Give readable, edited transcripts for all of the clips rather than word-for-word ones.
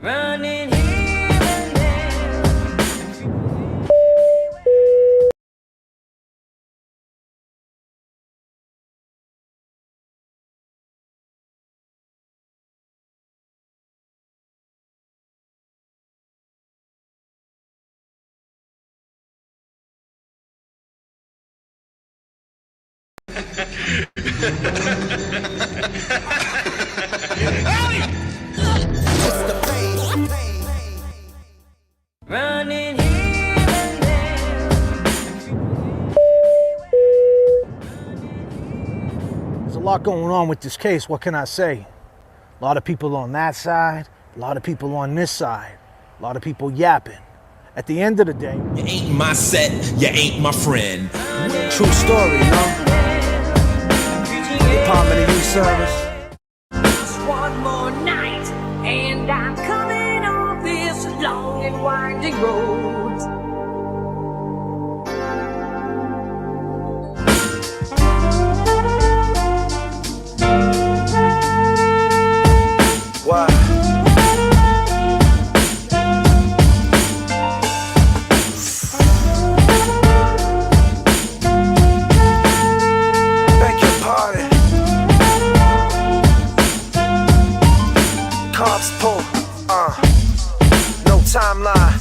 Running here and there. Running here and there. There's a lot going on with this case, what can I say? A lot of people on that side, a lot of people on this side, a lot of people yapping. At the end of the day, you ain't my set, you ain't my friend. True story, you know? Department of Youth Service. Just one more night, and I'm coming off this long and winding road. What? Beg your pardon. Cops pull, no timeline.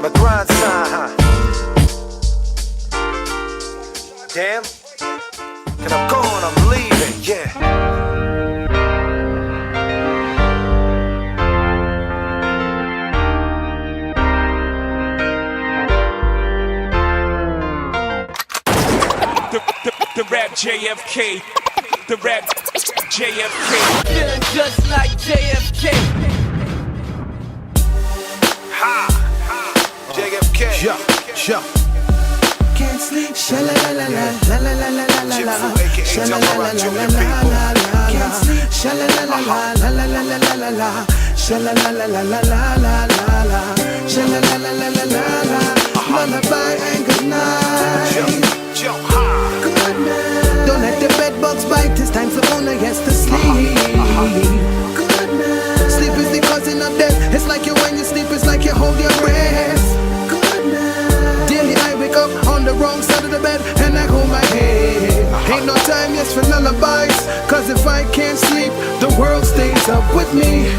My grind sign, huh? Damn. And I'm going, I'm leaving, yeah. The rap J.F.K. The rap J.F.K. Feeling just like J.F.K. Ha! J.F.K. Yo. Can't sleep, sha la la la la la la la la la la, sha la la la la la la la. Can't sleep, sha la la la la la la la la la la, sha la la la la la la la la, sha la la la la la la. Lullaby and good night. Good night. Don't let the bed bugs bite. It's time for owner yes to sleep. Good night. Sleep is the cousin of death. It's like you when you sleep. It's like you hold your breath. Good night. Daily I wake up on the wrong side of the bed and I hold my head. Ain't no time yes for lullabies. Cause if I can't sleep, the world stays up with me.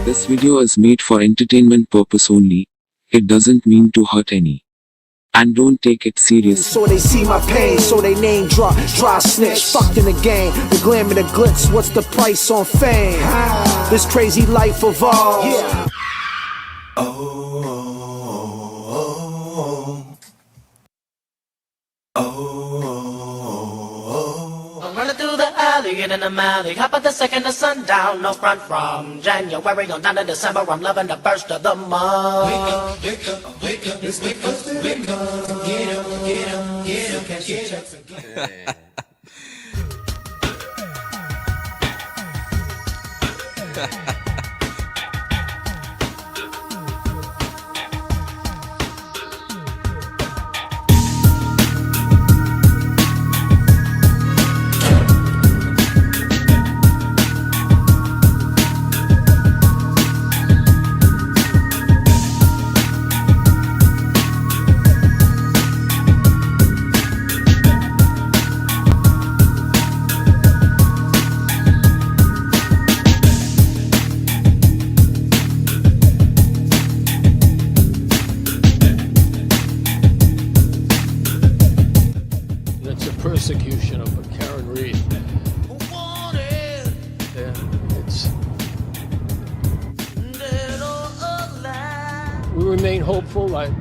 This video is made for entertainment purpose only. It doesn't mean to hurt any. And don't take it serious. So they see my pain, so they name drop, dry snitch, fucked in the game. The glam and the glitz, what's the price on fame? This crazy life of ours. Yeah. I'm running through the alley, in the alley. Hop at the second of sundown, no front from January on down to December. I'm loving the burst of the month. Wake up, wake up, it's wake up, wake up. Get up, get up, get up, cash your checks again. Persecution of Karen Reed. Yeah, it's. We remain hopeful. Like.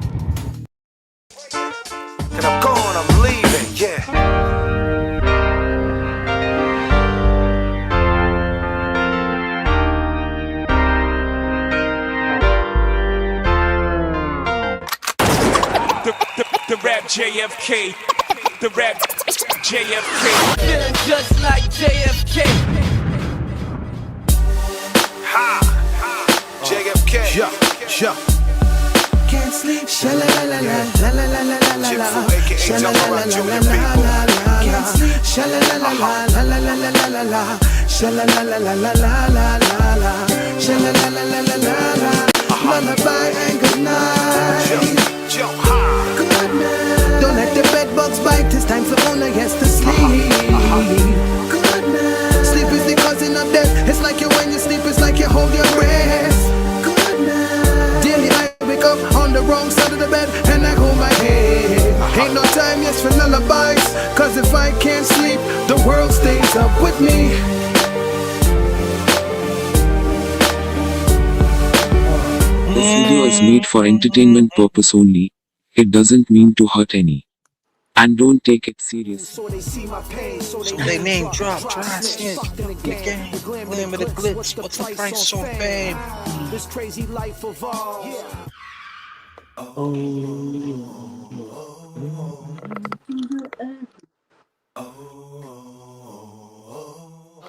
And I'm going, I'm leaving, yeah. The rap J.F.K. The rap J.F.K. Feeling just like J.F.K. Ha! Yeah, yeah. Can't sleep, sha la la la la la la la la la la, aka sha la Jump la la Around la Junior la people. la la. Can't sleep, sha la la la la la la la la la la, sha la la la la la la la la, sha la la la la la la la. Lullaby and good night. Jump high. Good night. Don't let the bed bugs bite. It's time for Una yes to sleep. Good night. Sleep is the cousin of death. It's like you when you sleep. It's like you hold your breath. Good night. Daily I wake up on the wrong side of the bed and I hold my head. Ain't no time yes for lullabies. Cause if I can't sleep, the world stays up with me. This video is made for entertainment purpose only. It doesn't mean to hurt any. And don't take it seriously. So they see my pain, so they name drop, dry snitch, the game, glam of the glitz, what's the price on fame? This crazy life of all.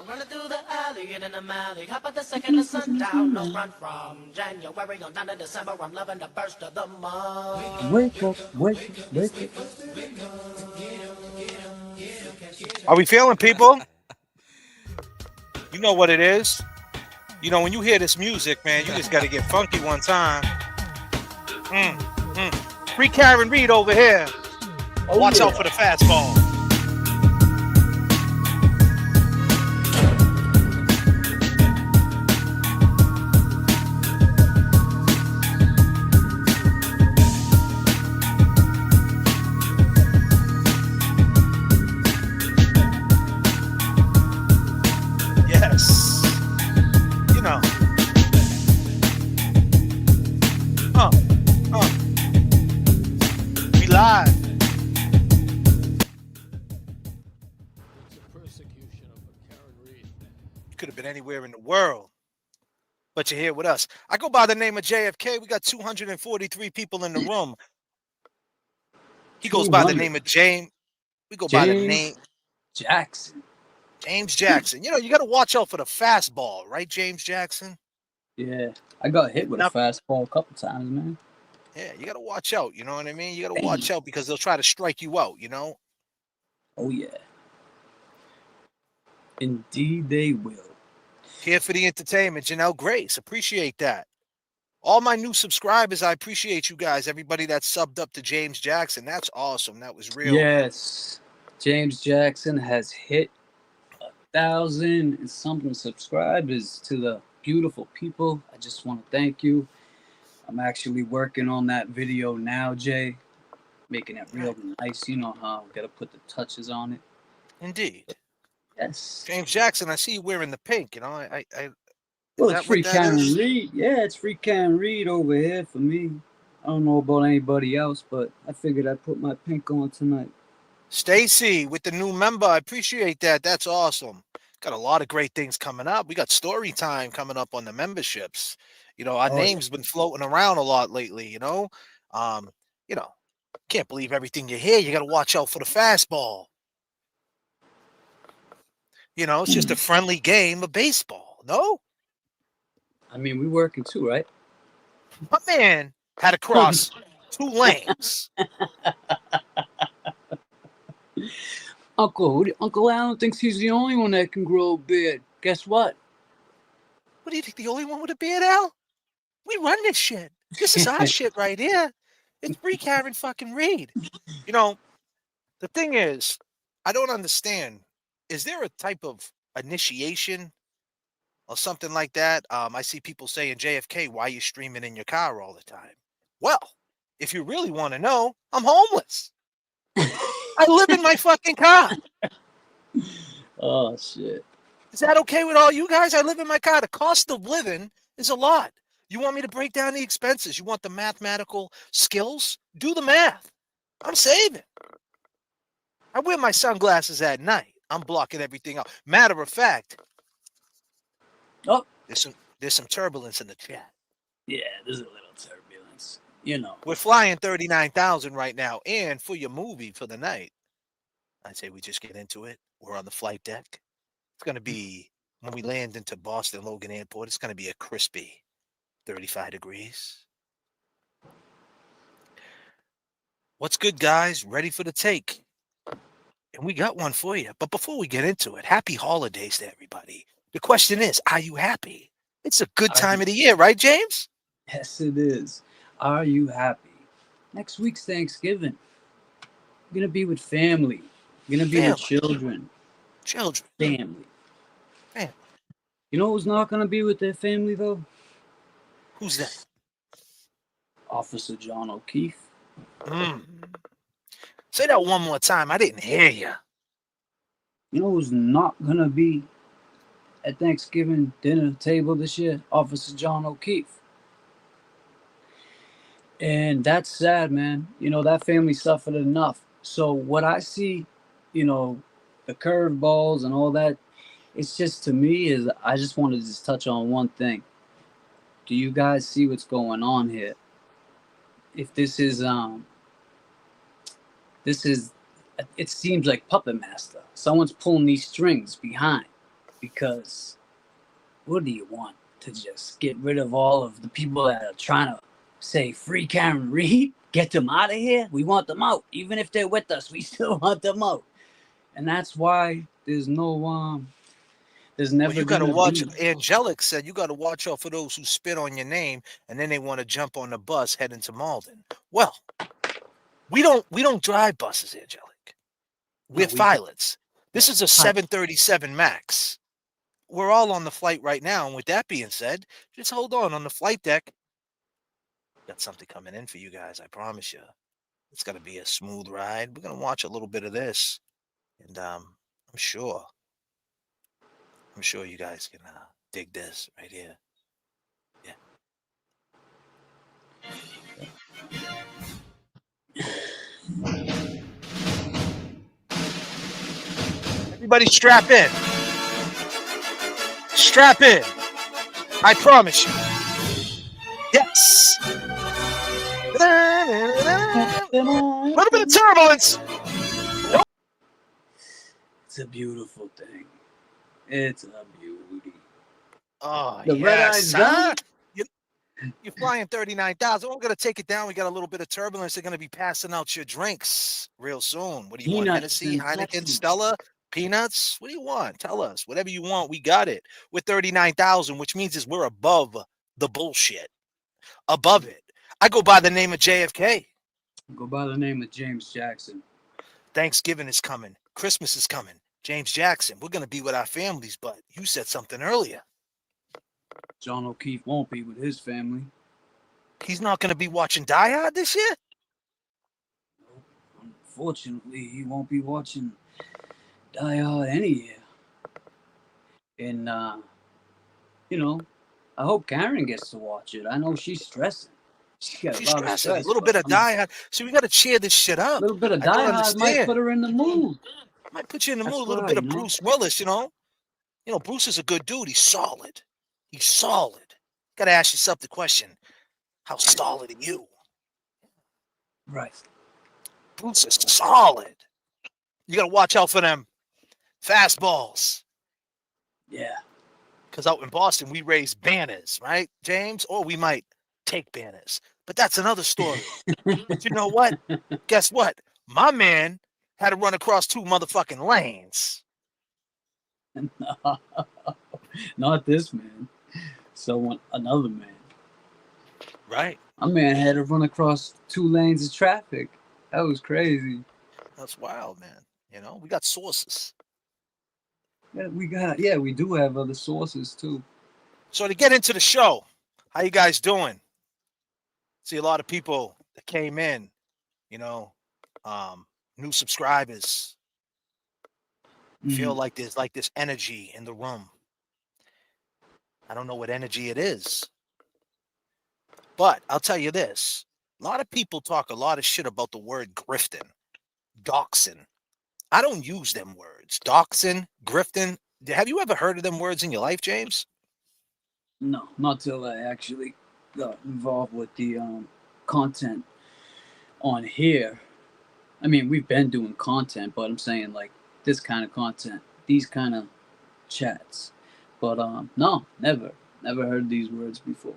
Running through the alley, in the alley, hop at the second of sundown, no run from January on down to December. I'm loving the first of the month. Wake up, wake up, wake up. Are we feeling, people? You know what it is. You know, when you hear this music, man, you just got to get funky one time. Free Karen Reed over here. Watch out for the fastball. Yes. You know. We live. It's a persecution of a Karen Reed. You could have been anywhere in the world, but you're here with us. I go by the name of J.F.K. We got 243 people in the room. He goes by the 200. name of James. We go by the name James Jackson. James Jackson. You know, you got to watch out for the fastball, right, James Jackson? Yeah, I got hit with Now- a fastball a couple times, man. Yeah, you got to watch out. You know what I mean? You got to watch out because they'll try to strike you out, you know? Oh yeah. Indeed they will. Here for the entertainment, Janelle Grace. Appreciate that. All my new subscribers, I appreciate you guys. Everybody that subbed up to James Jackson. That's awesome. That was real. Yes. James Jackson has hit 1,000 and something subscribers. To the beautiful people, I just want to thank you. I'm actually working on that video now, Jay. Making it real nice. You know how I gotta put the touches on it. Indeed. Yes. James Jackson, I see you wearing the pink, you know. Well, that it's what free that Karen is? Reed. Yeah, it's free Karen Reed over here for me. I don't know about anybody else, but I figured I'd put my pink on tonight. Stacy with the new member. I appreciate that. That's awesome. Got a lot of great things coming up. We got story time coming up on the memberships. You know, our Oh, name's been floating around a lot lately, you know. You know, can't believe everything you hear. You got to watch out for the fastball. You know, it's just a friendly game of baseball. No? I mean, we working too, right? My man had to cross 2 lanes. Uncle Alan thinks he's the only one that can grow a beard. Guess what? What do you think, the only one with a beard, Al? We run this shit. This is our shit right here. It's free Karen fucking Reed. You know, the thing is, I don't understand. Is there a type of initiation or something like that? I see people saying, JFK, why are you streaming in your car all the time? Well, if you really want to know, I'm homeless. I live in my fucking car. Oh shit. Is that okay with all you guys? I live in my car. The cost of living is a lot. You want me to break down the expenses? You want the mathematical skills? Do the math. I'm saving. I wear my sunglasses at night. I'm blocking everything out. Matter of fact, Oh, there's some turbulence in the chat. yeah, there's a little turbulence. You know. We're flying 39,000 right now. And for your movie for the night, I'd say we just get into it. We're on the flight deck. It's going to be, when we land into Boston Logan Airport, it's going to be a crispy 35 degrees. What's good, guys? Ready for the take? And we got one for you. But before we get into it, happy holidays to everybody. The question is, are you happy? It's a good time of the year, right, James? Yes, it is. Are you happy? Next week's Thanksgiving. You're gonna be with family. You're gonna be with children. Children. Family. Family. You know who's not gonna be with their family though? Who's that? Officer John O'Keefe. Say that one more time. I didn't hear you. You know who's not gonna be at Thanksgiving dinner table this year? Officer John O'Keefe. And that's sad, man. You know, that family suffered enough. So what I see, you know, the curveballs and all that, it's just, to me, is I just want to just touch on one thing. Do you guys see what's going on here? If this is it seems like Puppet Master. Someone's pulling these strings behind, because what do you want? To just get rid of all of the people that are trying to say free Karen Reed? Get them out of here? We want them out. Even if they're with us, we still want them out. And that's why there's no there's never Well, you got to gonna watch. be. Angelic said you got to watch out for those who spit on your name and then they want to jump on the bus heading to Malden. Well, we don't drive buses, Angelic. We're pilots. This is a 737 Max. We're all on the flight right now. And with that being said, just hold on the flight deck. Got something coming in for you guys. I promise you. It's going to be a smooth ride. We're going to watch a little bit of this. And I'm sure you guys can dig this right here. Yeah. Everybody strap in. Strap in. I promise you. Yes. A little bit of turbulence. It's a beautiful thing. It's a beauty. Oh, the red eyes huh? You're flying 39,000. We're going to take it down. We got a little bit of turbulence. They're going to be passing out your drinks real soon. What do you want? Hennessy, Heineken, Stella, peanuts? What do you want? Tell us. Whatever you want, we got it. We're 39,000, which means we're above the bullshit. Above it. I go by the name of JFK. Go by the name of James Jackson. Thanksgiving is coming. Christmas is coming. James Jackson. We're going to be with our families, but you said something earlier. John O'Keefe won't be with his family. He's not going to be watching Die Hard this year? Unfortunately, he won't be watching Die Hard any year. And, you know, I hope Karen gets to watch it. I know she's stressing. She's stressing. A little bit of Die Hard. So we got to cheer this shit up. A little bit of Die Hard might put her in the mood. Might put you in the mood. A little bit of Bruce Willis, you know. You know, Bruce is a good dude. He's solid. He's solid. Got to ask yourself the question, how solid are you? Right. Bruce is solid. You got to watch out for them fastballs. Yeah. Because out in Boston, we raise banners, right, James? Or we might take banners. But that's another story. But you know what? Guess what? My man had to run across 2 motherfucking lanes. No, not this man. Another man. Right. My man had to run across 2 lanes of traffic. That was crazy. That's wild, man. You know, we got sources. Yeah, we do have other sources too. So to get into the show, how you guys doing? See a lot of people that came in, you know, new subscribers. Feel like there's like this energy in the room. I don't know what energy it is. But I'll tell you this. A lot of people talk a lot of shit about the word grifting, doxing. I don't use them words. Doxing, grifting. Have you ever heard of them words in your life, James? No, not till I actually got involved with the content on here. I mean, we've been doing content, but I'm saying like this kind of content, these kind of chats. But no, never heard these words before.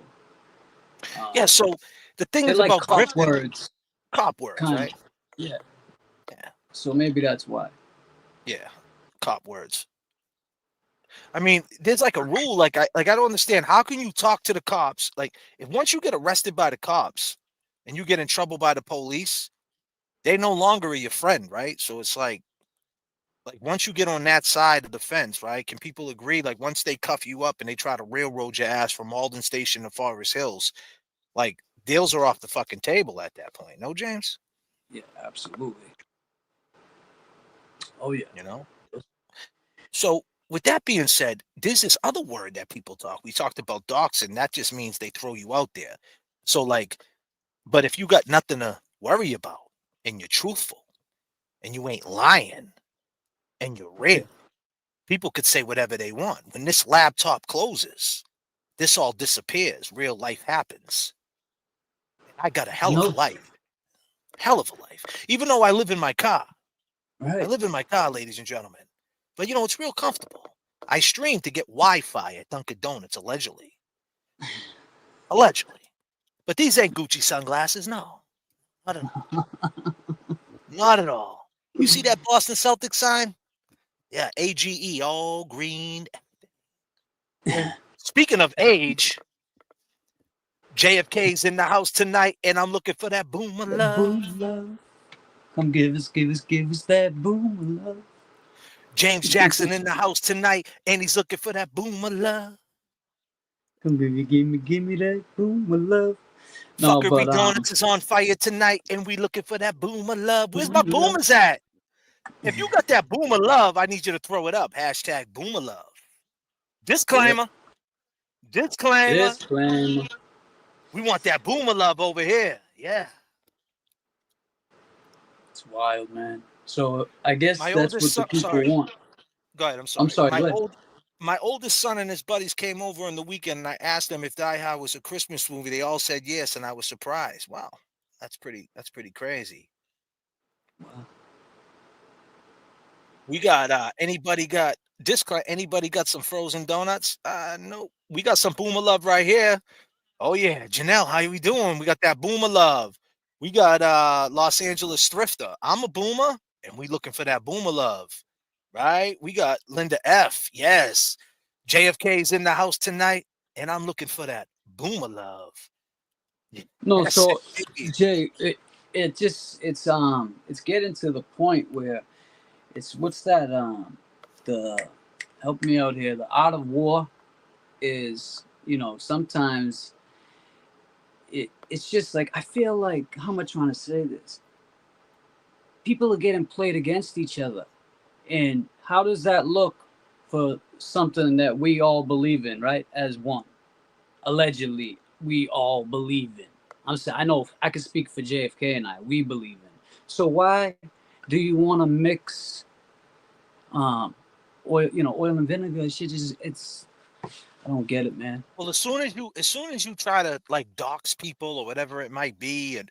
Yeah. So the thing They're is like about cop grifting, words, cop words, kind right? of. Yeah. Yeah. So maybe that's why. Yeah. Cop words. I mean, there's like a rule. I don't understand. How can you talk to the cops? Like, if once you get arrested by the cops and you get in trouble by the police, they no longer are your friend, right? So it's like once you get on that side of the fence, right? Can people agree? Like once they cuff you up and they try to railroad your ass from Alden Station to Forest Hills, like deals are off the fucking table at that point. No, James? Yeah, absolutely. Oh yeah. You know? So with that being said, there's this other word that people talk. We talked about doxing. That just means they throw you out there. So like, but if you got nothing to worry about and you're truthful and you ain't lying and you're real, people could say whatever they want. When this laptop closes, this all disappears. Real life happens. And I got a hell of a No. life. Hell of a life. Even though I live in my car. I Right. live in my car, ladies and gentlemen. But you know, it's real comfortable. I stream to get Wi-Fi at Dunkin' Donuts, allegedly. Allegedly. But these ain't Gucci sunglasses, no. Not at all. Not at all. You see that Boston Celtics sign? Yeah, AGE, all green. And speaking of age, JFK's in the house tonight, and I'm looking for that boom of That boom love. love. Come give us that boom of love. James Jackson in the house tonight, and he's looking for that boom of love. Come give me that boom of love. No, Fuckery but Donuts is on fire tonight, and we looking for that boom of love. Where's boom my of love. boomers at? If you got that boom of love, I need you to throw it up. Hashtag boom of love. Disclaimer. Disclaimer. Disclaimer. We want that boom of love over here. Yeah. It's wild, man. So I guess My that's oldest what the son, people sorry. want. Go ahead. I'm I'm sorry. sorry. Go ahead. My oldest son and his buddies came over on the weekend, and I asked them if Die Hard was a Christmas movie. They all said yes, and I was surprised. Wow, that's pretty crazy. Wow. We got anybody got anybody got some frozen donuts? No. We got some Boomer Love right here. Oh yeah, Janelle, how we doing? We got that Boomer Love. We got Los Angeles Thrifter. I'm a boomer, and we looking for that Boomer Love. Right? We got Linda F. Yes. JFK's in the house tonight, and I'm looking for that Boomer Love. No, That's so it. Jay, it's getting to the point where it's what's that the help me out here. The art of war is, sometimes it's just like I feel like, how am I trying to say this? People are getting played against each other. And how does that look for something that we all believe in, right? As one. Allegedly, we all believe in. I'm saying, I know I can speak for JFK and I. We believe in. So why do you want to mix oil and vinegar? Shit, it's I don't get it, man. Well, as soon as you try to like dox people or whatever it might be, and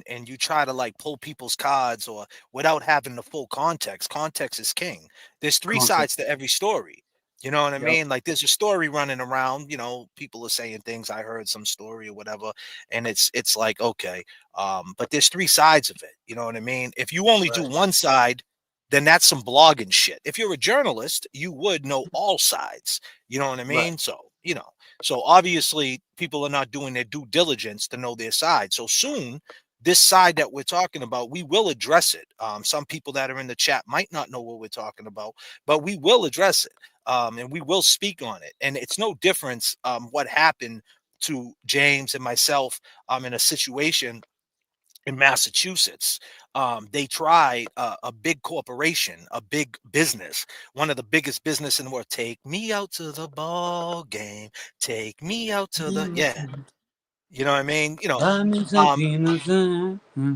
and you try to like pull people's cards or without having the full context. Context is king. There's three Context. sides to every story. You know what I Yep. mean? Like there's a story running around, people are saying things, I heard some story or whatever, and it's like, okay, but there's three sides of it. You know what I mean? If you only do Right. one side, then that's some blogging shit. If you're a journalist, you would know all sides. You know what I Right. mean? So obviously people are not doing their due diligence to know their side. So soon, this side that we're talking about, we will address it. Some people that are in the chat might not know what we're talking about, but we will address it. And we will speak on it. And it's no difference what happened to James and myself in a situation in Massachusetts. They tried a big corporation, a big business, one of the biggest business in the world. Take me out to the ball game. Take me out to the You know what I mean? Diamonds and Um, peanuts.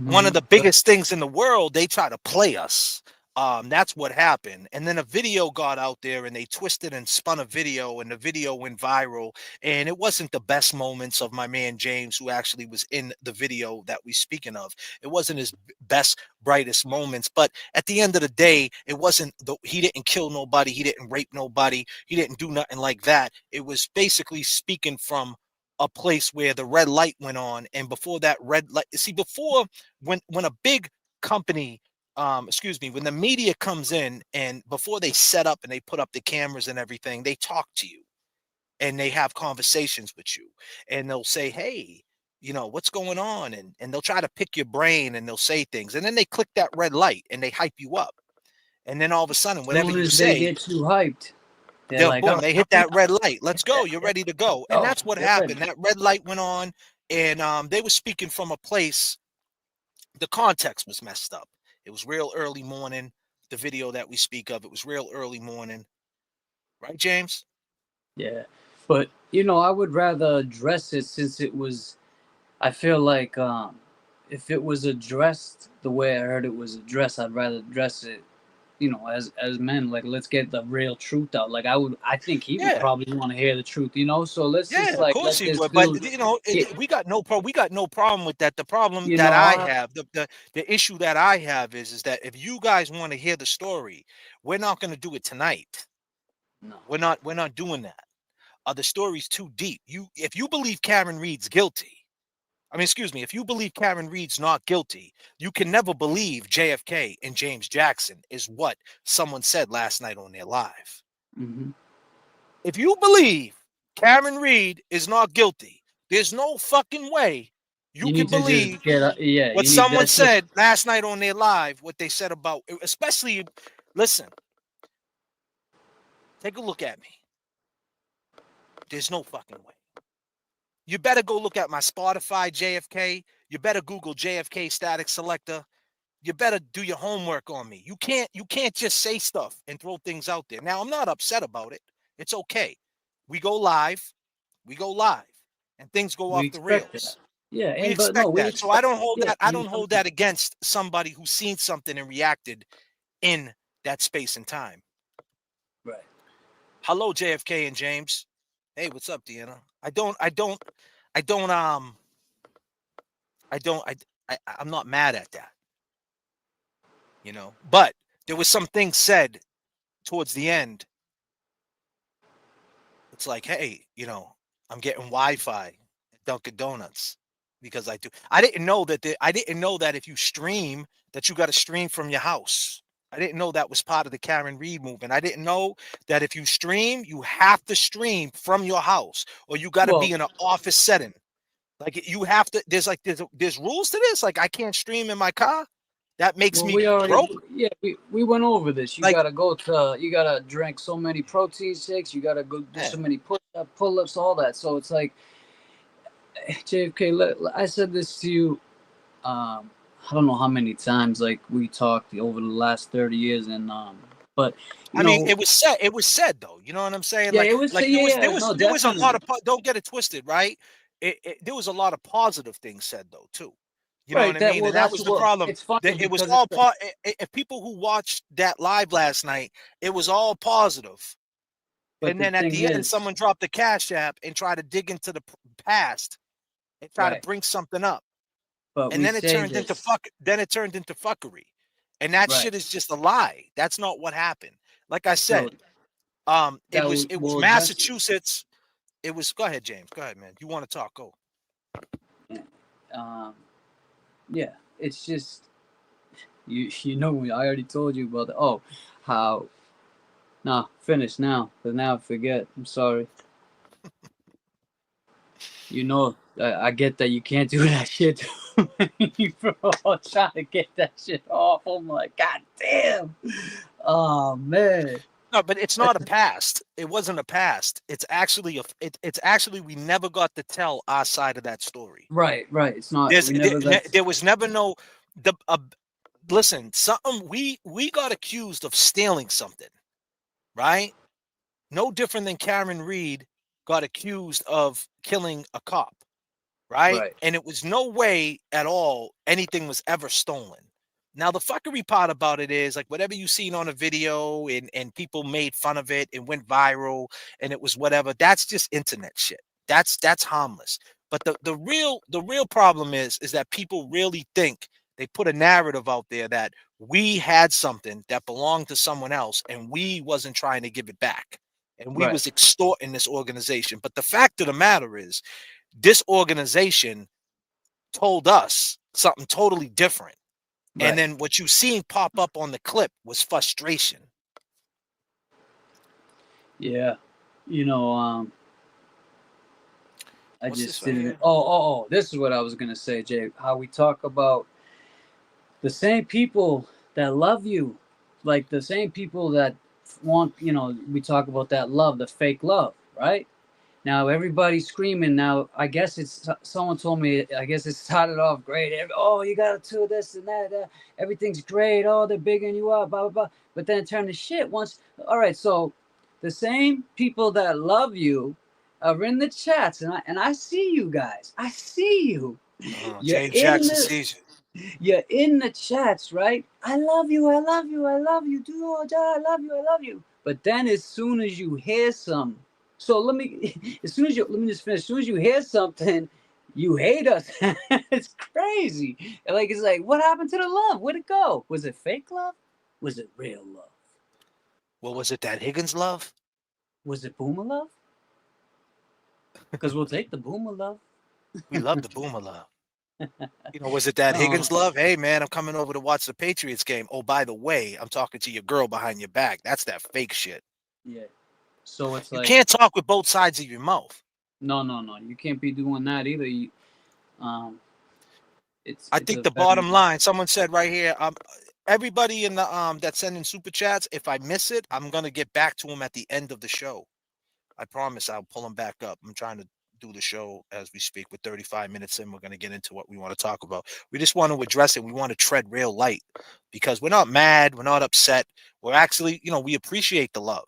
one of the biggest things in the world, they try to play us. That's what happened. And then a video got out there and they twisted and spun a video, and the video went viral. And it wasn't the best moments of my man James, who actually was in the video that we speaking of. It wasn't his best, brightest moments. But at the end of the day, it wasn't he didn't kill nobody, he didn't rape nobody, he didn't do nothing like that. It was basically speaking from a place where the red light went on, and before that red light, see, before when a big company, when the media comes in and before they set up and they put up the cameras and everything, they talk to you and they have conversations with you, and they'll say, hey, what's going on, and they'll try to pick your brain, and they'll say things, and then they click that red light and they hype you up, and then all of a sudden whatever Soon you as they say, get you hyped, they're they'll like, boom, "Oh, they hit that red light. Let's go. You're ready to go. And oh, that's what get ready." happened. That red light went on, and they were speaking from a place. The context was messed up. It was real early morning. The video that we speak of, it was real early morning, right, James? Yeah, but I would rather address it since it was. I feel like if it was addressed the way I heard it was addressed, I'd rather address it. As men, like, let's get the real truth out. Like, I think he would Yeah, probably want to hear the truth. So let's yeah, just of like course let he this would. But dude get. we got no problem with that. The problem You that know, I I have, the issue that I have is that if you guys want to hear the story, we're not going to do it tonight. no. We're not doing that. The story's too deep. If you believe Karen Reed's guilty, if you believe Karen Reed's not guilty, you can never believe JFK and James Jackson is what someone said last night on their live. Mm-hmm. If you believe Karen Reed is not guilty, there's no fucking way you You can need to just believe get. Yeah, what you need someone that's just said last night on their live, what they said about, especially, listen, take a look at me. There's no fucking way. You better go look at my Spotify JFK. You better Google JFK static selector. You better do your homework on me. You can't just say stuff and throw things out there. Now, I'm not upset about it. It's okay. We go live. We go live. And things go we off the expect that. rails. Yeah, We and but no, expect we that. So I expect. don't hold Yeah, that. I don't hold that against somebody who's seen something and reacted in that space and time. right. Hello, JFK and James. Hey, what's up, Deanna? I'm not mad at that, but there was some things said towards the end. It's like, hey, I'm getting Wi-Fi at Dunkin' Donuts because I do. I didn't know that if you stream, that you got to stream from your house. I didn't know that was part of the Karen Reed movement. I didn't know that if you stream, you have to stream from your house, or you got to be Well, in an office setting. Like, you have to. There's rules to this. Like, I can't stream in my car. That makes Well, me we already, broke. yeah, we went over this. You Like, gotta drink so many protein shakes. You gotta go do yeah. so many pull-ups, all that. So it's like, JFK, I said this to you. I don't know how many times like we talked over the last 30 years, and but I mean, it was said. It was said, though. You know what I'm saying? yeah, it was Like yeah, yeah, no, there was a lot definitely, of. Don't get it twisted, right? There was a lot of positive things said, though, too. You know right. what I mean? And that That's was the what problem. it's funny That it was because it's all part. If people who watched that live last night, it was all positive. but And the then at thing the end, is, someone dropped the Cash App and tried to dig into the past and try to right, bring something up. but And we then it say turned into this, Then it turned into fuckery. And that right. shit is just a lie. That's not what happened. Like I So said, that it was will address it. Massachusetts. It was. Go ahead, James. Go ahead, man. You want to talk? Go. Um, yeah, it's just I already told you about how. Nah, finish now. But now I forget. I'm sorry. I get that you can't do that shit. Bro, trying to get that shit off. I'm like, God damn. Oh man. No, but it's not a past. It wasn't a past. It's actually it's actually we never got to tell our side of that story. Right. It's not. We never got. There was never no the listen, something we got accused of stealing something, right? No different than Karen Reed got accused of killing a cop, right? Right. And it was no way at all anything was ever stolen. Now, the fuckery part about it is, like, whatever you seen on a video and people made fun of it and went viral and it was whatever, that's just internet shit. That's harmless. But the real problem is that people really think they put a narrative out there that we had something that belonged to someone else and we wasn't trying to give it back. And we Right. was extorting this organization. But the fact of the matter is, This organization told us something totally different. Right. And then what you seen pop up on the clip was frustration. Yeah. You know, I What's this just right didn't. here? Oh. This is what I was gonna say, Jay. How we talk about the same people that love you, like the same people that want. We talk about that love, the fake love, right? Now everybody's screaming. Now I guess it's someone told me. I guess it started off great. Oh, you got to do this and that. Everything's great. Oh, they're bigging you up. Blah blah blah. But then it turned to shit once. All right, so the same people that love you are in the chats, and I see you guys. I see you. You're James in Jackson the sees you. you're in the chats, right? I love you. I love you. I love you. Do or die. I love you. I love you. But then as soon as you hear some so let me, let me just finish. As soon as you hear something, you hate us. It's crazy. Like it's like, what happened to the love? Where'd it go? Was it fake love? Was it real love? Well, was it that Higgins love? Was it boomer love? Because we'll take the boomer love. We love the boomer love. Was it that No, Higgins love? Hey, man, I'm coming over to watch the Patriots game. Oh, by the way, I'm talking to your girl behind your back. That's that fake shit. yeah. So it's You like, can't talk with both sides of your mouth. no. You can't be doing that either. Um, I it's think a the very bottom line, someone said right here, everybody in the that's sending super chats, if I miss it, I'm gonna get back to them at the end of the show. I promise I'll pull them back up. I'm trying to do the show as we speak. We're 35 minutes in. We're going to get into what we want to talk about. We just want to address it. We want to tread real light because we're not mad. We're not upset. We're actually, we appreciate the love.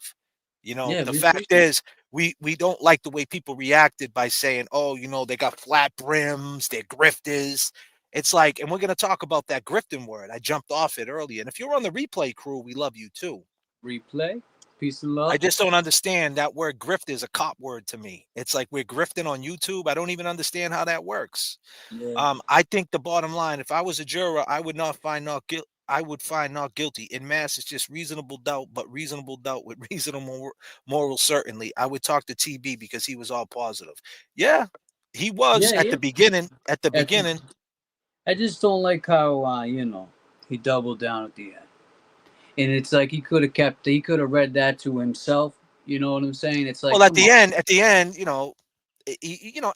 yeah. The We fact appreciate. is, we don't like the way people reacted by saying, oh, they got flat brims, they're grifters. It's like, and we're going to talk about that grifting word. I jumped off it earlier. And if you're on the replay crew, we love you too. Replay, peace and I love. just don't understand that word grift is a cop word to me. It's like we're grifting on YouTube. I don't even understand how that works. Yeah, I think the bottom line, if I was a juror, I would not find not guilt. I would find not guilty. In mass, it's just reasonable doubt, but reasonable doubt with reasonable moral certainly. I would talk to TB because he was all positive. Yeah, he was yeah, at the yeah. beginning. At the At the, beginning, I just don't like how he doubled down at the end, and it's like he could have read that to himself. You know what I'm saying? It's like, well, come on. at the end,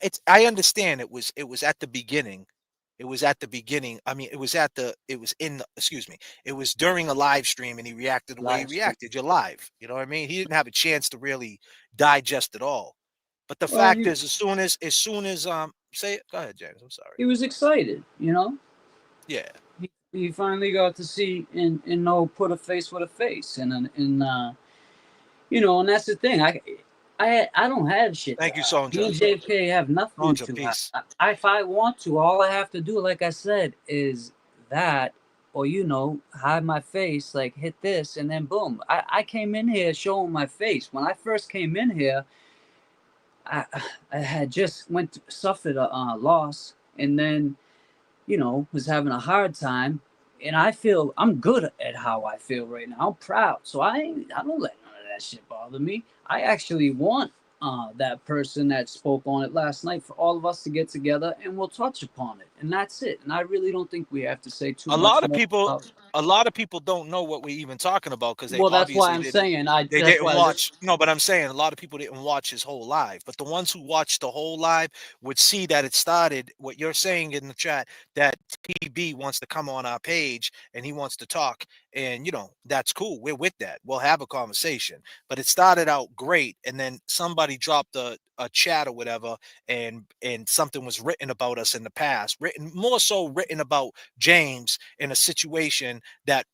it's. I understand it was at the beginning. It was at the beginning. I mean, it was in the, excuse me. It was during a live stream and he reacted the way he Live stream. reacted. You're live. You know what I mean? He didn't have a chance to really digest it all. But the Well, fact is, as soon as say it, go ahead, James. I'm sorry. he was excited. Yeah. He finally got to see and know put a face with a face, and that's the thing. I don't have shit to Thank you, hide. Me Sonja. and JFK have nothing Sonja, to hide. peace. If I want to, all I have to do, like I said, is that, or hide my face, like hit this, and then boom. I came in here showing my face. When I first came in here, I I had just suffered a loss, and then was having a hard time, and I feel I'm good at how I feel right now. I'm proud, so I don't let none of that shit bother me. I actually want that person that spoke on it last night for all of us to get together and we'll touch upon it, and that's it. And I really don't think we have to say too a much lot of more people about. a lot of people don't know what we're even talking about because they Well, that's why obviously I'm didn't saying they that's didn't why watch. No, but I'm saying a lot of people didn't watch his whole live, but the ones who watched the whole live would see that it started what you're saying in the chat, that TB wants to come on our page and he wants to talk, and that's cool, we're with that, we'll have a conversation. But it started out great, and then somebody dropped a chat or whatever, and something was written about us in the past, written more so written about James in a situation that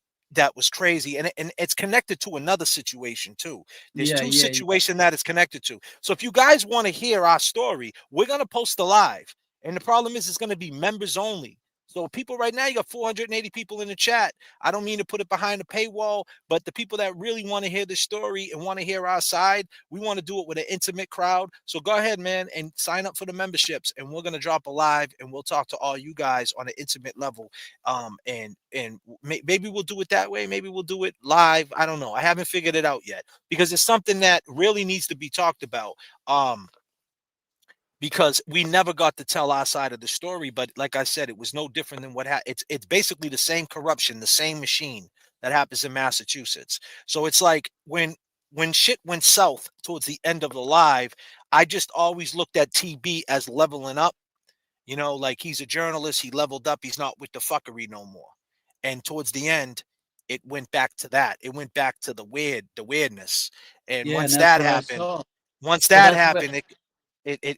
was crazy, and it's connected to another situation too. There's yeah, two yeah, yeah. situations that it's connected to. So if you guys want to hear our story, we're going to post a live, and the problem is it's going to be members only. So people right now, you got 480 people in the chat. I don't mean to put it behind the paywall, but the people that really want to hear the story and want to hear our side, we want to do it with an intimate crowd. So go ahead, man, and sign up for the memberships, and we're going to drop a live, and we'll talk to all you guys on an intimate level. And maybe we'll do it that way. Maybe we'll do it live. I don't know. I haven't figured it out yet because it's something that really needs to be talked about. because we never got to tell our side of the story. But like I said, it was no different than what happened. It's basically the same corruption, the same machine that happens in Massachusetts. So it's like when shit went south towards the end of the live, I just always looked at TB as leveling up. You know, like he's a journalist, he leveled up, he's not with the fuckery no more. And towards the end, it went back to that. It went back to the weirdness. And Yeah, and that's what I saw. Well, that's what.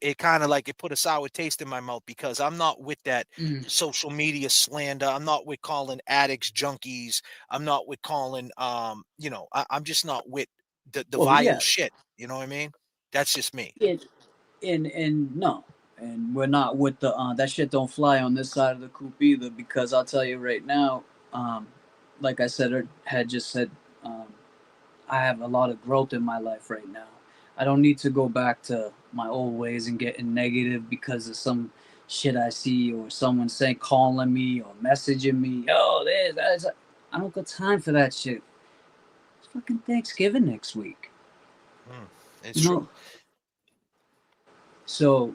it kind of like it put a sour taste in my mouth because I'm not with that Mm. social media slander. I'm not with calling addicts junkies. I'm not with calling I'm just not with the Well, vile yeah, shit. You know what I mean? That's just me. it and no, and we're not with the that shit don't fly on this side of the coop either. Because I'll tell you right now, like I said or had just said, um, I have a lot of growth in my life right now. I don't need to go back to my old ways and getting negative because of some shit I see or someone saying calling me or messaging me. Yo, this, that. I don't got time for that shit. It's fucking Thanksgiving next week. It's You true. know. So,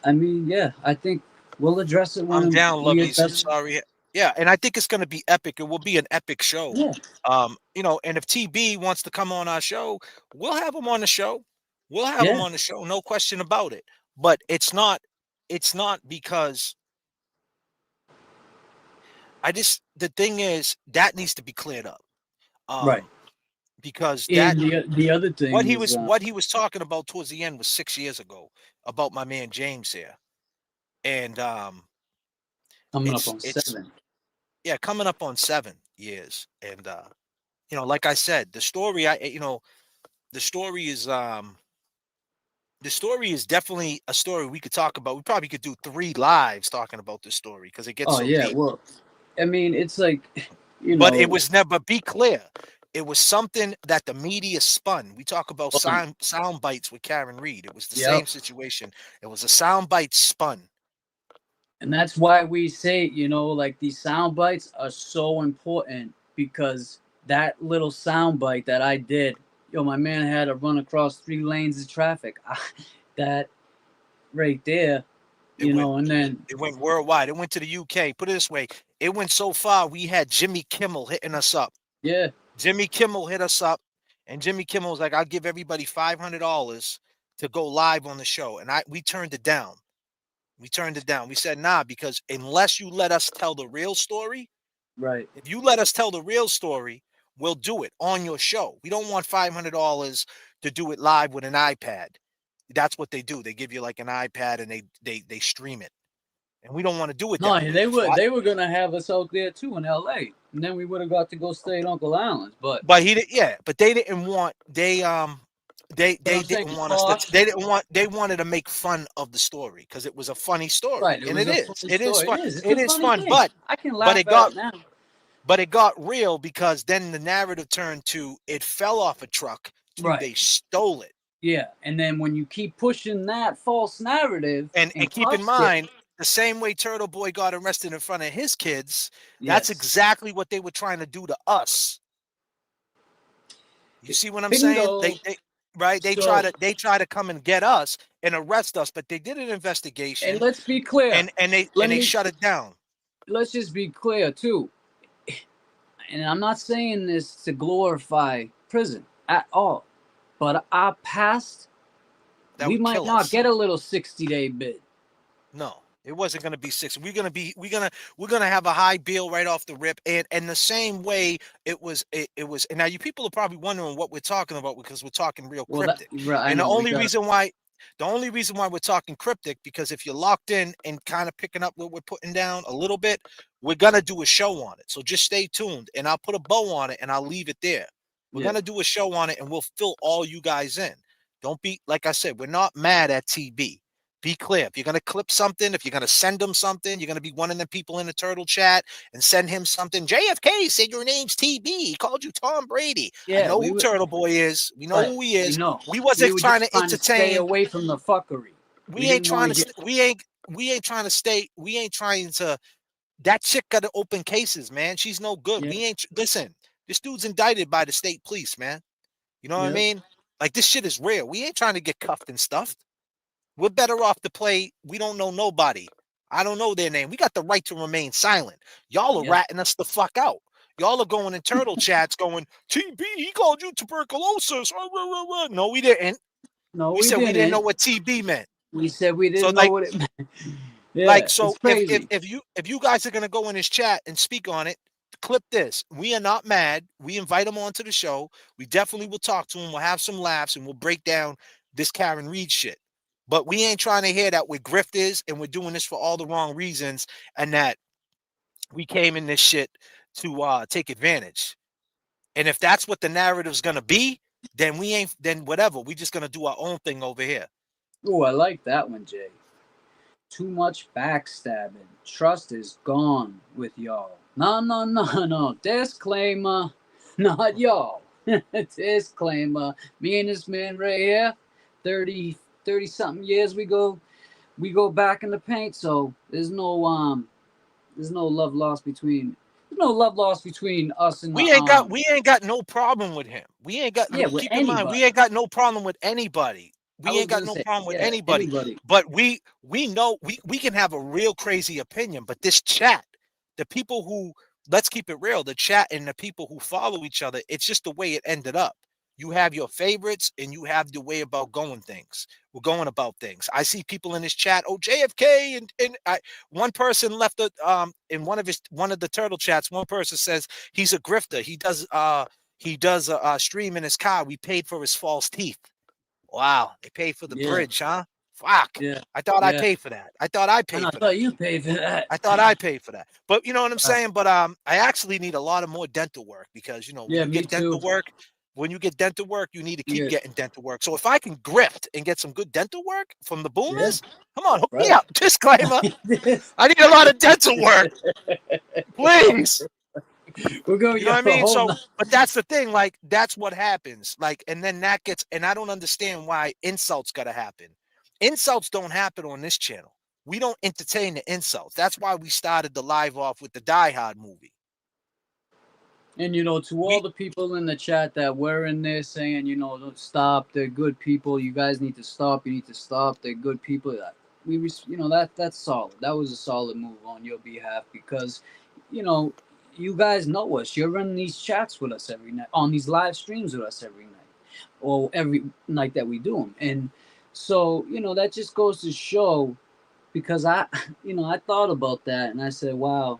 I mean, yeah, I think we'll address it I'm when down, we lovelies. address it. Sorry. Yeah, and I think it's going to be epic. It will be an epic show. Yeah, And if TB wants to come on our show, we'll have him on the show. We'll have him yeah, on the show, no question about it. But it's not because the thing is that needs to be cleared up. right. Um, because that And the other what thing he is was what he was talking about towards the end was 6 years ago about my man James here. And coming up on it's 7. yeah, coming up on 7 years. And like I said, the story is definitely a story we could talk about. We probably could do 3 lives talking about this story because it gets Oh so yeah, deep. well, I mean, it's like, you But it know, was never, be clear, it was something that the media spun. We talk about fun. sound bites with Karen Reed. It was the Yep. same situation. It was a sound bite spun. And that's why we say, like these sound bites are so important because that little sound bite that I did, my man had to run across 3 lanes of traffic. That right there, It went and then it went worldwide. It went to the UK. Put it this way, it went so far we had Jimmy Kimmel hitting us up. yeah, Jimmy Kimmel hit us up, and Jimmy Kimmel was like, "I'll give everybody $500 to go live on the show," and we turned it down. We turned it down. We said, "Nah," because unless you let us tell the real story, right. if you let us tell the real story, we'll do it on your show. We don't want $500 to do it live with an iPad. That's what they do. They give you like an iPad and they stream it, and we don't want to do it No, that way. they were gonna have us out there too in L.A. and then we would have got to go stay at Uncle Alan's. But But he did, yeah. But they didn't want but they I'm saying, didn't want us to. Tosh, They wanted to make fun of the story because it was a funny story, right? It and was it a is. funny It is story. fun. It is. It's It a is funny fun, thing. but I can but laugh it at got it now. but it got real because then the narrative turned to it fell off a truck to Right. they stole it. Yeah, and then when you keep pushing that false narrative And and keep in Puff mind, the same way Turtle Boy got arrested in front of his kids, that's yes, exactly what they were trying to do to us. You see what I'm saying? bingo. They right? So, They try to come and get us and arrest us, but they did an and investigation let's be clear. and Let they me shut it down. let's just be clear too. And I'm not saying this to glorify prison at all, but our past, That we would might kill not us. get a little 60-day bid. No, it wasn't going to be 6. We're gonna have a high bill right off the rip, and the same way it was. And now you people are probably wondering what we're talking about because we're talking real Well, that cryptic. right, I And know we got the only reason why we're talking cryptic because if you're locked in and kind of picking up what we're putting down a little bit, we're gonna do a show on it. So just stay tuned, and I'll put a bow on it and I'll leave it there. We're yeah, gonna do a show on it and we'll fill all you guys in. Don't be like I said. We're not mad at TB. Be clear. If you're going to clip something, if you're going to send him something, you're going to be one of the people in the turtle chat and send him something. JFK said your name's TB. He called you Tom Brady. I yeah. know We who would Turtle Boy is. We know right. who he We is. know. We We wasn't were trying just to trying to stay entertain. away from the fuckery. We We ain't didn't trying want to. to get We ain't trying to stay. We ain't trying to. That chick got to open cases, man. She's no good. yeah, We ain't. Listen, this dude's indicted by the state police, man. You know what I yeah. mean? Like this shit is real. We ain't trying to get cuffed and stuffed. We're better off to play. We don't know nobody. I don't know their name. We got the right to remain silent. Y'all are Yeah. ratting us the fuck out. Y'all are going in turtle chats going, TB, he called you tuberculosis. No, we didn't. No, We said we didn't know what TB meant. We said we So didn't know like, what it meant. Yeah, like so it's crazy. if you guys are gonna go in his chat and speak on it, clip this. We are not mad. We invite him onto the show. We definitely will talk to him. We'll have some laughs and we'll break down this Karen Reed shit. But we ain't trying to hear that we're grifters and we're doing this for all the wrong reasons and that we came in this shit to take advantage. And if that's what the narrative's gonna be, then we ain't then whatever. We just gonna do our own thing over here. Oh, I like that one, Jay. Too much backstabbing. Trust is gone with y'all. No, no, no, no. Disclaimer. Not y'all. Disclaimer. Me and this man right here, 30 something years we go back in the paint, so there's no love lost between us and the We ain't got no problem with him. We ain't got yeah, with keep in mind, we anybody. ain't got no problem with anybody. I We was ain't got gonna no say, problem with yeah, anybody. anybody. But we know we can have a real crazy opinion, but this chat, the people who let's keep it real, the chat and the people who follow each other, it's just the way it ended up. You have your favorites and you have the way about going things. We're going about things. I see people in this chat, oh JFK, and one person left a in one of the turtle chats, one person says he's a grifter. He does a stream in his car. We paid for his false teeth. Wow, they paid for the Yeah, bridge, huh? Fuck. yeah, I thought I yeah. paid for that. I thought I And paid I for that. thought you paid for that. I thought I paid for that. But you know what I'm Uh, saying? But I actually need a lot of more dental work because when yeah, you me get dental too. work, you need to keep Yeah, getting dental work. So if I can grift and get some good dental work from the yeah, boomers, come on, hook me right. up. Disclaimer. I need a lot of dental work, please. We're going You know to what I get a mean? whole So, nother. but that's the thing. Like, that's what happens. Like, and then that gets, and I don't understand why insults got to happen. Insults don't happen on this channel. We don't entertain the insults. That's why we started the live off with the Die Hard movie. And to all We the people in the chat that were in there saying, don't stop, they're good people. You guys need to stop. You need to stop. They're good people. That's solid. That was a solid move on your behalf because, you know, you guys know us. You're running these chats with us every night, on these live streams with us every night, or every night that we do them. And so, that just goes to show because I thought about that and I said, wow,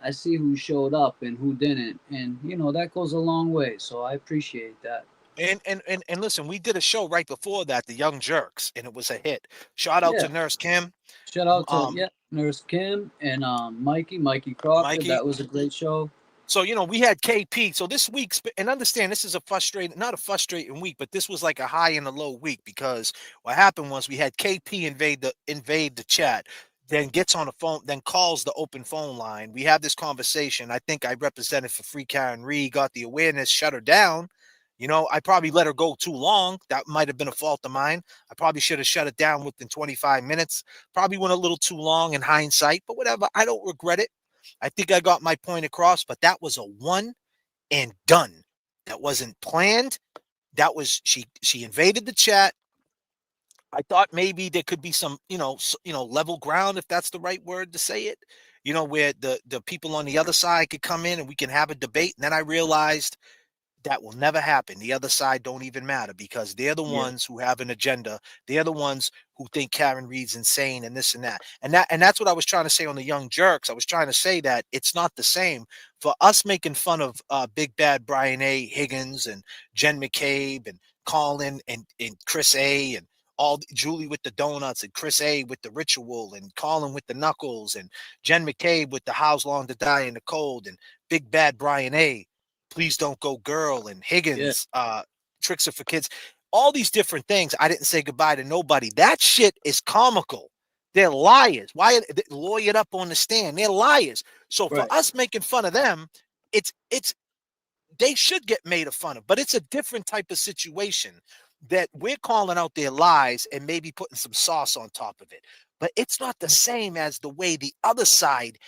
I see who showed up and who didn't, and that goes a long way. So I appreciate that. and listen, we did a show right before that, the Young Jerks, and it was a hit. Shout out Yeah, to Nurse Kim, shout out to um, Nurse Kim and Mikey Crawford. Mikey. That was a great show. So we had KP. So this week's, and understand this is not a frustrating week, but this was like a high and a low week because what happened was we had KP invade the chat, then gets on the phone, then calls the open phone line. We have this conversation. I think I represented for Free Karen Reed, got the awareness, shut her down. I probably let her go too long. That might have been a fault of mine. I probably should have shut it down within 25 minutes. Probably went a little too long in hindsight, but whatever. I don't regret it. I think I got my point across, but that was a one and done. That wasn't planned. That was she invaded the chat. I thought maybe there could be some, level ground, if that's the right word to say it, where the people on the other side could come in and we can have a debate. And then I realized that will never happen. The other side don't even matter because they're the Yeah, ones who have an agenda. They're the ones who think Karen Reed's insane and this and that. And that's what I was trying to say on the Young Jerks. I was trying to say that it's not the same for us making fun of Big Bad Brian A. Higgins and Jen McCabe and Colin and Chris A. and all Julie with the donuts and Chris A. with the ritual and Colin with the knuckles and Jen McCabe with the How's Long to Die in the Cold and Big Bad Brian A. Please Don't Go Girl and yeah, Higgins, Tricks Are for Kids, all these different things. I didn't say goodbye to nobody. That shit is comical. They're liars. Why are they lawyered up on the stand? They're liars. So for right. us making fun of them, it's they should get made fun of, but it's a different type of situation that we're calling out their lies and maybe putting some sauce on top of it. But it's not the same as the way the other side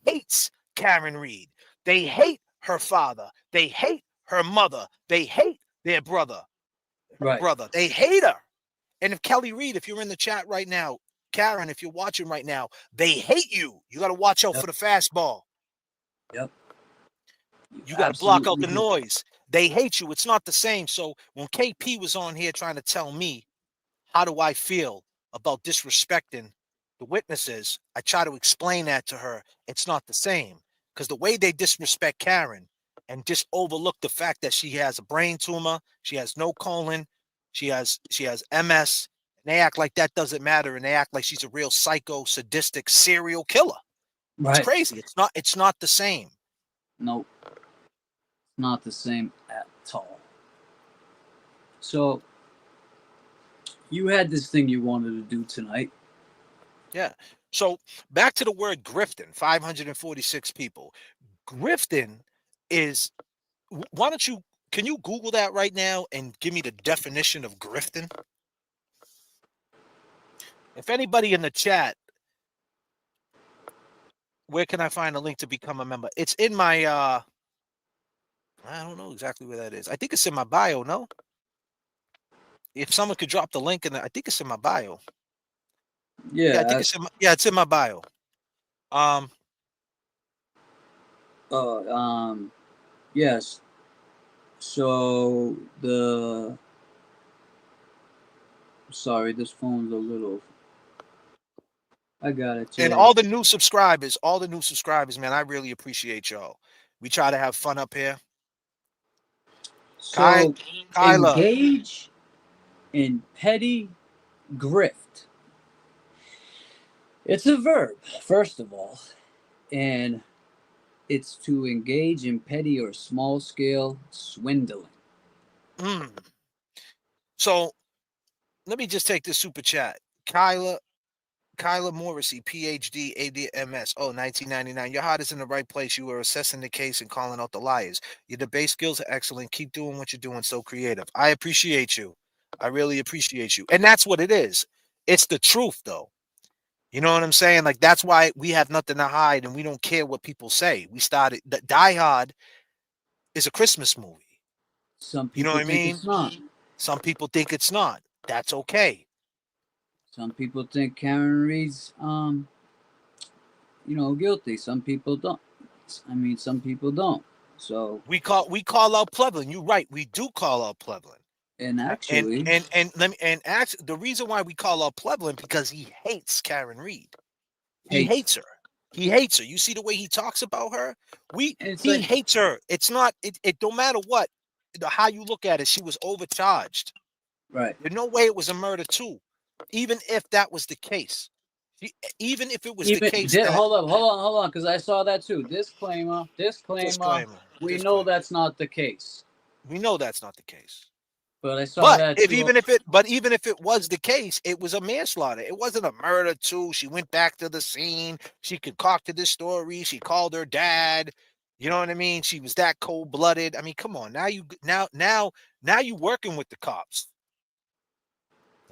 hates Karen Reed. They hate her father. They hate her mother. They hate their brother. Right. Brother. They hate her. And if Kelly Reed, if you're in the chat right now, Karen, if you're watching right now, they hate you. You got to watch out Yep. for the fastball. Yep. You got to block out the Absolutely do. noise. They hate you. It's not the same. So when KP was on here trying to tell me, how do I feel about disrespecting the witnesses, I try to explain that to her. It's not the same. Because the way they disrespect Karen and just overlook the fact that she has a brain tumor, she has no colon, she has MS, and they act like that doesn't matter, and they act like she's a real psycho, sadistic serial killer. It's Right. crazy. It's not the same. Nope. Not the same at all. So you had this thing you wanted to do tonight. Yeah. So back to the word grifting, 546 people. Grifting is, why don't you, can you Google that right now and give me the definition of grifting? If anybody in the chat, where can I find a link to become a member? It's in my, I don't know exactly where that is. I think it's in my bio, no? If someone could drop the link in there, I think it's in my bio. Yeah. I think it's in my, it's in my bio. Yes. So sorry, this phone's a little. I got it. And all the new subscribers, man, I really appreciate y'all. We try to have fun up here. So Kyla. engage in petty grift. It's a verb, first of all, and it's to engage in petty or small scale swindling. So let me just take this super chat. Kyla Morrissey, PhD, ADMS. Oh, 1999. Your heart is in the right place. You are assessing the case and calling out the liars. Your debate skills are excellent. Keep doing what you're doing. So creative. I appreciate you. I really appreciate you. And that's what it is. It's the truth, though. You know what I'm saying? Like, that's why we have nothing to hide and we don't care what people say. We started, Die Hard is a Christmas movie. Some people You know what I mean? It's not. Some people think it's not. That's okay. Some people think Karen Reed's guilty. Some people don't. I mean, some people don't. So we call out Plevlin. You're right. We do call out Plevlin. And actually, the reason why we call out Plevlin because he hates Karen Reed. He hates her. He hates her. You see the way he talks about her? He hates her. It's not. It don't matter what, how you look at it. She was overcharged. Right. There's no way it was a murder too, even if that was the case. Even if it was the case. Hold on, because I saw that too. Disclaimer. We know that's not the case. We know that's not the case. But I saw that too. Even if it was the case, it was a manslaughter. It wasn't a murder too. She went back to the scene. She concocted this story. She called her dad. You know what I mean? She was that cold-blooded. I mean, come on. Now you working with the cops.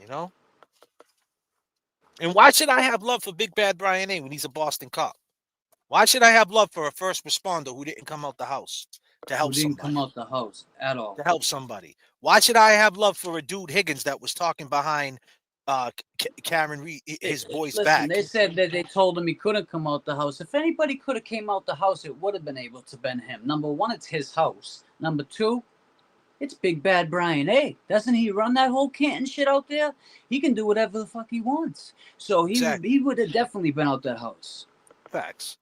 You know? And why should I have love for Big Bad Brian A when he's a Boston cop? Why should I have love for a first responder who didn't come out the house to help somebody? Come out the house at all. To help somebody. Why should I have love for a dude Higgins that was talking behind Karen Reed, his boy's back? They said that they told him he couldn't come out the house. If anybody could have came out the house, it would have been able to been him. Number one, it's his house. Number two, it's Big Bad Brian. Hey, doesn't he run that whole Canton shit out there? He can do whatever the fuck he wants. So he would have definitely been out that house. Facts.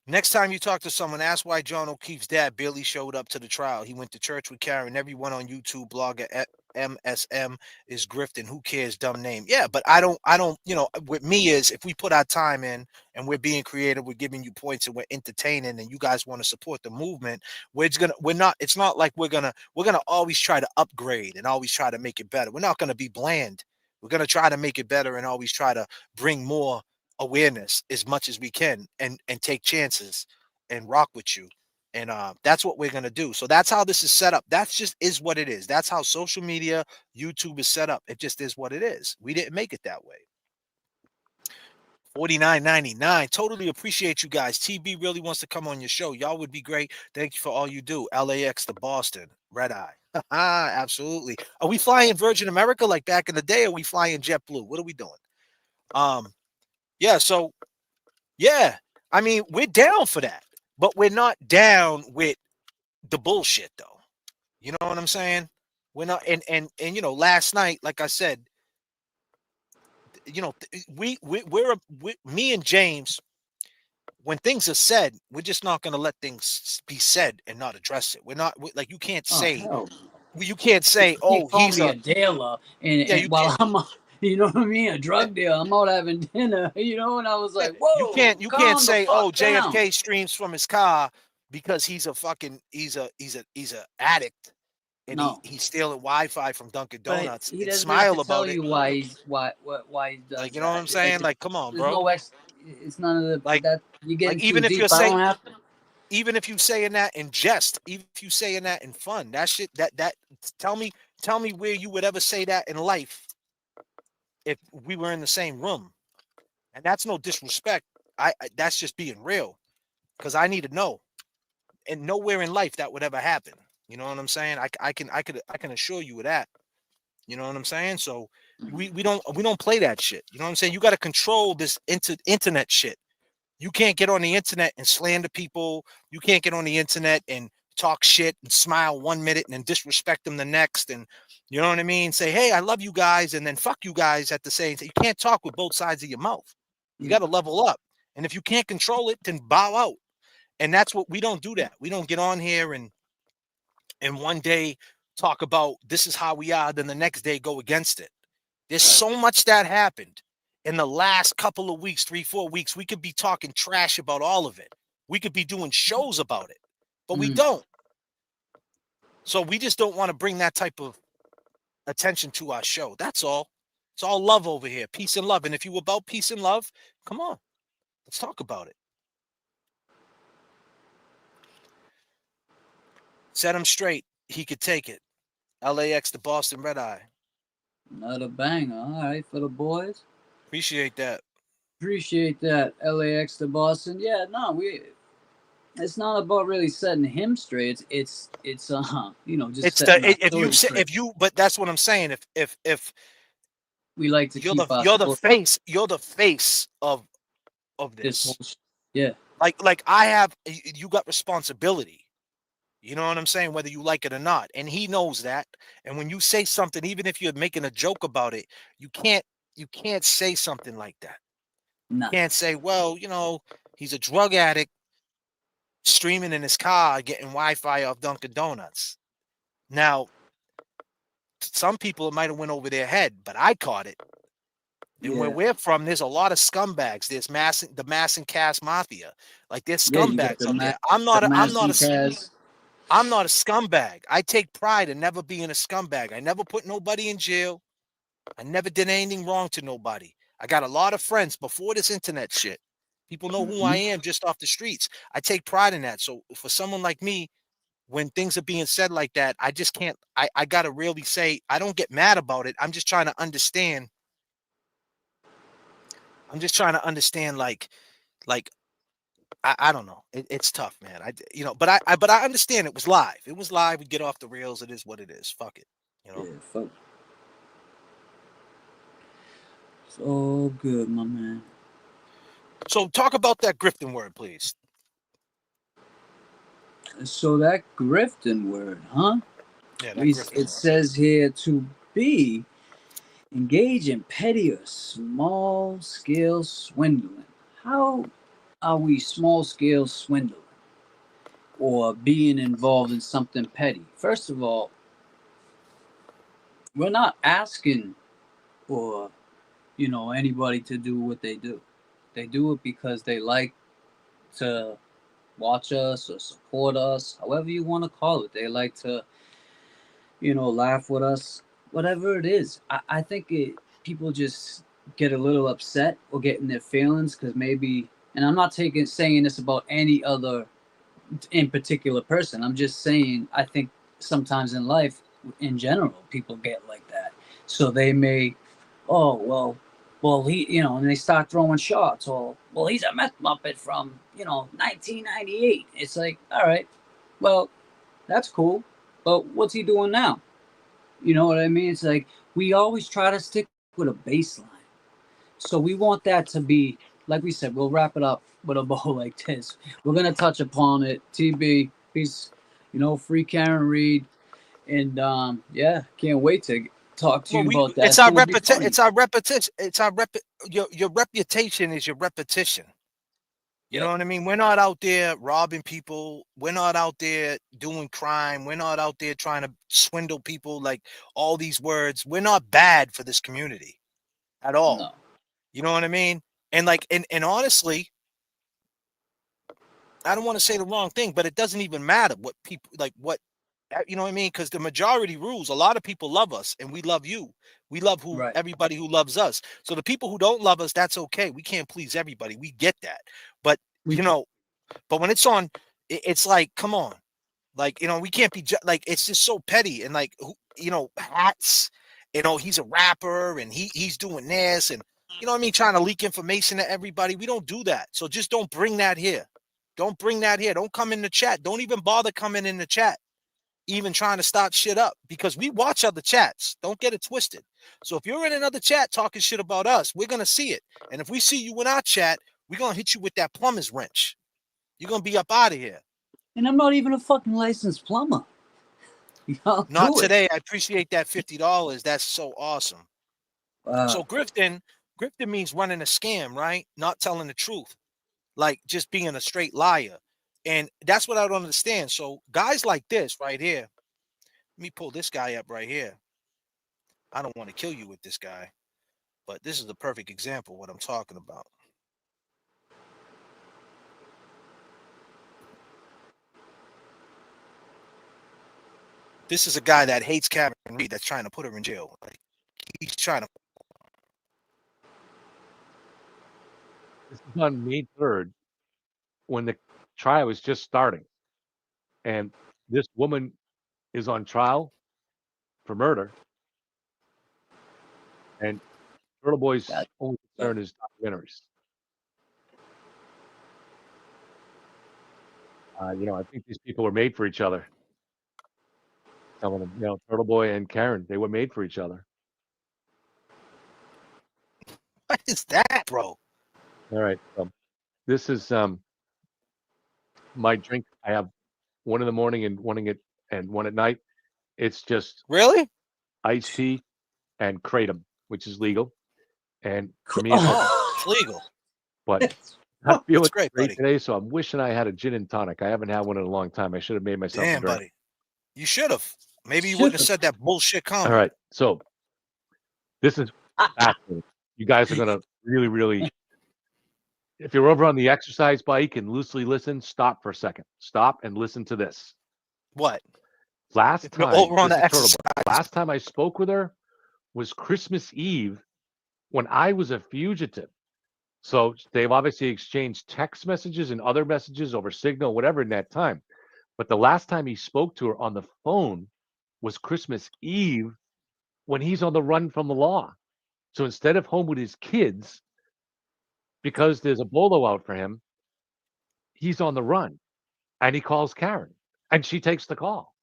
Next time you talk to someone, ask why John O'Keefe's dad barely showed up to the trial. He went to church with Karen. Everyone on YouTube, blogger at MSM is grifting. Who cares? Dumb name. Yeah, but I don't, with me is if we put our time in and we're being creative, we're giving you points and we're entertaining and you guys want to support the movement, it's not like we're gonna always try to upgrade and always try to make it better. We're not gonna be bland. We're gonna try to make it better and always try to bring more awareness as much as we can and take chances and rock with you. And that's what we're going to do. So that's how this is set up. That's just is what it is. That's how social media, YouTube is set up. It just is what it is. We didn't make it that way. $49.99. Totally appreciate you guys. TB really wants to come on your show. Y'all would be great. Thank you for all you do. LAX to Boston. Red Eye. Absolutely. Are we flying Virgin America like back in the day? Or are we flying JetBlue? What are we doing? Yeah, so yeah. I mean, we're down for that. But we're not down with the bullshit though. You know what I'm saying? We're not and you know, last night, like I said, you know, me and James, when things are said, we're just not going to let things be said and not address it. We're not like you can't Oh say hell, you can't say, you can't oh, call he's me a a dealer, yeah, and you can't while I'm, you know what I mean, a drug dealer, I'm out having dinner, you know, and I was yeah, like, whoa, you can't calm the say, oh, fuck down. JFK streams from his car because he's a fucking he's a addict and No, he's stealing Wi-Fi from Dunkin' but Donuts he and doesn't have to smile tell about it. you why he does Like, you know what that. I'm saying? Like, come on, There's bro. no it's none of the Like that you're like getting too deep. I don't have to. even if you saying that in jest, even if you saying that in fun, that shit that tell me where you would ever say that in life if we were in the same room. And that's no disrespect. I that's just being real because I need to know. And nowhere in life that would ever happen. You know what I'm saying? I can assure you of that. You know what I'm saying? So we don't play that shit. You know what I'm saying? You got to control this internet shit. You can't get on the internet and slander people. You can't get on the internet and talk shit and smile 1 minute and then disrespect them the next. And you know what I mean? Say, hey, I love you guys, and then fuck you guys at the same time. You can't talk with both sides of your mouth. You got to level up. And if you can't control it, then bow out. And that's what we don't do that. We don't get on here and one day talk about this is how we are, then the next day go against it. There's so much that happened in the last couple of weeks, 3-4 weeks. We could be talking trash about all of it. We could be doing shows about it, but we don't. So we just don't want to bring that type of attention to our show. That's all. It's all love over here, peace and love. And if you about peace and love, come on, let's talk about it. Set him straight. He could take it. LAX to Boston Red Eye. Another banger. All right, for the boys. Appreciate that. Appreciate that. LAX to Boston. Yeah, no, it's not about really setting him straight. It's you know, just It's setting our if you story say straight. but that's what I'm saying. If We like to keep our you're the story. face of This whole this. yeah. Like I have, you got responsibility. You know what I'm saying? Whether you like it or not, and he knows that. And when you say something, even if you're making a joke about it, you can't say something like that. Nah. You can't say, well, you know, he's a drug addict streaming in his car, getting Wi-Fi off Dunkin' Donuts. Now, some people it might have went over their head, but I caught it. And where Yeah. we're from, there's a lot of scumbags. There's the mass and cast mafia. Like there's Yeah, you got scumbags out there. I'm not a scumbag. I take pride in never being a scumbag. I never put nobody in jail. I never did anything wrong to nobody. I got a lot of friends before this internet shit. People know who I am just off the streets. I take pride in that. So for someone like me, when things are being said like that, I just can't. I gotta really say I don't get mad about it. I'm just trying to understand. Like I don't know. It's tough, man. But I understand it was live. It was live. We get off the rails. It is what it is. Fuck it. You know. Yeah, fuck. It's all good, my man. So talk about that grifting word, please. So that grifting word, huh? Yeah, that grifting It word. says here to be engage in petty or small scale swindling. How are we small scale swindling or being involved in something petty? First of all, we're not asking for, you know, anybody to do what they do. They do it because they like to watch us or support us, however you want to call it. They like to, you know, laugh with us, whatever it is. I think people just get a little upset or get in their feelings because maybe, and I'm not saying this about any other in particular person. I'm just saying I think sometimes in life, in general, people get like that. So they may, oh well, well, and they start throwing shots. Well, he's a meth muppet from 1998. It's like, all right, well, that's cool, but what's he doing now? You know what I mean? It's like we always try to stick with a baseline. So we want that to be, like we said, we'll wrap it up with a bow like this. We're going to touch upon it. TB, peace, free Karen Reed. And yeah, can't wait to talk to you about that. It's our gonna be funny. It's our repetition. Your reputation is your repetition. You know what I mean? We're not out there robbing people. We're not out there doing crime. We're not out there trying to swindle people, like all these words. We're not bad for this community at all. No. You know what I mean? And like, and honestly, I don't want to say the wrong thing, but it doesn't even matter what people like, what, you know what I mean? Because the majority rules. A lot of people love us and we love you. We love Right. everybody who loves us. So the people who don't love us, that's okay. We can't please everybody. We get that. But but when it's on, it's like, come on, like, we can't be like, it's just so petty. And like, hats, he's a rapper and he's doing this, and you know what I mean, trying to leak information to everybody. We don't do that. So just don't bring that here. Don't bring that here. Don't come in the chat. Don't even bother coming in the chat, even trying to start shit up, because we watch other chats. Don't get it twisted. So if you're in another chat talking shit about us, we're gonna see it. And if we see you in our chat, we're gonna hit you with that plumber's wrench. You're gonna be up out of here. And I'm not even a fucking licensed plumber. Not today. I appreciate that $50. That's so awesome. So grifting means running a scam, right? Not telling the truth, like just being a straight liar. And that's what I don't understand. So guys like this right here, let me pull this guy up right here. I don't want to kill you with this guy, but this is the perfect example of what I'm talking about. This is a guy that hates Karen Reed, that's trying to put her in jail. Like, he's trying to. This is on May 3rd, when the trial was just starting, and this woman is on trial for murder, and Turtle Boy's only concern is documentaries. I think these people were made for each other. Telling them, Turtle Boy and Karen, they were made for each other. What is that, bro? All right. This is my drink. I have one in the morning and one at night. It's just really iced tea and kratom, which is legal. And for me, it's legal. But I feel great today, so I'm wishing I had a gin and tonic. I haven't had one in a long time. I should have made myself a drink. Buddy. You should have. Maybe you wouldn't have said that bullshit comment. All right. So this is fascinating. You guys are going to really, really, if you're over on the exercise bike and loosely listen, stop for a second. Stop and listen to this. What? Last time I spoke with her was Christmas Eve, when I was a fugitive. So they've obviously exchanged text messages and other messages over Signal, whatever, in that time. But the last time he spoke to her on the phone was Christmas Eve, when he's on the run from the law. So instead of home with his kids, because there's a bolo out for him, he's on the run. And he calls Karen, and she takes the call.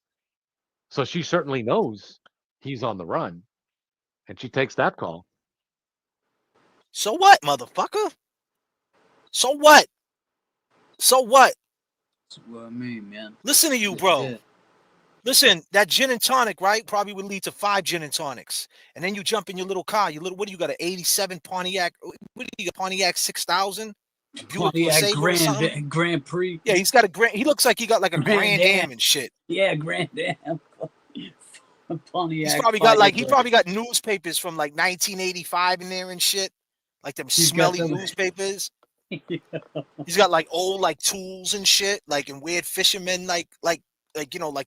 So she certainly knows he's on the run, and she takes that call. So what, motherfucker? So what? So what? That's what I mean, man. Listen to you, bro. Yeah. Listen, that gin and tonic, right, probably would lead to 5 gin and tonics. And then you jump in your little car, what do you got, an 87 Pontiac? What do you got, Pontiac 6000? Pontiac Grand Prix. Yeah, he's got a Grand. He looks like he got like a Grand Am and shit. Yeah, Grand Am. Pontiac. He probably got newspapers from like 1985 in there and shit, like them smelly newspapers. Yeah. He's got like old like tools and shit, like in weird fishermen like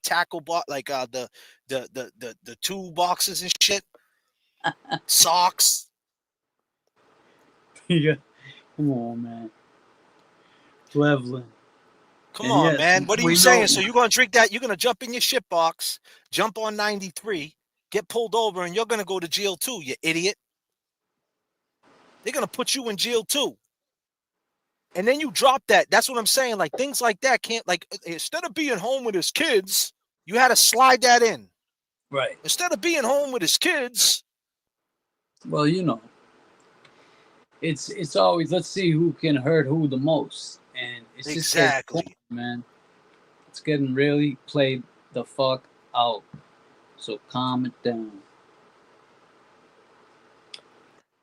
tackle like the tool boxes and shit. Socks. Yeah. Come on, man. Cleveland. Come on, man. What are you saying? So you're gonna drink that? You're gonna jump in your shit box, jump on 93, get pulled over, and you're gonna go to jail too, you idiot. they're gonna put you in jail too. And then you drop that. That's what I'm saying. Like things like that can't, like, instead of being home with his kids, you had to slide that in. Right. Instead of being home with his kids. Well, you know, it's always, let's see who can hurt who the most, and it's just getting Exactly. corny, man. It's getting really played the fuck out. So calm it down.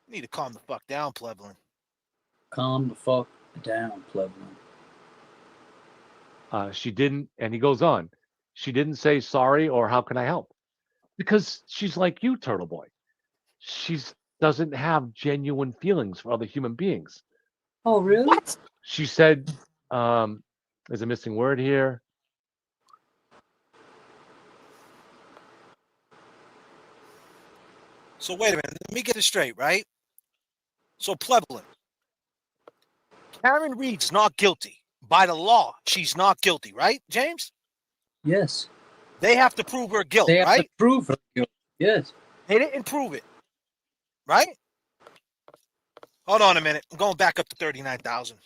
You need to calm the fuck down, Plebland. Calm the fuck down, Plebland. She didn't, and he goes on. She didn't say sorry or how can I help? Because she's like you, Turtle Boy. She doesn't have genuine feelings for other human beings. Oh, really? What? She said, there's a missing word here. So wait a minute. Let me get it straight, right? So Plebland, Karen Reed's not guilty. By the law, she's not guilty, right, James? Yes. They have to prove her guilt, They have right? to prove her guilt. Yes. They didn't prove it, right? Hold on a minute. I'm going back up to 39,000.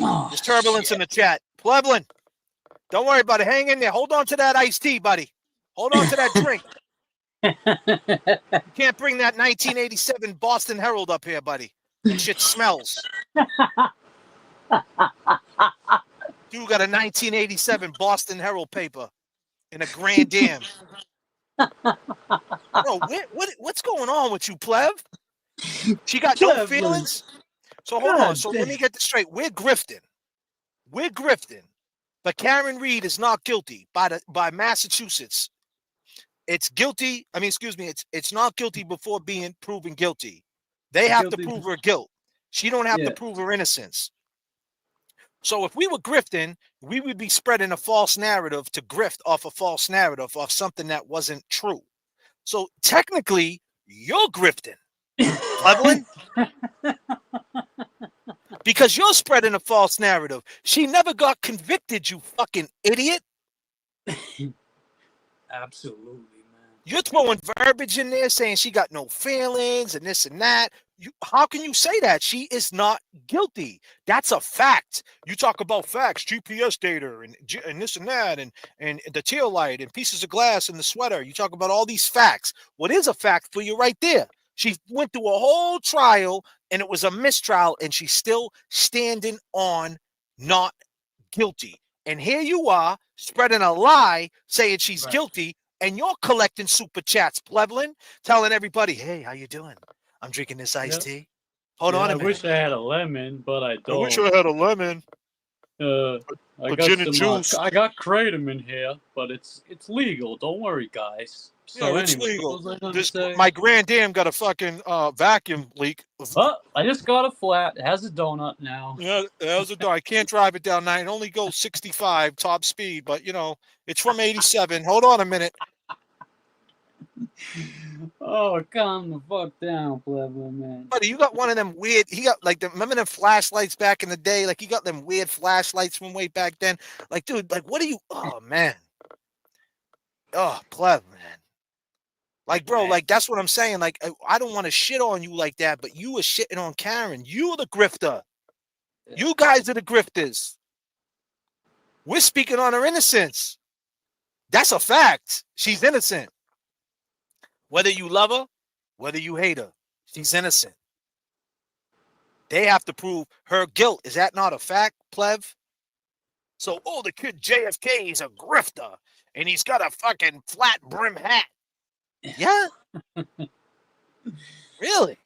Oh, There's turbulence in the chat. Plebland, don't worry about it. Hang in there. Hold on to that iced tea, buddy. Hold on to that drink. You can't bring that 1987 Boston Herald up here, buddy. That shit smells. Dude got a 1987 Boston Herald paper in a Grand Dam. Bro, what's going on with you, Plev? She got no feelings? So hold on. So let me get this straight. We're grifting. But Karen Reed is not guilty by Massachusetts. It's guilty. I mean, excuse me. It's not guilty before being proven guilty. They have to prove her guilt. She don't have to prove her innocence. So if we were grifting, we would be spreading a false narrative to grift off a false narrative of something that wasn't true. So technically, you're grifting, Evelyn, because you're spreading a false narrative. She never got convicted, you fucking idiot. Absolutely, man. You're throwing verbiage in there saying she got no feelings and this and that. How can you say that? She is not guilty. That's a fact. You talk about facts, GPS data, and this and that, and the tail light, and pieces of glass in the sweater. You talk about all these facts. What is a fact for you right there? She went through a whole trial, and it was a mistrial, and she's still standing on not guilty. And here you are spreading a lie, saying she's guilty, and you're collecting super chats, Plevlin, telling everybody, "Hey, how you doing? I'm drinking this iced tea." Hold on a minute. I wish I had a lemon, but I don't. I wish I had a lemon. I got gin and juice. I got kratom in here, but it's legal. Don't worry, guys. So yeah, it's anyway, legal. My Grand Dam got a fucking vacuum leak. Oh, I just got a flat. It has a donut now. Yeah, I can't drive it down 9. It only goes 65 top speed, but you know, it's from 87. Hold on a minute. Oh, calm the fuck down, Plebla, man. Buddy, you got one of them weird. He got like remember them flashlights back in the day? Like you got them weird flashlights from way back then. Like, dude, like what are you? Oh man. Oh, Pleb, man. Like, bro, like that's what I'm saying. Like, I don't want to shit on you like that, but you were shitting on Karen. You are the grifter. You guys are the grifters. We're speaking on her innocence. That's a fact. She's innocent. Whether you love her, whether you hate her, she's innocent. They have to prove her guilt. Is that not a fact, Plev? So, oh, the kid JFK is a grifter, and he's got a fucking flat brim hat. Yeah? Really?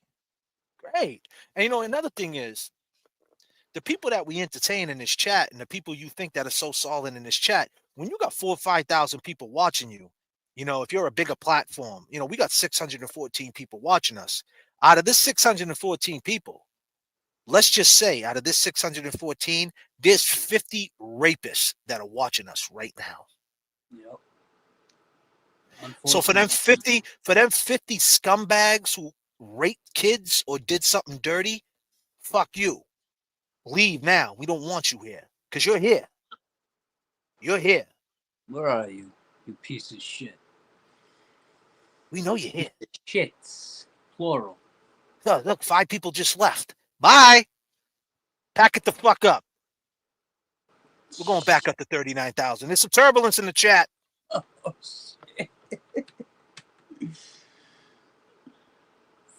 Great. And you know, another thing is, the people that we entertain in this chat and the people you think that are so solid in this chat, when you got 4,000 or 5,000 people watching you, you know, if you're a bigger platform, you know, we got 614 people watching us. Out of this 614 people, let's just say out of this 614, there's 50 rapists that are watching us right now. Yep. So for them 50 scumbags who raped kids or did something dirty, fuck you. Leave now. We don't want you here because you're here. You're here. Where are you, you piece of shit? We know you're here. Shits, plural. Look, 5 people just left. Bye. Pack it the fuck up. We're going back up to 39,000. There's some turbulence in the chat. Oh, shit.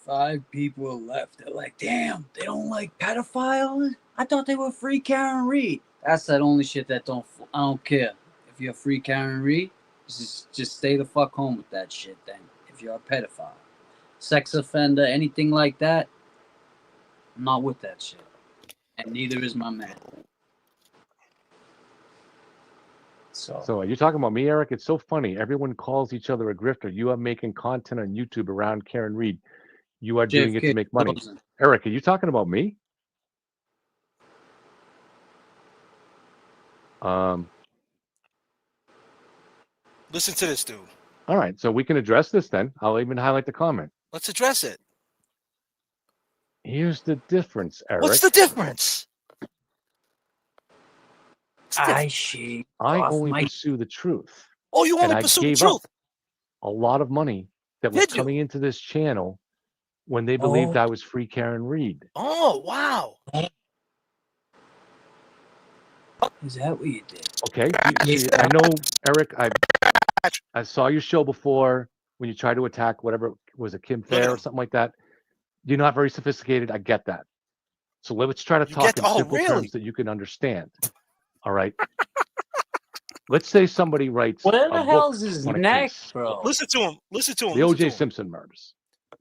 5 people left. They're like, damn, they don't like pedophiles? I thought they were free Karen Reed. That's that only shit that I don't care. If you're free Karen Reed, just stay the fuck home with that shit then. If you're a pedophile, sex offender, anything like that, I'm not with that shit. And neither is my man. So are you talking about me, Eric? It's so funny. Everyone calls each other a grifter. You are making content on YouTube around Karen Reed. You are doing it JFK to make money. doesn't. Eric, are you talking about me? Listen to this, dude. All right, so we can address this then. I'll even highlight the comment. Let's address it. Here's the difference, Eric. What's the difference? I only pursue the truth. Oh, you only and pursue I the gave truth. up a lot of money that was coming into this channel when they believed I was free Karen Reed. Oh, wow. Is that what you did? Okay. I know, Eric, I saw your show before when you tried to attack whatever, was it Kim Fair or something like that? You're not very sophisticated. I get that. So let's try to talk in simple terms that you can understand. All right. Let's say somebody writes Where a the book hell's his on a neck, case. bro? Listen to him. Listen to him. The O.J. Simpson murders.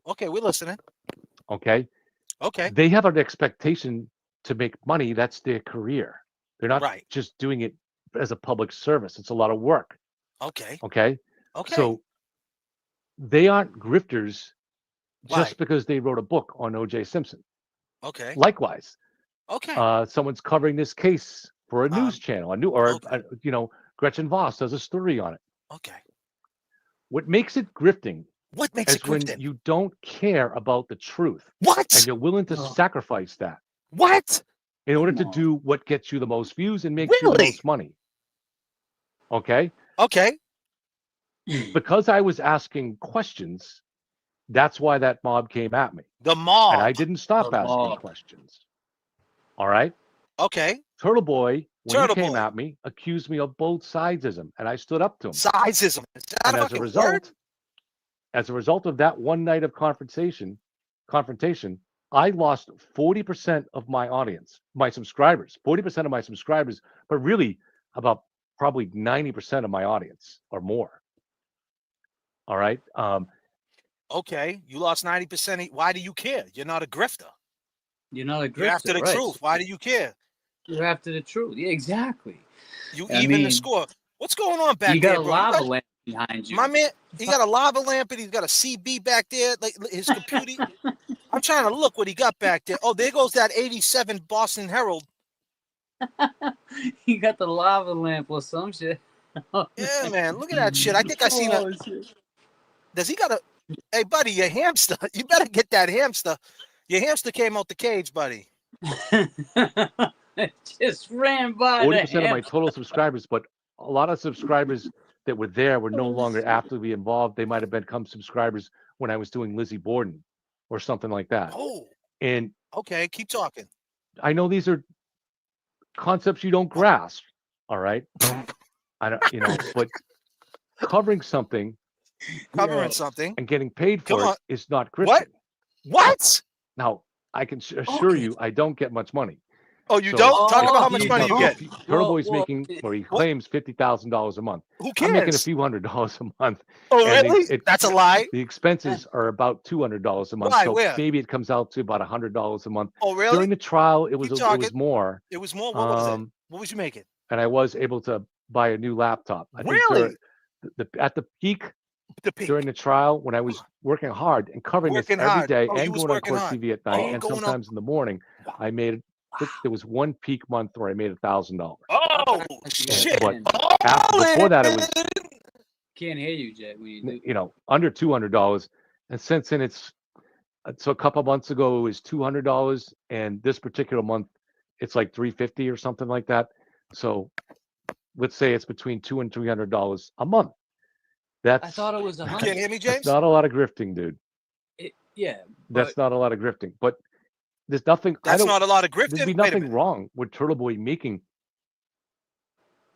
Okay, we're listening. Okay. Okay. They have an expectation to make money. That's their career. They're not just doing it as a public service. It's a lot of work. Okay. Okay. Okay. So they aren't grifters Why? just because they wrote a book on O.J. Simpson. Okay. Likewise. Okay. Someone's covering this case for a news channel, Gretchen Voss does a story on it. Okay. What makes it grifting? What makes it grifting? When you don't care about the truth. What? And you're willing to sacrifice that. What? In order to do what gets you the most views and makes you the most money. Okay? Okay. Because I was asking questions, that's why that mob came at me. The mob. And I didn't stop asking questions. All right? Okay. Turtle Boy, when he came at me, accused me of both sidesism, and I stood up to him. Sidesism. And as a result of that one night of confrontation, I lost 40% of my audience, my subscribers, 40% of my subscribers, but really about probably 90% of my audience or more. All right. Okay. You lost 90%. Why do you care? You're not a grifter. You're not a grifter. You're after the truth. Why do you care? You're after the truth. Yeah, exactly. You even the score. What's going on back there, bro? You got a lava lamp behind you. My man, he got a lava lamp and he's got a CB back there, like his computer. I'm trying to look what he got back there. Oh, there goes that 87 Boston Herald. He got the lava lamp or some shit. Yeah, man. Look at that shit. I think I seen it. Does he got a... Hey, buddy, your hamster. You better get that hamster. Your hamster came out the cage, buddy. Just ran by 40% of my total subscribers, but a lot of subscribers that were there were no longer actively involved. They might have become subscribers when I was doing Lizzie Borden or something like that. Oh. And okay, keep talking. I know these are concepts you don't grasp. All right. I don't, but covering something and getting paid for it is not grifting. What? Now, I can assure you I don't get much money. Oh, you don't? Talk about how much money you get. Turtle Boy's making, or he claims $50,000 a month. Who cares? I'm making a few $100s a month. Oh, really? That's a lie. The expenses are about $200 a month. Why? So where? maybe it comes out to about $100 a month. Oh, really? During the trial, it was more. It was more. What was it? What was you making? And I was able to buy a new laptop. Really? At the peak during the trial, when I was working hard and covering this every day and going on Court TV at night and sometimes in the morning, I made there was one peak month where I made $1,000. Oh shit! But before that, it was can't hear you, Jay. When you do. Under $200. And since then, so a couple months ago it was $200, and this particular month it's like $350 or something like that. So let's say it's between $200 and $300 a month. I thought it was 100. Can't hear me, James? Not a lot of grifting, dude. Yeah, That's not a lot of grifting. But there's nothing. That's not a lot of grifting. There'd be Wait a nothing minute. wrong with Turtle Boy making.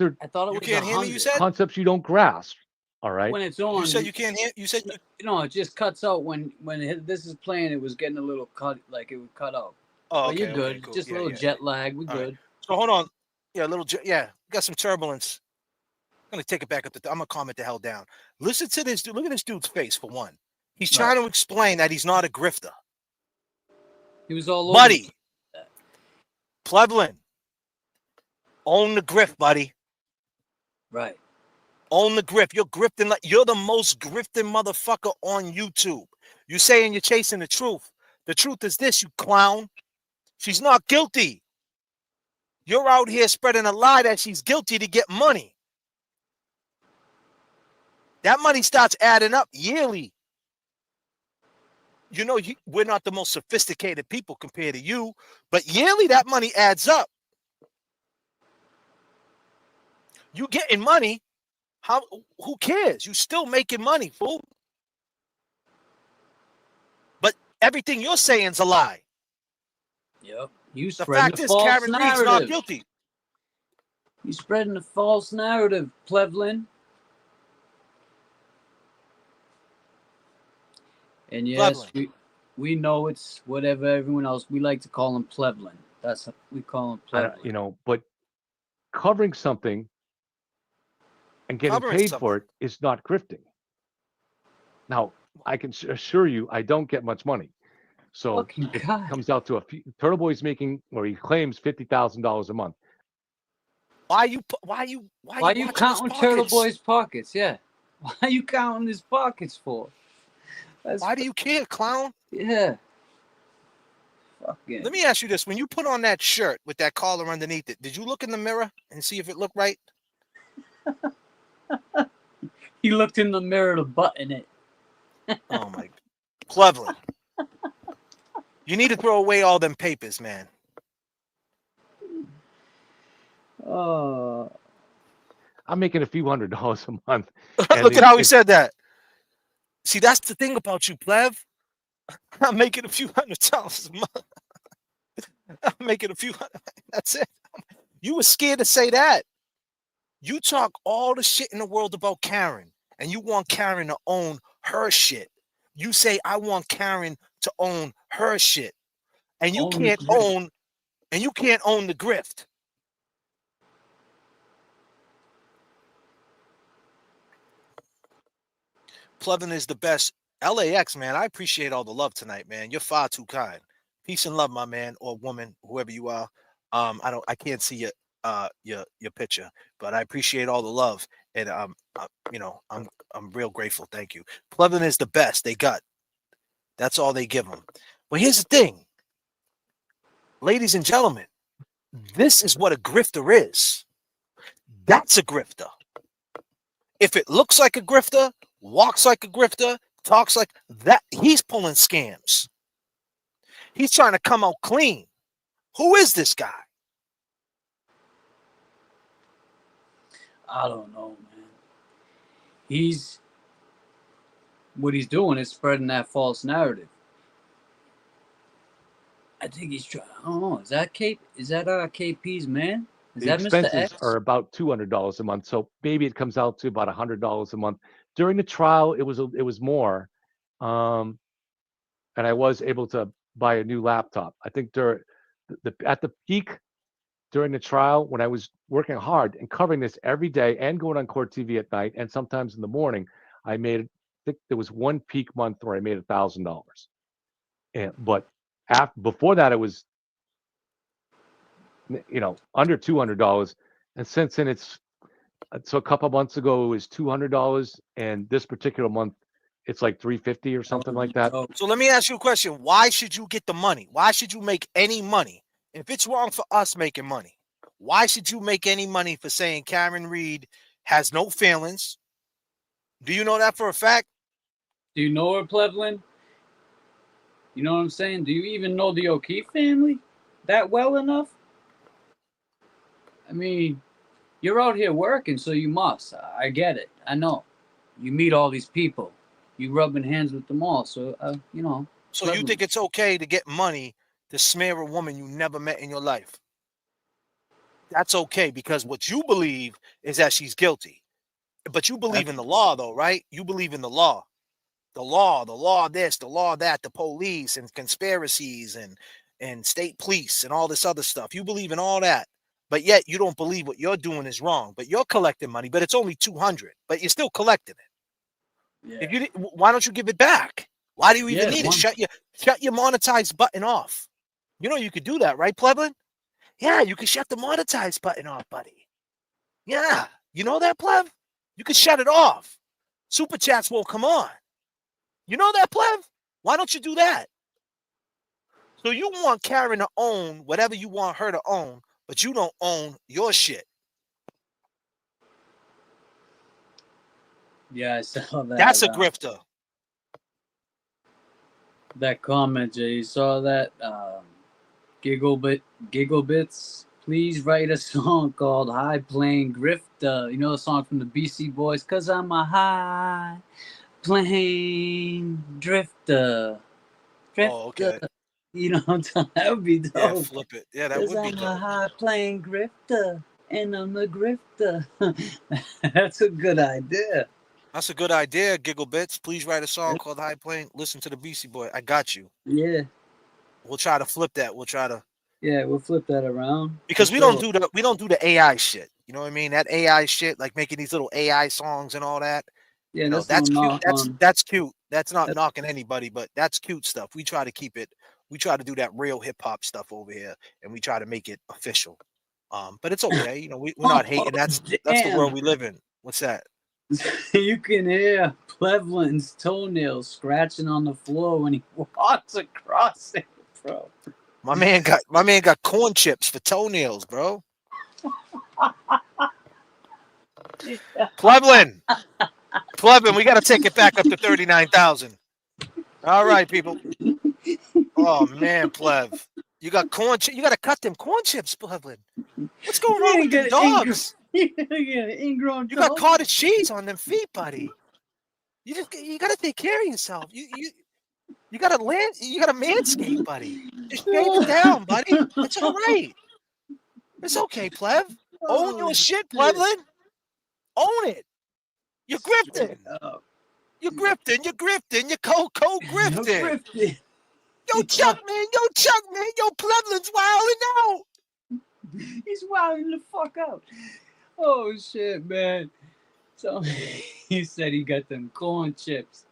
I thought it You was can't hear me. You said concepts you don't grasp. All right. when it's on. you said you can't hear. You said No, it just cuts out when this is playing. It was getting a little cut, like it would cut out. Oh, but okay, you're good. okay, cool. Just a Yeah, little yeah. jet lag. We All good. right. So hold on. Yeah, a little. Yeah, got some turbulence. I'm gonna take it back up. I'm gonna calm it the hell down. Listen to this dude. Look at this dude's face. For one, he's trying to explain that he's not a grifter. He was all over. Buddy, Plevlin, own the grift, buddy. Right. Own the grift. You're grifting like you're the most grifting motherfucker on YouTube. You saying you're chasing the truth. The truth is this, you clown. She's not guilty. You're out here spreading a lie that she's guilty to get money. That money starts adding up yearly. You know, we're not the most sophisticated people compared to you, but yearly that money adds up. You getting money. Who cares? You still making money, fool. But everything you're saying is a lie. Yep. You The spreading fact the is, false Karen Reed's narrative. not guilty. You spreading the false narrative, Plevlin. And yes, Plevlin. we know it's whatever everyone else. We like to call him Plevlin. That's what we call him Plevlin. You know, but covering something and getting paid for it is not grifting. Now, I can assure you, I don't get much money. So it comes out to a few. Turtle Boy's making, or he claims, $50,000 a month. Why you counting Turtle Boy's pockets? Yeah. Why are you counting his pockets for? Why do you care, clown? Yeah. Fucking. Let me ask you this: when you put on that shirt with that collar underneath it, did you look in the mirror and see if it looked right? He looked in the mirror to button it. Oh my, Cleveland. You need to throw away all them papers, man. Oh. I'm making a few $100s a month. Look at how he said that. See, that's the thing about you, Plev. I'm making a few $100 a month. I'm making a few hundred. That's it. You were scared to say that. You talk all the shit in the world about Karen, and you want Karen to own her shit. You say, I want Karen to own her shit. And you can't own the grift. Plevin is the best. LAX, man, I appreciate all the love tonight, man. You're far too kind. Peace and love, my man or woman, whoever you are. I can't see your picture, but I appreciate all the love, and I'm real grateful. Thank you. Plevin is the best they got. That's all they give them. But here's the thing, ladies and gentlemen, this is what a grifter is. That's a grifter. If it looks like a grifter, walks like a grifter, talks like that, he's pulling scams. He's trying to come out clean. Who is this guy? I don't know, man. What he's doing is spreading that false narrative. I think he's trying. I don't know. Is that KP's man? Is the that expenses Mr. X? are about $200 a month, so maybe it comes out to about $100 a month. During the trial, it was more, and I was able to buy a new laptop. I think at the peak during the trial, when I was working hard and covering this every day and going on court TV at night and sometimes in the morning, I think there was one peak month where I made $1,000. But before that, it was under $200, and since then so a couple months ago it was $200, and this particular month it's like $350 or something like that. So let me ask you a question. Why should you get the money? Why should you make any money? If it's wrong for us making money, why should you make any money for saying Karen Reed has no feelings? Do you know that for a fact? Do you know her, Plevlin? You know what I'm saying? Do you even know the O'Keefe family that well enough? I mean, you're out here working, so you must. I get it. I know. You meet all these people. You rubbing hands with them all, so. So you think it's okay to get money to smear a woman you never met in your life? That's okay because what you believe is that she's guilty. But you believe in the law, though, right? You believe in the law. The law this, the law that, the police and conspiracies and state police and all this other stuff. You believe in all that. But yet you don't believe what you're doing is wrong. But you're collecting money, but it's only 200. But you're still collecting it. Yeah. If you why don't you give it back? Why do you even need it? Shut your monetized button off. You know you could do that, right, Plebin? Yeah, you can shut the monetized button off, buddy. Yeah, you know that, Pleb? You can shut it off. Super chats won't come on. You know that, Pleb? Why don't you do that? So you want Karen to own whatever you want her to own, but you don't own your shit. Yeah, I saw that. That's a grifter. That comment, Jay. You saw that? Giggle Bits. Please write a song called High Playing Grifter. You know the song from the BC Boys? 'Cause I'm a high playing drifter. Oh, okay. You know what I'm talking? That would be dope. Yeah, flip it. Yeah, that would be dope. I'm a high playing grifter, and I'm a grifter. That's a good idea. That's a good idea, Giggle Bits. Please write a song called High Playing. Listen to the BC Boy. I got you. Yeah. We'll try to flip that. We'll flip that around. Because we don't do the AI shit. You know what I mean? That AI shit, like making these little AI songs and all that. Yeah, you know, that's cute. That's cute. That's not knocking anybody, but that's cute stuff. We try to keep it. We try to do that real hip hop stuff over here, and we try to make it official. But it's okay. You know, we're not hating. That's the world we live in. What's that? You can hear Plevlin's toenails scratching on the floor when he walks across it, bro. My man got corn chips for toenails, bro. Plevlin, we got to take it back up to 39,000. All right, people. Oh man, Plev, you got corn. You got to cut them corn chips, Plevlin. What's going on with the dogs? You got cottage cheese on them feet, buddy. You got to take care of yourself. You got to manscape, buddy. Just shave it down, buddy. It's all right. It's okay, Plev. Own your shit, Plevlin. Own it. You're grifting. You're grifting. You're co-grifting. Yo, Chuck, man. Yo, Plevlin's wilding out. He's wilding the fuck out. Oh, shit, man. So he said he got them corn chips.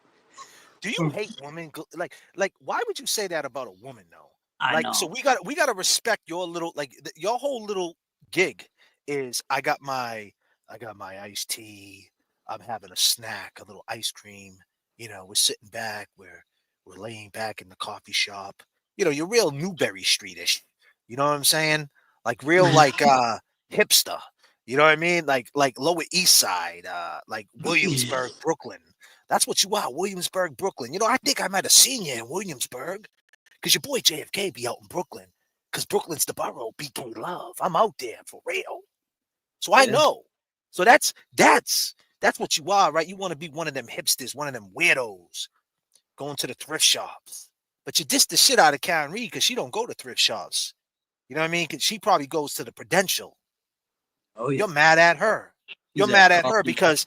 Do you hate women? Like, why would you say that about a woman, though? I know. So we got to respect your little, your whole little gig is I got my iced tea. I'm having a snack, a little ice cream. You know, we're sitting back. We're laying back in the coffee shop. You know, you're real Newberry Streetish. You know what I'm saying? Like real hipster. You know what I mean? Like Lower East Side, like Williamsburg, Brooklyn. That's what you are, Williamsburg, Brooklyn. You know, I think I might have seen you in Williamsburg because your boy J.F.K. be out in Brooklyn because Brooklyn's the borough, BK Love. I'm out there for real. So I know. So that's what you are, right? You want to be one of them hipsters, one of them weirdos going to the thrift shops. But you diss the shit out of Karen Reed because she don't go to thrift shops. You know what I mean? Because she probably goes to the Prudential. Oh, yeah. You're mad at her. You're mad at her because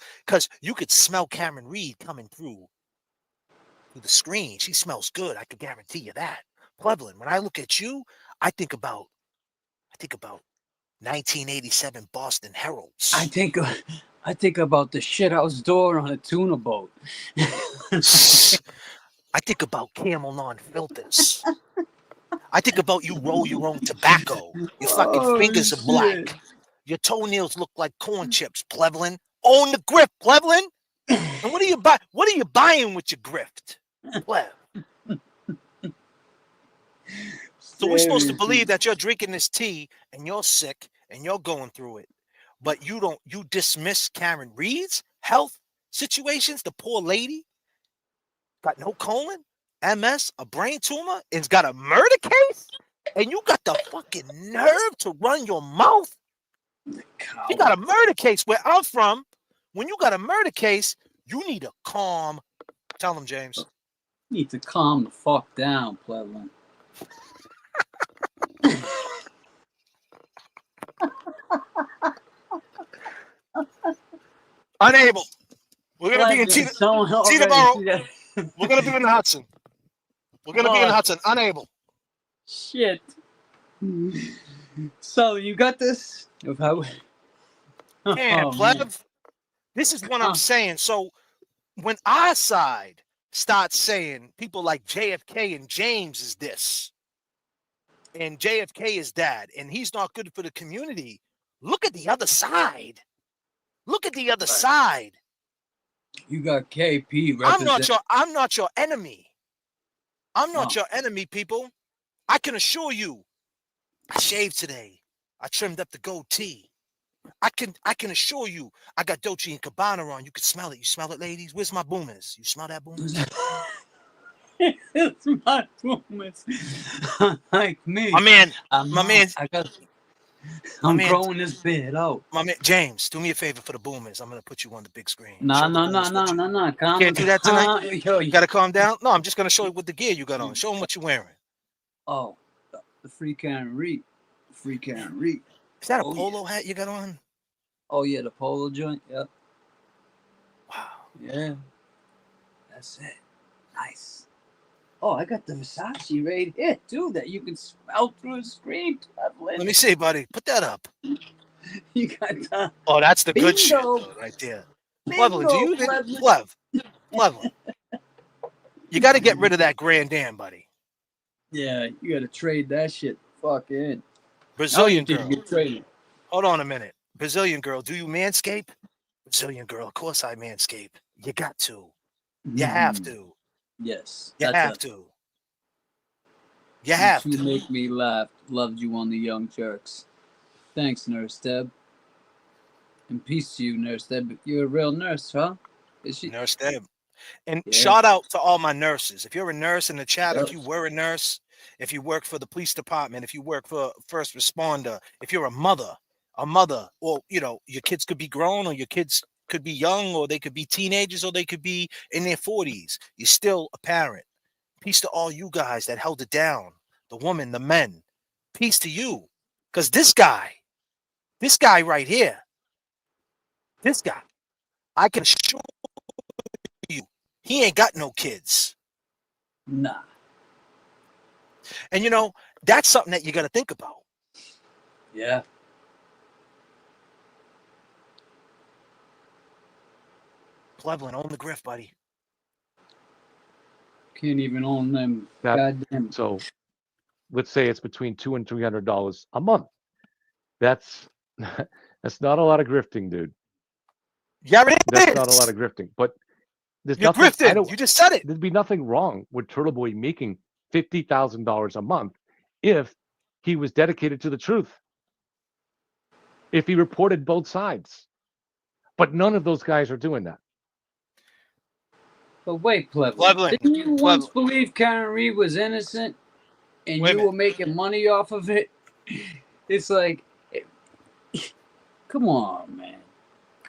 you could smell Karen Reed coming through the screen. She smells good. I could guarantee you that. Plevlin, when I look at you, I think about 1987 Boston Heralds. I think about the shit I was doing on a tuna boat. I think about Camel non-filters. I think about you roll your own tobacco. Your fucking fingers are black. Your toenails look like corn chips, Plevlin. Own the grift, Plevlin. And what are you buying with your grift, Plev? So we're supposed to believe that you're drinking this tea and you're sick and you're going through it, but you dismiss Karen Reed's health situations. The poor lady got no colon, MS, a brain tumor, and's got a murder case, and you got the fucking nerve to run your mouth. You got a murder case. Where I'm from, when you got a murder case, you need a calm. Tell them, James. Need to calm the fuck down, Plevlin. Unable. We're gonna be in Teterboro. We're gonna be in the Hudson. We're gonna be in the Hudson. Unable. Shit. So you got this? Man, Plev, this is what I'm saying. So when our side starts saying people like JFK and James is this, and JFK is that, and he's not good for the community, look at the other side. Look at the other side. You got KP represent. I'm not your enemy. I'm not your enemy, people. I can assure you, I shaved today. I trimmed up the goatee. I can assure you, I got Dolce and Gabbana on. You can smell it. You smell it, ladies? Where's my boomers? You smell that boomers? It's my boomers. Like me. My man. I'm growing this beard out. My man, James, do me a favor for the boomers. I'm gonna put you on the big screen. No. Can't do that tonight. You gotta calm down. No, I'm just gonna show you what the gear you got on. Show them what you're wearing. Oh, the free can reap. Free can reap. Is that a polo hat you got on? Oh yeah, the polo joint. Yep. Wow. Yeah. That's it. Nice. Oh, I got the Versace right here too that you can smell through the screen. Let me see, buddy. Put that up. You got the Oh, that's the good shit right there. Plevlin, do you Plevlin? You got to get rid of that Grand Dam, buddy. Yeah, you got to trade that shit. Fuck in. Brazilian girl. Hold on a minute. Brazilian girl, do you manscape? Brazilian girl, of course I manscape. You got to. You have to. Yes. You have to. You have to. You make me laugh. Loved you on the Young Jerks. Thanks, Nurse Deb. And peace to you, Nurse Deb. You're a real nurse, huh? Is she? Nurse Deb. And shout out to all my nurses. If you're a nurse in the chat, if you were a nurse, if you work for the police department, if you work for first responder, if you're a mother, or your kids could be grown, or your kids could be young, or they could be teenagers, or they could be in their 40s. You're still a parent. Peace to all you guys that held it down. The women, the men. Peace to you. Because this guy right here, this guy, I can assure you, he ain't got no kids. Nah. And that's something that you got to think about. Yeah. Plevlin, own the grift, buddy. Can't even own them. Goddamn. So let's say it's between $200 and $300 a month. That's not a lot of grifting, dude. Yeah, it that's is. Not a lot of grifting. But there's You're nothing. Grifting. You just said it. There'd be nothing wrong with Turtle Boy making $50,000 a month if he was dedicated to the truth. If he reported both sides. But none of those guys are doing that. But wait, Plevlin. Didn't you once believe Karen Reed was innocent and you were making money off of it? It's like, come on, man.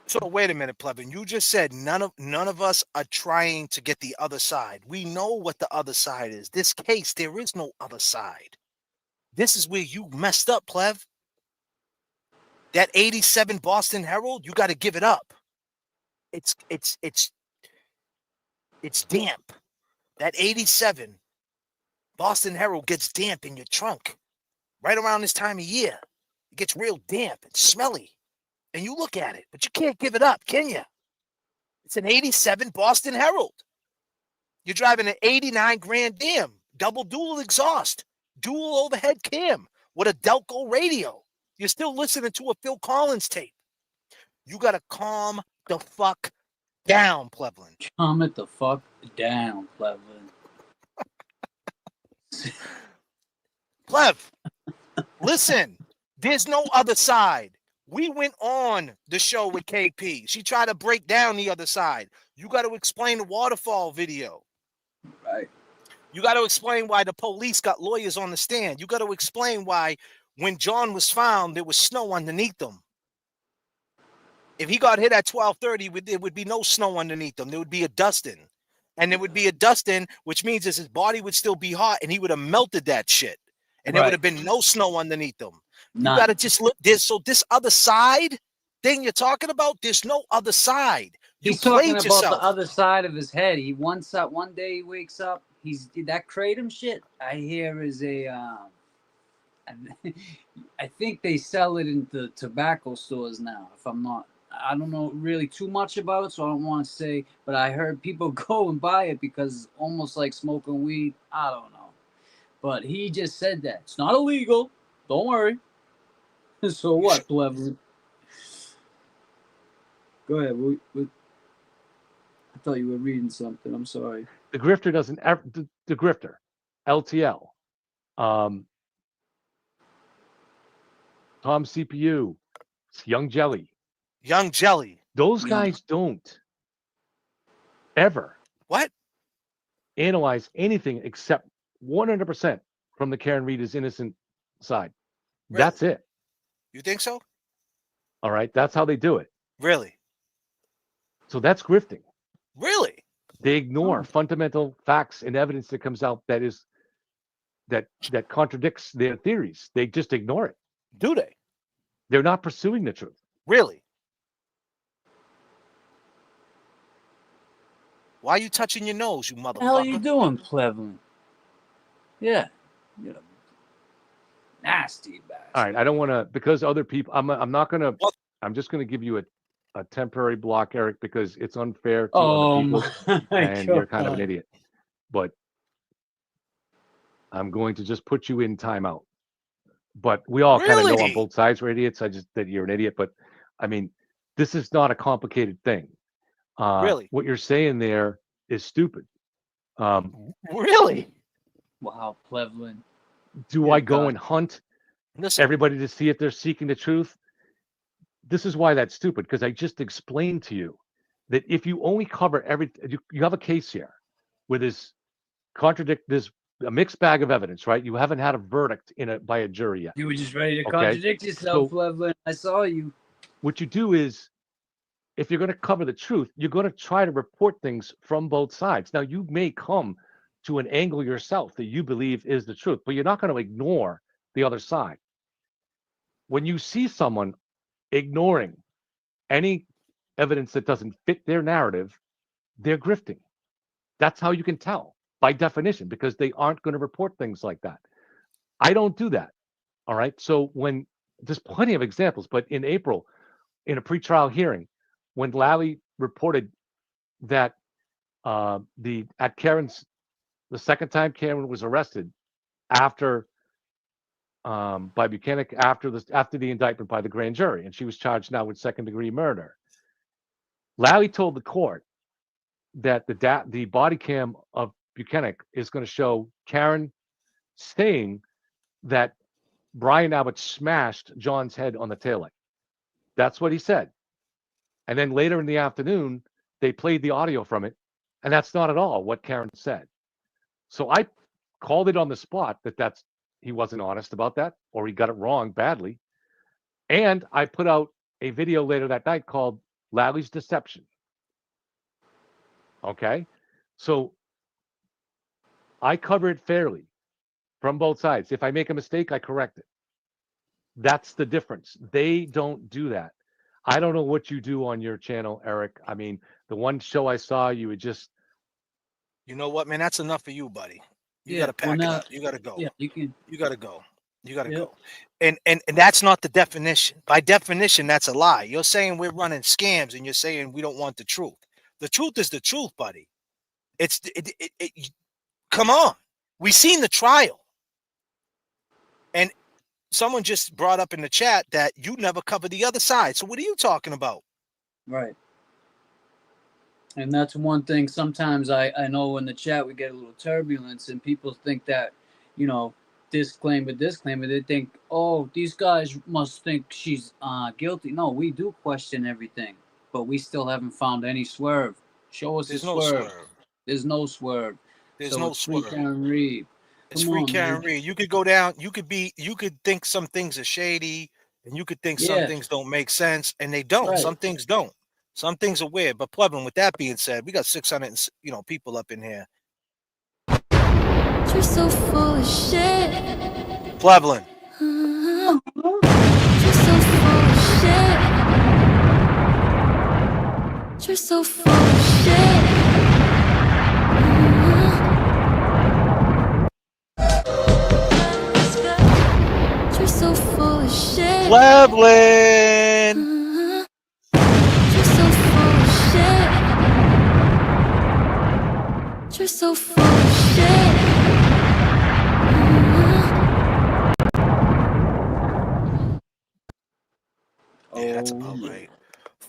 So wait a minute, Plevlin. You just said none of us are trying to get the other side. We know what the other side is. This case, there is no other side. This is where you messed up, Plev. That 87 Boston Herald, you got to give it up. It's damp. That 87 Boston Herald gets damp in your trunk right around this time of year. It gets real damp and smelly. And you look at it, but you can't give it up, can you? It's an 87 Boston Herald. You're driving an 89 Grand Dam, double dual exhaust, dual overhead cam with a Delco radio. You're still listening to a Phil Collins tape. You got to calm the fuck down, Plevlin. Calm it the fuck down, Plevlin. Plev, listen, there's no other side. We went on the show with KP. She tried to break down the other side. You got to explain the waterfall video. Right. You got to explain why the police got lawyers on the stand. You got to explain why when John was found, there was snow underneath him. If he got hit at 12:30, there would be no snow underneath him. There would be a dusting. and there would be a dust-in, which means his body would still be hot, and he would have melted that shit, and there would have been no snow underneath him. You got to just look. This other side thing you're talking about, there's no other side. He's talking about the other side of his head. He one day he wakes up. That kratom shit I hear is a. I think they sell it in the tobacco stores now. I don't know really too much about it, so I don't want to say. But I heard people go and buy it because it's almost like smoking weed. I don't know, but he just said that it's not illegal. Don't worry. So what, Cleveland? Go ahead. I thought you were reading something. I'm sorry. The grifter doesn't ever. The grifter, LTL, Tom CPU, Young Jelly. Those guys don't ever analyze anything except 100% from the Karen Reed is innocent side. Really? That's it. You think so? All right. That's how they do it. Really? So that's grifting. Really? They ignore fundamental facts and evidence that comes out that contradicts their theories. They just ignore it. Do they? They're not pursuing the truth. Really? Why are you touching your nose, you motherfucker? What the hell are you doing, Cleveland? Yeah. You're nasty bastard. All right. I don't want to, because other people, I'm not going to, I'm just going to give you a temporary block, Eric, because it's unfair to other people, and you're kind of an idiot. But I'm going to just put you in timeout. But we all kind of know on both sides we're idiots. That you're an idiot. But I mean, this is not a complicated thing. What you're saying there is stupid. Really? Wow, Cleveland. Do I go and hunt everybody to see if they're seeking the truth? This is why that's stupid, because I just explained to you that if you only cover you have a case here where there's a mixed bag of evidence, right? You haven't had a verdict by a jury yet. You were just ready to contradict yourself, Cleveland. I saw you. What you do is, if you're going to cover the truth, you're going to try to report things from both sides. Now, you may come to an angle yourself that you believe is the truth, but you're not going to ignore the other side. When you see someone ignoring any evidence that doesn't fit their narrative, they're grifting. That's how you can tell, by definition, because they aren't going to report things like that. I don't do that. All right. So there's plenty of examples, but in April, in a pretrial hearing, when Lally reported that at Karen's, the second time Karen was arrested after by Buchanan after the indictment by the grand jury, and she was charged now with second-degree murder. Lally told the court that the body cam of Buchanan is going to show Karen saying that Brian Abbott smashed John's head on the taillight. That's what he said. And then later in the afternoon, they played the audio from it, and that's not at all what Karen said. So I called it on the spot that he wasn't honest about that, or he got it wrong badly. And I put out a video later that night called Lally's Deception. Okay? So I cover it fairly from both sides. If I make a mistake, I correct it. That's the difference. They don't do that. I don't know what you do on your channel, Eric. I mean, the one show I saw, you would just... You know what, man? That's enough for you, buddy. You got to pack it up. You got to go. Yeah, you can. You got to go. You got to go. And that's not the definition. By definition, that's a lie. You're saying we're running scams, and you're saying we don't want the truth. The truth is the truth, buddy. Come on. We seen the trial. And someone just brought up in the chat that you never cover the other side. So what are you talking about? Right. And that's one thing. Sometimes I know in the chat we get a little turbulence, and people think that, disclaimer. They think, oh, these guys must think she's guilty. No, we do question everything, but we still haven't found any swerve. Show us the swerve. There's no swerve. There's no swerve. Free Karen Reed. It's free Karen Reed. You could go down. You could think some things are shady, and you could think some things don't make sense, and they don't. Right. Some things don't. Some things are weird, but Plebin, with that being said, we got 600, people up in here. You're so full of shit. Plebin. You're so full of shit. You're so full of shit. You're so full of shit. Plebin. You're so full of shit. You're so full of shit. Yeah, that's about right.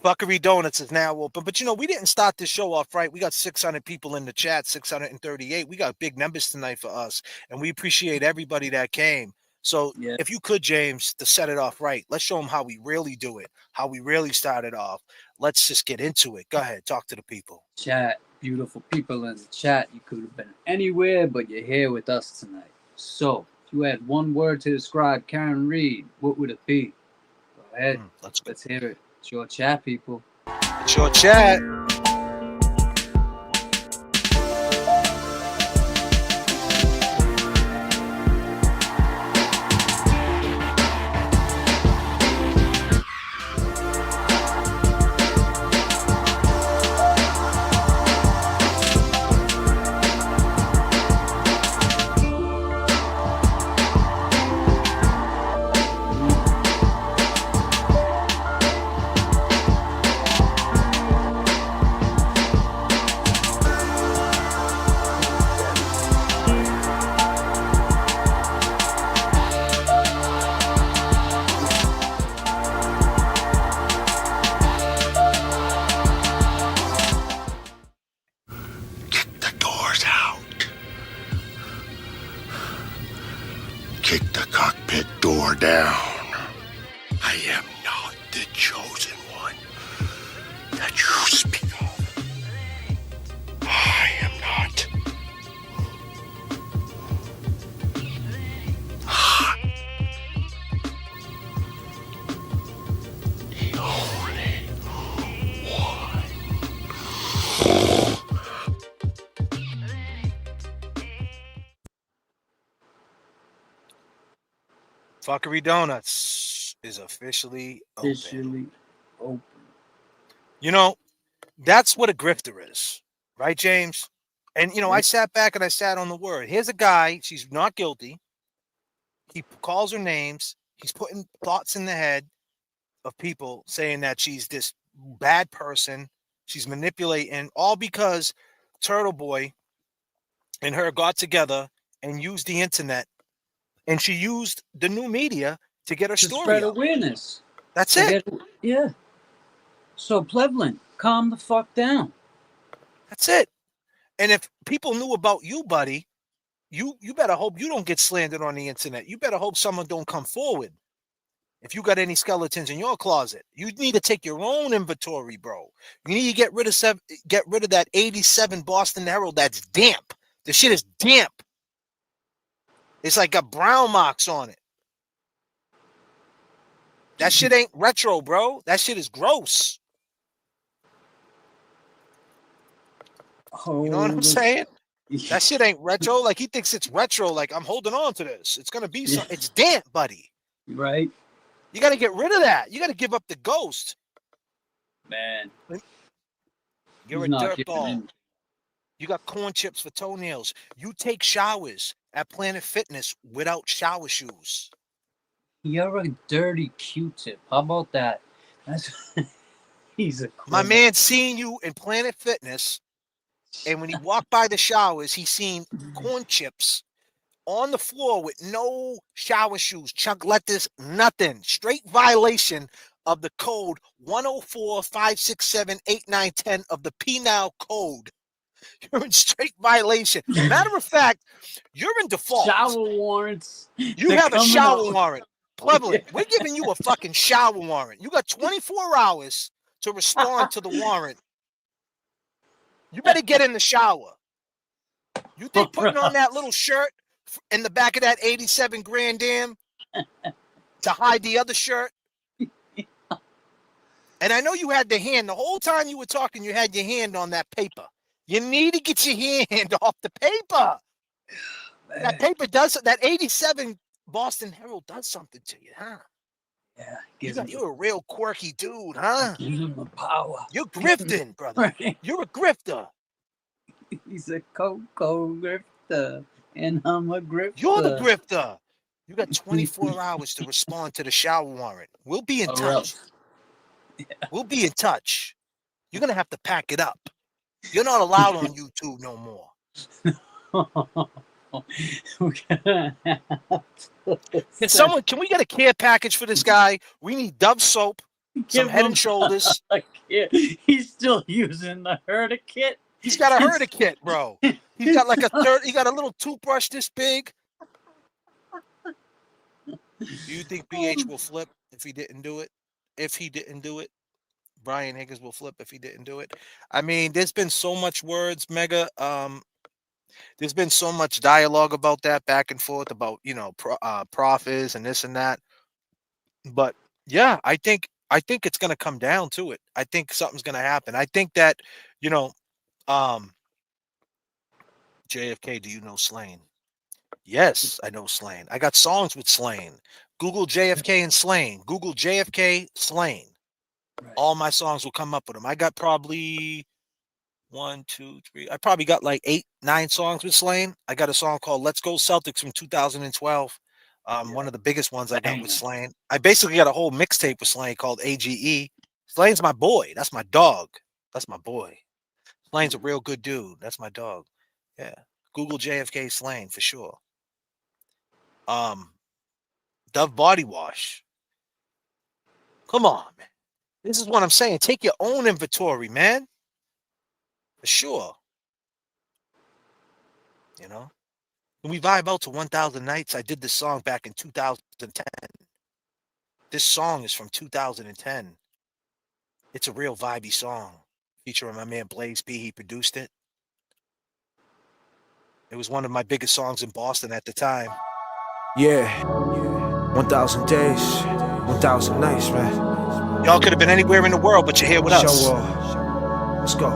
Fuckery Donuts is now open. But, we didn't start this show off right. We got 600 people in the chat, 638. We got big numbers tonight for us. And we appreciate everybody that came. So if you could, James, to set it off right, let's show them how we really do it, how we really started off. Let's just get into it. Go ahead. Talk to the people. Chat, beautiful people in the chat. You could have been anywhere, but you're here with us tonight. So, if you had one word to describe Karen Reed, what would it be? Go ahead. Let's hear it. It's your chat, people. It's your chat. Kick the cockpit door down. I am not the chosen one that you speak of. I am not. The only one. Fuckery Donuts is officially open. That's what a grifter is, right, James? And, I sat back and I sat on the word. Here's a guy, she's not guilty. He calls her names. He's putting thoughts in the head of people saying that she's this bad person. She's manipulating, all because Turtle Boy and her got together and used the internet. And she used the new media to get her story spread out. Awareness. That's it. Yeah. So, Plevlin, calm the fuck down. That's it. And if people knew about you, buddy, you better hope you don't get slandered on the internet. You better hope someone don't come forward. If you got any skeletons in your closet, you need to take your own inventory, bro. You need to get rid of that 87 Boston Herald that's damp. The shit is damp. It's like got brown marks on it. That shit ain't retro, bro. That shit is gross. You know what I'm saying? That shit ain't retro. Like, he thinks it's retro. Like, I'm holding on to this. It's going to be something. It's damp, buddy. Right. You got to get rid of that. You got to give up the ghost. Man. You're a dirtball. You got corn chips for toenails. You take showers at Planet Fitness without shower shoes. You're a dirty Q-tip. How about that? He's a criminal. My man seen you in Planet Fitness, and when he walked by the showers, he seen corn chips on the floor with no shower shoes, chunk lettuce, nothing. Straight violation of the code 104-567-8910 of the Penal Code. You're in straight violation. Matter of fact, you're in default. Shower warrants. You have a shower warrant. Plebling, we're giving you a fucking shower warrant. You got 24 hours to respond to the warrant. You better get in the shower. You think putting on that little shirt in the back of that 87 Grand Am to hide the other shirt? And I know you had the hand the whole time you were talking. You had your hand on that paper. You need to get your hand off the paper. That paper does that. 87 Boston Herald does something to you, huh? Yeah, you're a real quirky dude, huh? Gives him the power. You're grifting, brother. You're a grifter. He's a Coco grifter, and I'm a grifter. You're the grifter. You got 24 hours to respond to the shower warrant. We'll be in touch. Yeah. We'll be in touch. You're gonna have to pack it up. You're not allowed on YouTube no more. Can we get a care package for this guy? We need Dove soap, some Head and Shoulders. He's still using the Herta kit. He's got a Herta kit, bro. He's got like he got a little toothbrush this big. Do you think BH will flip if he didn't do it? If he didn't do it, Brian Higgins will flip if he didn't do it. I mean, there's been so much words, Mega. There's been so much dialogue about that back and forth about, profits and this and that. But yeah, I think it's going to come down to it. I think something's going to happen. I think that, JFK, do you know Slain? Yes, I know Slain. I got songs with Slain. Google JFK and Slain. Google JFK Slain. Right. All my songs will come up with them. I got probably 1, 2, 3. I probably got like 8, 9 songs with Slain. I got a song called Let's Go Celtics from 2012. One of the biggest ones I got with Slain. I basically got a whole mixtape with Slain called AGE. Slain's my boy. That's my dog. That's my boy. Slain's a real good dude. That's my dog. Yeah. Google JFK Slain for sure. Dove Body Wash. Come on, man. This is what I'm saying. Take your own inventory, man. For sure. When we vibe out to 1,000 Nights, I did this song back in 2010. This song is from 2010. It's a real vibey song. Featuring my man Blaze P. He produced it. It was one of my biggest songs in Boston at the time. Yeah. 1,000 days, 1,000 nights, man. Y'all could have been anywhere in the world, but you're here with us. Show off. Let's go.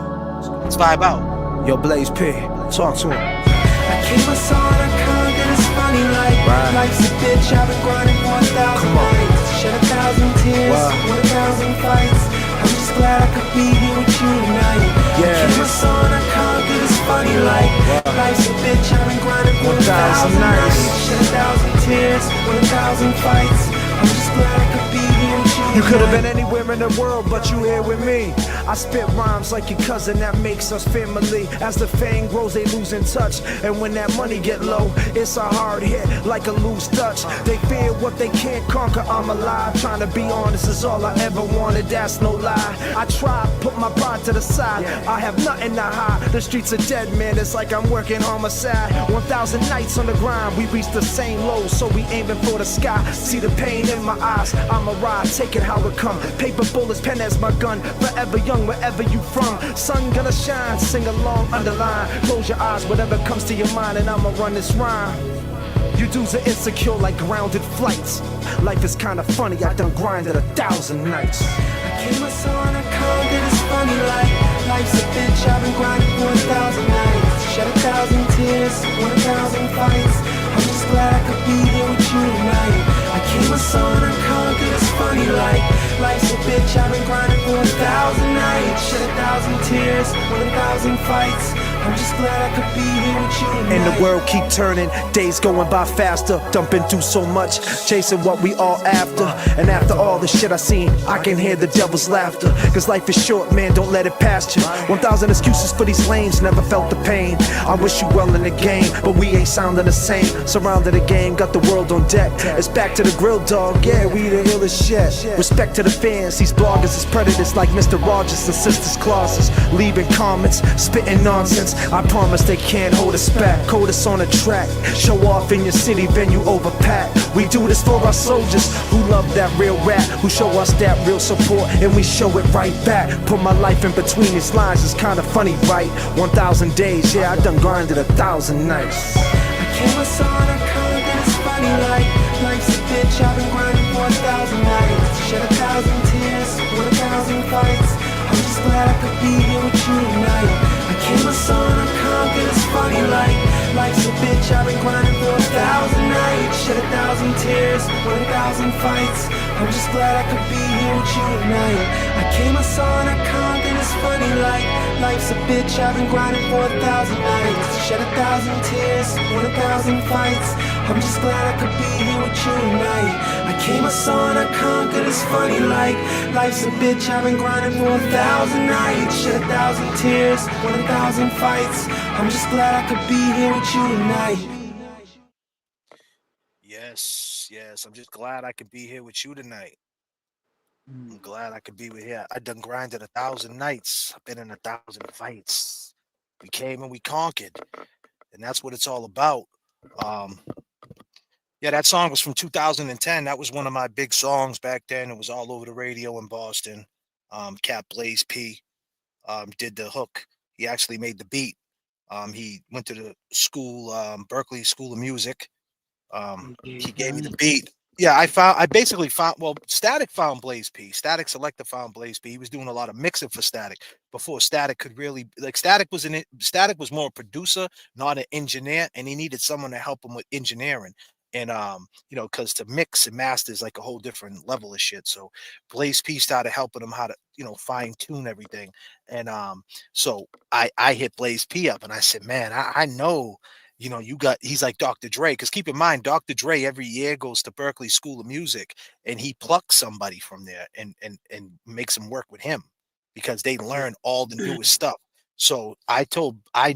Let's vibe out. Yo, Blaze P, talk to him. I keep my song, I conquer this funny life. Life's a bitch, I've been grinding for 1,000 nights. Shed 1,000 tears, won 1,000 fights. I'm just glad I could be here with you tonight. I keep my song, I conquer this funny life. Life's a bitch, I've been grinding for 1,000 nights. Shed 1,000 tears, won 1,000 fights. I'm just glad I could be here with you. You could have been anywhere in the world, but you here with me. I spit rhymes like your cousin, that makes us family. As the fame grows, they lose in touch. And when that money get low, it's a hard hit, like a loose touch. They fear what they can't conquer, I'm alive. Trying to be honest is all I ever wanted, that's no lie. I try, put my pride to the side. I have nothing to hide, the streets are dead, man. It's like I'm working homicide. 1,000 nights on the grind, we reach the same low. So we aiming for the sky, see the pain in my eyes. I'm a ride, take it how it come. Paper bullets, pen as my gun. Forever young, wherever you from. Sun gonna shine, sing along, underline. Close your eyes, whatever comes to your mind, and I'ma run this rhyme. You dudes are insecure like grounded flights. Life is kinda funny, I done grinded 1,000 nights. I came my son, I conquered this funny life. Life's a bitch, I've been grinding for 1,000 nights. Shed 1,000 tears, won 1,000 fights. I'm just glad I could be here with you tonight. I came my son, I conquered this funny life. Life's a bitch, I've been grinding for 1,000 nights. Shed 1,000 tears, won 1,000 fights. I'm just glad I could be here with you tonight. And the world keep turning, days going by faster. Dumping through so much, chasing what we all after. And after all the shit I seen, I can hear the devil's laughter. Cause life is short, man, don't let it pass you. 1,000 excuses for these lanes, never felt the pain. I wish you well in the game, but we ain't sounding the same. Surrounded the game, got the world on deck. It's back to the grill, dog, yeah, we the illest shit. Respect to the fans, these bloggers is predators like Mr. Rogers and Sisters Clauses. Leaving comments, spitting nonsense. I promise they can't hold us back. Code us on a track, show off in your city venue overpacked. We do this for our soldiers who love that real rap, who show us that real support, and we show it right back. Put my life in between these lines, it's kinda funny, right? 1,000 days, yeah, I done grinded 1,000 nights. I came my son, I conquered this funny life. Life's a bitch, I've been grinding for 1,000 nights. Shed 1,000 tears, won 1,000 funny like life's a bitch. I've been grinding for 1,000 nights, shed 1,000 tears, won 1,000 fights. I'm just glad I could be here with you tonight. I came, I saw, and I conquered. It's funny like life's a bitch. I've been grinding for 1,000 nights, shed 1,000 tears, won 1,000 fights. I'm just glad I could be here with you tonight. I came, I saw, and I conquered. It's funny like life's a bitch. I've been grinding for 1,000 nights, shed 1,000 tears, won 1,000 fights. I'm just glad I could be here with you tonight. Yes. I'm just glad I could be here with you tonight. I'm glad I could be with you. I done grinded 1,000 nights. I've been in 1,000 fights. We came and we conquered, and that's what it's all about. Yeah, that song was from 2010. That was one of my big songs back then. It was all over the radio in Boston. Cat Blaze P did the hook. He actually made the beat. He went to the school, Berkeley School of Music. He gave me the beat. Yeah, I basically found, well, Static found Blaze P. Static Selector found Blaze P. He was doing a lot of mixing for Static before Static could really, like, Static was more a producer, not an engineer, and he needed someone to help him with engineering. And because to mix and master is like a whole different level of shit. So Blaze P started helping him how to, fine tune everything. And so I hit Blaze P up and I said, man, I know he's like Dr. Dre, because keep in mind, Dr. Dre every year goes to Berkeley School of Music and he plucks somebody from there and makes them work with him because they learn all the newest stuff. So I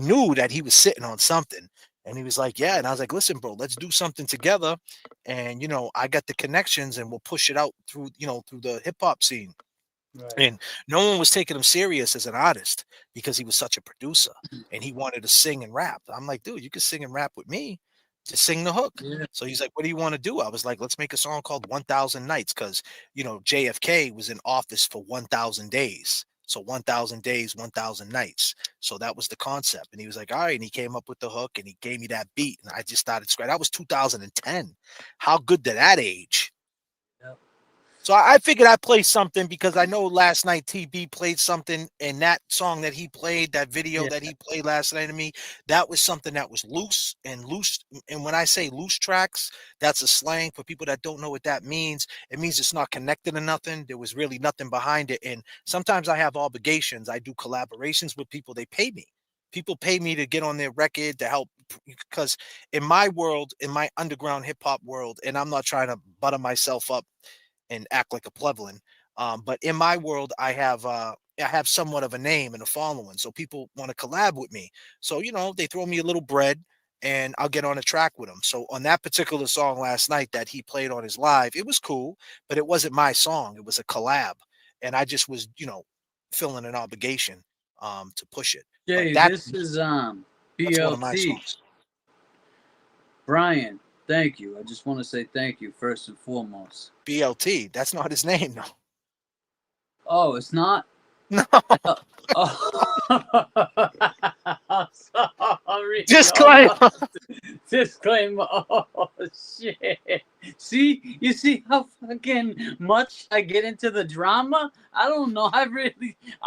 knew that he was sitting on something, and he was like, yeah. And I was like, listen, bro, let's do something together. And, I got the connections and we'll push it out through the hip hop scene. Right. And no one was taking him serious as an artist because he was such a producer and he wanted to sing and rap. I'm like, dude, you can sing and rap with me. Just sing the hook. Yeah. So he's like, what do you want to do? I was like, let's make a song called 1,000 Nights because, JFK was in office for 1,000 days. So 1,000 days, 1,000 nights. So that was the concept. And he was like, all right. And he came up with the hook and he gave me that beat. And I just started scratching. That was 2010. How good did that age? Yep. So I figured I'd play something because I know last night TB played something, and that song that he played, that video that he played last night to me, that was something that was loose. And when I say loose tracks, that's a slang for people that don't know what that means. It means it's not connected to nothing. There was really nothing behind it. And sometimes I have obligations. I do collaborations with people. They pay me. People pay me to get on their record to help, because in my world, in my underground hip hop world, and I'm not trying to butter myself up and act like a plebeian. But in my world, I have somewhat of a name and a following, so people want to collab with me. So they throw me a little bread, and I'll get on a track with them. So on that particular song last night that he played on his live, it was cool, but it wasn't my song. It was a collab, and I just was feeling an obligation to push it. Jay, But this is that's one of my BLT. songs. Brian, thank you. I just want to say thank you first and foremost. BLT, that's not his name, no. Oh, it's not? No. Sorry. Disclaimer. Disclaimer. Oh, shit. See? You see how fucking much I get into the drama? I don't know. I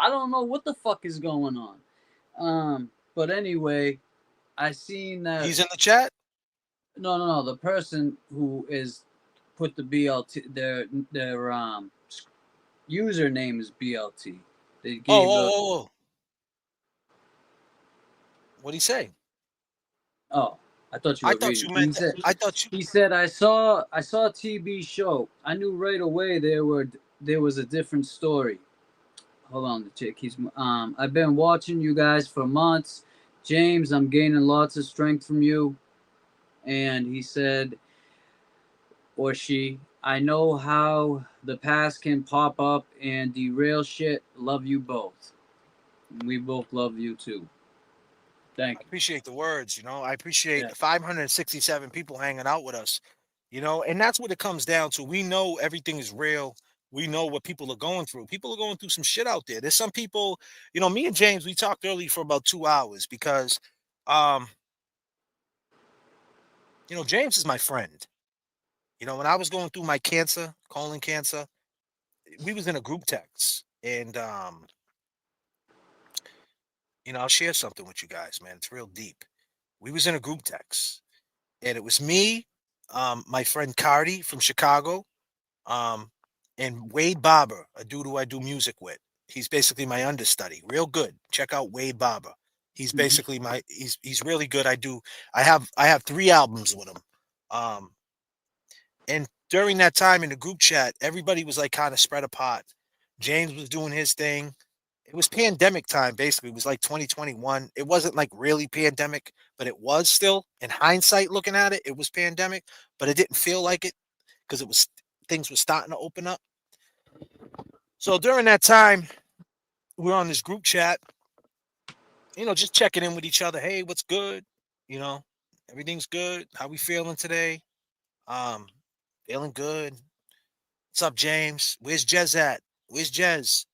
don't know what the fuck is going on. But anyway, I seen that. He's in the chat? No. The person who is put the BLT, their username is BLT. They gave Oh. What'd he say? Oh, I thought you were reading. He said, I saw TB show. I knew right away there was a different story. Hold on, the chick. I've been watching you guys for months. James, I'm gaining lots of strength from you. And he said, or she, I know how the past can pop up and derail shit. Love you both. We both love you too. Thank you. I appreciate the words, I appreciate 567 people hanging out with us, and that's what it comes down to. We know everything is real. We know what people are going through. People are going through some shit out there. There's some people, me and James, we talked early for about 2 hours because, James is my friend. When I was going through my colon cancer, we was in a group text, and, I'll share something with you guys, man. It's real deep. We was in a group text, and it was me, my friend Cardi from Chicago, um, and Wade Barber, a dude who I do music with. He's basically my understudy. Real good. Check out Wade Barber. He's basically he's really good. I have 3 albums with him. And during that time in the group chat, everybody was like kind of spread apart. James was doing his thing. It was pandemic time, basically. It was like 2021. It wasn't like really pandemic, but it was still. In hindsight, looking at it, it was pandemic, but it didn't feel like it because it was things were starting to open up. So during that time, we were on this group chat, just checking in with each other. Hey, what's good? You know, everything's good. How we feeling today? Um, Feeling good. What's up, James? Where's Jez at? Where's Jez?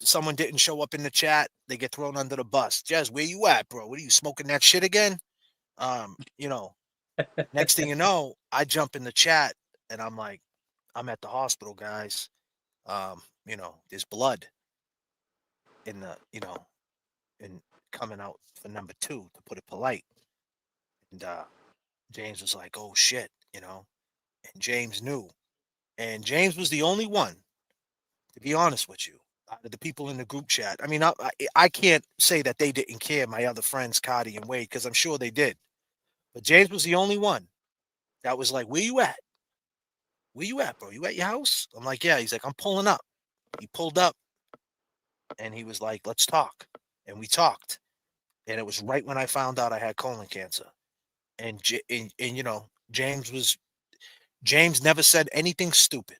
Someone didn't show up in the chat, they get thrown under the bus. Jez, where you at, bro? What are you smoking that shit again? Next thing you know, I jump in the chat and I'm like, I'm at the hospital, guys. There's blood in and coming out for number 2, to put it polite. And James was like, oh shit, and James knew. And James was the only one, to be honest with you, out of the people in the group chat. I mean, I can't say that they didn't care, my other friends, Cardi and Wade, because I'm sure they did. But James was the only one that was like, where you at? Where you at, bro? You at your house? I'm like, yeah. He's like, I'm pulling up. He pulled up and he was like, let's talk. And we talked. And it was right when I found out I had colon cancer. And James never said anything stupid.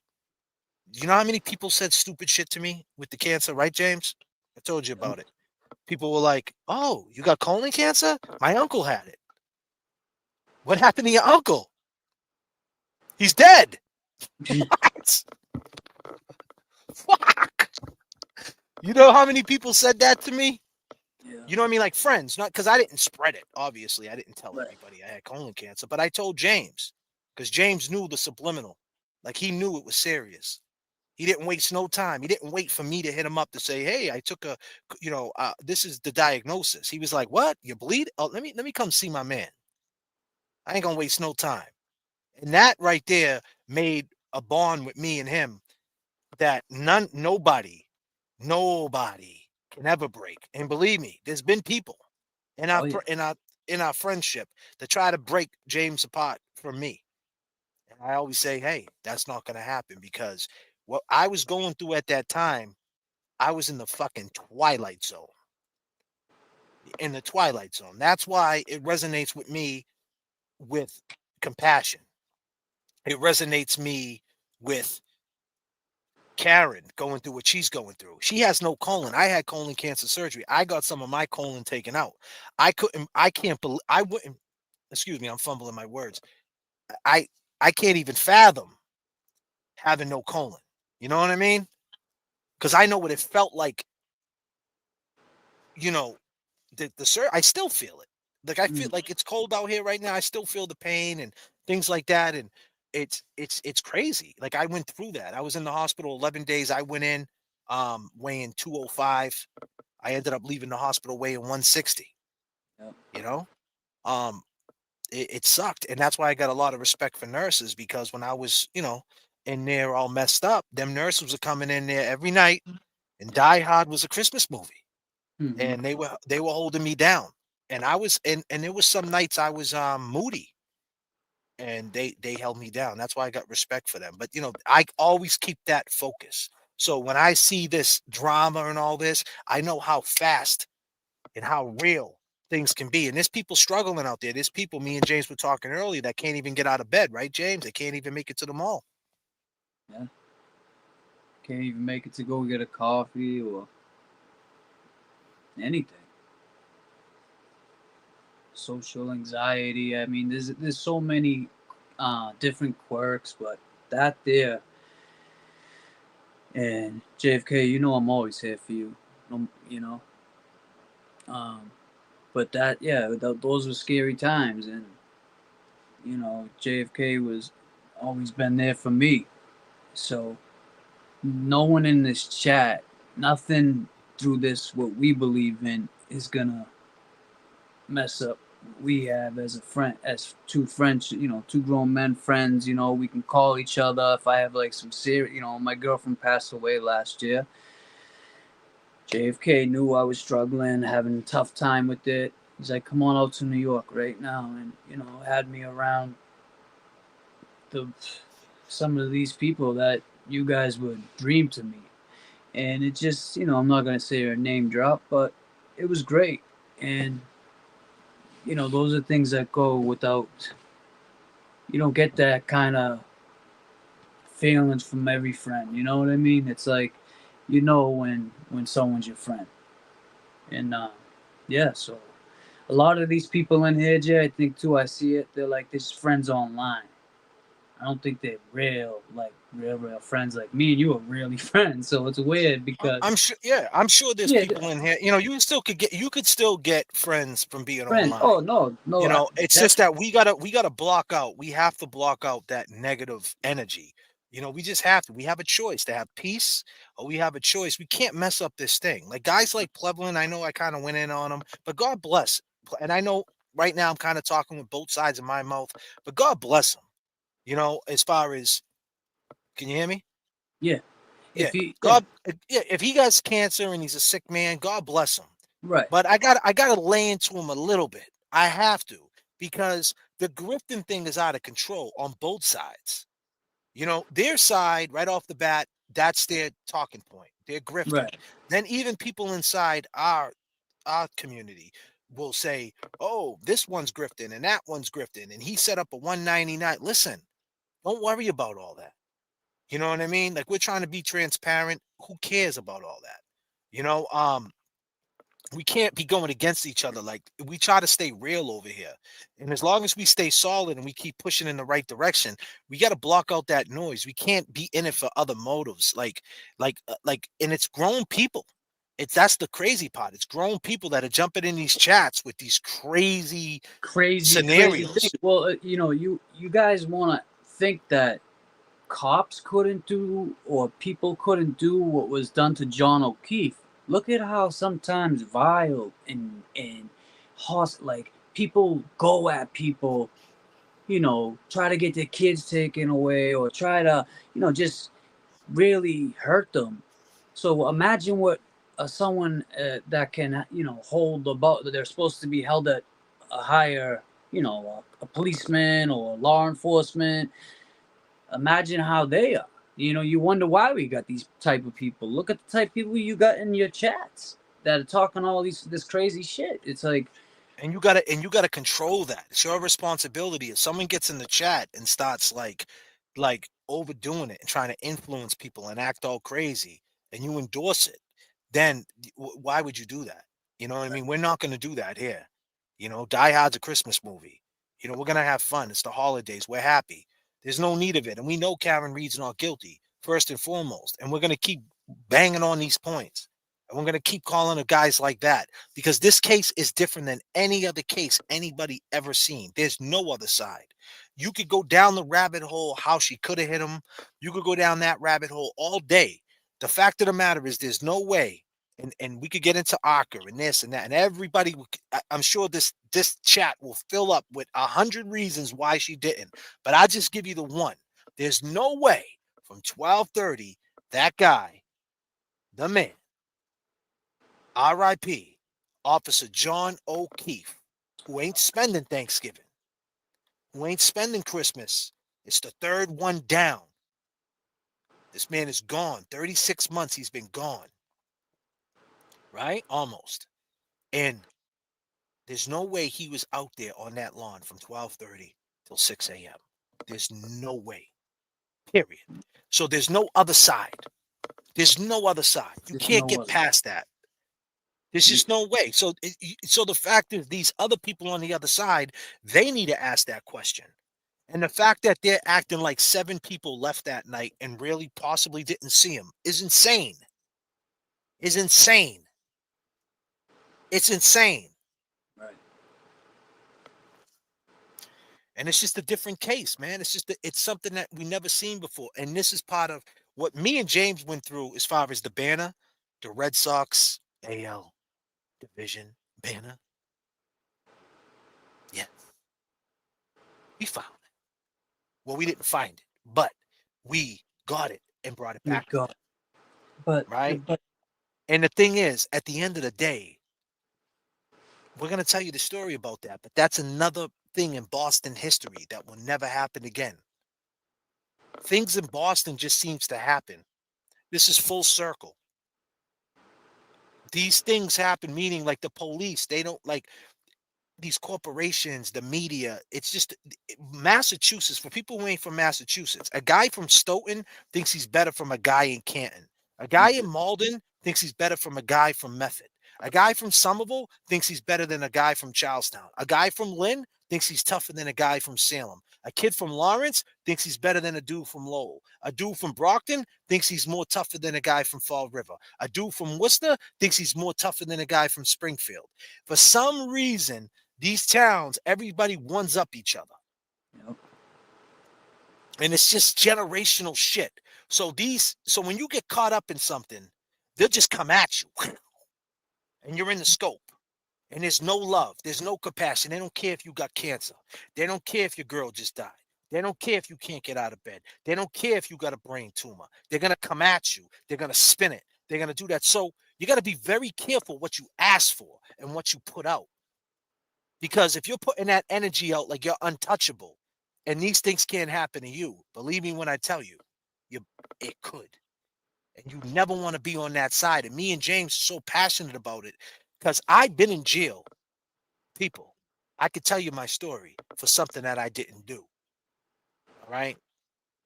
You know how many people said stupid shit to me with the cancer, right, James? I told you about it. People were like, oh, you got colon cancer? My uncle had it. What happened to your uncle? He's dead. What? Fuck. You know how many people said that to me? Yeah. You know what I mean? Like friends, not because I didn't spread it. Obviously, I didn't tell everybody I had colon cancer, but I told James because James knew the subliminal. Like he knew it was serious. He didn't waste no time. He didn't wait for me to hit him up to say, hey, I took this is the diagnosis. He was like, what? You bleed? Oh, let me come see my man. I ain't gonna waste no time. And that right there made a bond with me and him that nobody can ever break. And believe me, there's been people in our friendship that try to break James apart from me. And I always say, hey, that's not gonna happen because what I was going through at that time, I was in the fucking twilight zone. In the twilight zone. That's why it resonates with me with compassion. It resonates me with Karen going through what she's going through. She has no colon. I had colon cancer surgery. I got some of my excuse me, I'm fumbling my words. I can't even fathom having no colon. You know what I mean? Because I know what it felt like. I still feel it. Like I feel like it's cold out here right now. I still feel the pain and things like that. And it's crazy. Like I went through that. I was in the hospital 11 days. I went in weighing 205. I ended up leaving the hospital weighing 160. Yep. It sucked. And that's why I got a lot of respect for nurses, because when I was, in there all messed up, them nurses were coming in there every night, and Die Hard was a Christmas movie. And they were holding me down. And I was and there was some nights I was moody, and they held me down. That's why I got respect for them. But I always keep that focus. So when I see this drama and all this, I know how fast and how real things can be. And there's people struggling out there. There's people, me and James were talking earlier, that can't even get out of bed, right, James? They can't even make it to the mall. Yeah. Can't even make it to go get a coffee or anything. Social anxiety. I mean, there's so many different quirks, but that there. And JFK, I'm always here for you. But that, yeah, those were scary times, and JFK was always been there for me. So no one in this chat, nothing through this what we believe in is gonna mess up we have as a friend, as two friends, two grown men friends. We can call each other if I have like some serious. My girlfriend passed away last year. JFK knew I was struggling, having a tough time with it. He's like, "Come on out to New York right now," and had me around some of these people that you guys would dream to meet. And it just, I'm not gonna say her name drop, but it was great. And those are things that go without. You don't get that kind of feelings from every friend. You know what I mean? It's like, when someone's your friend. And yeah, so a lot of these people in here, Jay, I think too, I see it. They're like just friends online. I don't think they're real friends. Like me and you are really friends. So it's weird because I'm sure. Yeah, I'm sure there's yeah, people in here. You could still get friends from being friend. online. Oh no, It's just that we gotta block out. We have to block out that negative energy. We just have to. We have a choice to have peace, or we have a choice. We can't mess up this thing. Like guys like Plevlin, I know I kind of went in on him, but God bless. And I know right now I'm kind of talking with both sides of my mouth, but God bless him. As far as, can you hear me? Yeah. Yeah, If he God. Yeah, if he has cancer and he's a sick man, God bless him. right. But I gotta lay into him a little bit. I have to, because the grifting thing is out of control on both sides. Their side right off the bat, that's their talking point. They're grifting. Right. Then even people inside our community will say, "Oh, this one's grifting and that one's grifting, and he set up a 199." Listen, don't worry about all that. You know what I mean? Like, we're trying to be transparent. Who cares about all that? You know, um, we can't be going against each other. Like, we try to stay real over here. And as long as we stay solid and we keep pushing in the right direction, we got to block out that noise. We can't be in it for other motives. And it's grown people. That's the crazy part. It's grown people that are jumping in these chats with these Crazy scenarios. thing. Well, you guys want to think that cops couldn't do or people couldn't do what was done to John O'Keefe. Look at how sometimes vile and like people go at people, try to get their kids taken away or try to, just really hurt them. So imagine what someone that can, hold the boat that they're supposed to be held at a higher, a policeman or law enforcement. Imagine how they are. You wonder why we got these type of people. Look at the type of people you got in your chats that are talking all this crazy shit. It's like, And you gotta control that. It's your responsibility. If someone gets in the chat and starts like overdoing it and trying to influence people and act all crazy, and you endorse it, then why would you do that? You know what I mean? We're not gonna do that here. Die Hard's a Christmas movie. We're gonna have fun. It's the holidays. We're happy. There's no need of it. And we know Karen Reed's not guilty, first and foremost. And we're gonna keep banging on these points. And we're gonna keep calling the guys like that, because this case is different than any other case anybody ever seen. There's no other side. You could go down the rabbit hole, how she could have hit him. You could go down that rabbit hole all day. The fact of the matter is, there's no way. And we could get into Arca and this and that, and everybody. I'm sure this chat will fill up with 100 reasons why she didn't. But I just give you the one. There's no way from 12:30 that guy, the man, R.I.P. Officer John O'Keefe, who ain't spending Thanksgiving, who ain't spending Christmas. It's the third one down. This man is gone. 36 months he's been gone. Right? Almost. And there's no way he was out there on that lawn from 12:30 till 6 a.m. There's no way. Period. So there's no other side. There's no other side. You can't get past that. There's just no way. So the fact is, these other people on the other side, they need to ask that question. And the fact that they're acting like 7 people left that night and really possibly didn't see him is insane. Is insane. It's insane. right. And it's just a different case, man. It's something that we never seen before. And this is part of what me and James went through as far as the banner, the Red Sox AL division banner. We found it. Well, we didn't find it, but we got it and brought it back. Right? And the thing is, at the end of the day, we're going to tell you the story about that, but that's another thing in Boston history that will never happen again. Things in Boston just seems to happen. This is full circle. These things happen, meaning like the police, they don't like these corporations, the media. It's just Massachusetts, for people who ain't from Massachusetts, a guy from Stoughton thinks he's better from a guy in Canton. A guy in Malden thinks he's better from a guy from Method. A guy from Somerville thinks he's better than a guy from Charlestown. A guy from Lynn thinks he's tougher than a guy from Salem. A kid from Lawrence thinks he's better than a dude from Lowell. A dude from Brockton thinks he's more tougher than a guy from Fall River. A dude from Worcester thinks he's more tougher than a guy from Springfield. For some reason, these towns, everybody ones up each other. Yep. And it's just generational shit. So when you get caught up in something, they'll just come at you. And you're in the scope. And there's no love. There's no compassion. They don't care if you got cancer. They don't care if your girl just died. They don't care if you can't get out of bed. They don't care if you got a brain tumor. They're going to come at you. They're going to spin it. They're going to do that. So you got to be very careful what you ask for and what you put out. Because if you're putting that energy out like you're untouchable and these things can't happen to you, believe me when I tell you, it could. And you never want to be on that side. And me and James are so passionate about it because I've been in jail. People, I could tell you my story for something that I didn't do. All right.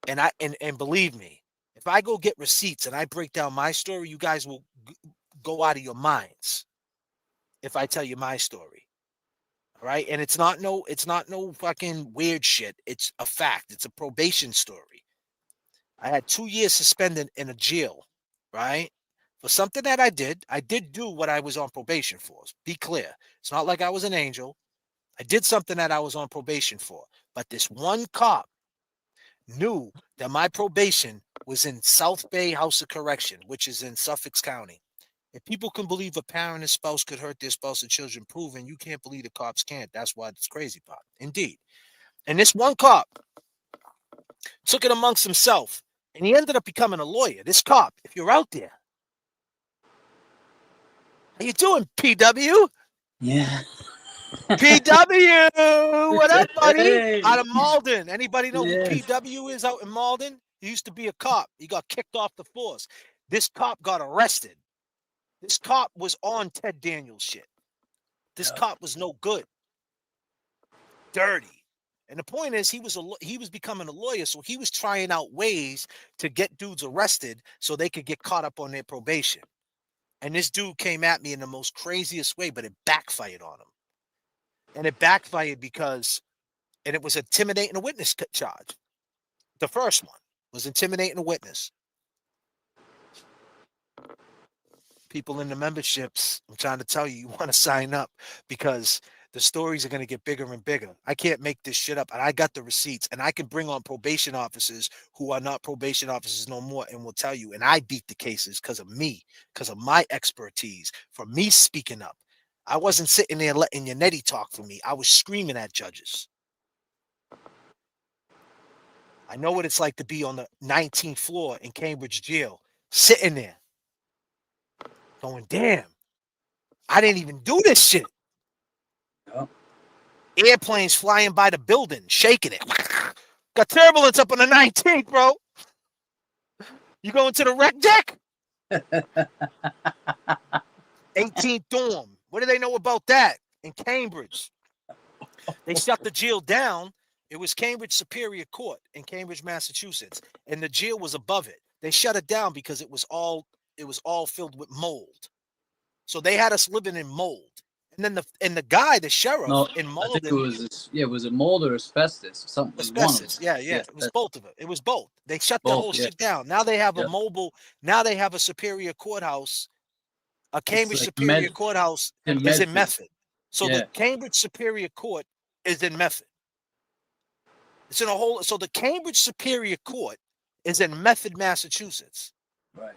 And believe me, if I go get receipts and I break down my story, you guys will go out of your minds if I tell you my story. All right. And it's not no fucking weird shit. It's a fact. It's a probation story. I had 2 years suspended in a jail, right? For something that I did do what I was on probation for. Be clear. It's not like I was an angel. I did something that I was on probation for. But this one cop knew that my probation was in South Bay House of Correction, which is in Suffolk County. If people can believe a parent and spouse could hurt their spouse or children, proven, you can't believe the cops can't. That's why it's crazy part. Indeed. And this one cop took it amongst himself. And he ended up becoming a lawyer. This cop, if you're out there, how you doing, PW? Yeah. PW, what up, buddy? Hey. Out of Malden. Anybody know Yes. who PW is out in Malden? He used to be a cop. He got kicked off the force. This cop got arrested. This cop was on Ted Daniels shit. This cop was no good. Dirty. And the point is, he was becoming a lawyer, so he was trying out ways to get dudes arrested so they could get caught up on their probation. And this dude came at me in the most craziest way, but it backfired on him. And it backfired because, and it was intimidating a witness charge. The first one was intimidating a witness. People in the memberships, I'm trying to tell you, you want to sign up because the stories are going to get bigger and bigger. I can't make this shit up. And I got the receipts and I can bring on probation officers who are not probation officers no more and will tell you. And I beat the cases because of me, because of my expertise, for me speaking up. I wasn't sitting there letting Yannetti talk for me. I was screaming at judges. I know what it's like to be on the 19th floor in Cambridge jail, sitting there going, damn, I didn't even do this shit. Yep. Airplanes flying by the building, shaking it. Got turbulence up on the 19th, bro. You going to the rec deck? 18th dorm. What do they know about that? In Cambridge. They shut the jail down. It was Cambridge Superior Court in Cambridge, Massachusetts. And the jail was above it. They shut it down because it was all filled with mold. So they had us living in mold. And then the guy, the sheriff in Malden. I think it was a mold or asbestos. Something. Asbestos. Yeah. It was both of it. It was both. They shut the whole shit down. Now they have now they have a superior courthouse. A Cambridge Superior Courthouse is in Method. So the Cambridge Superior Court is in Method. It's in a whole. So the Cambridge Superior Court is in Method, Massachusetts. Right.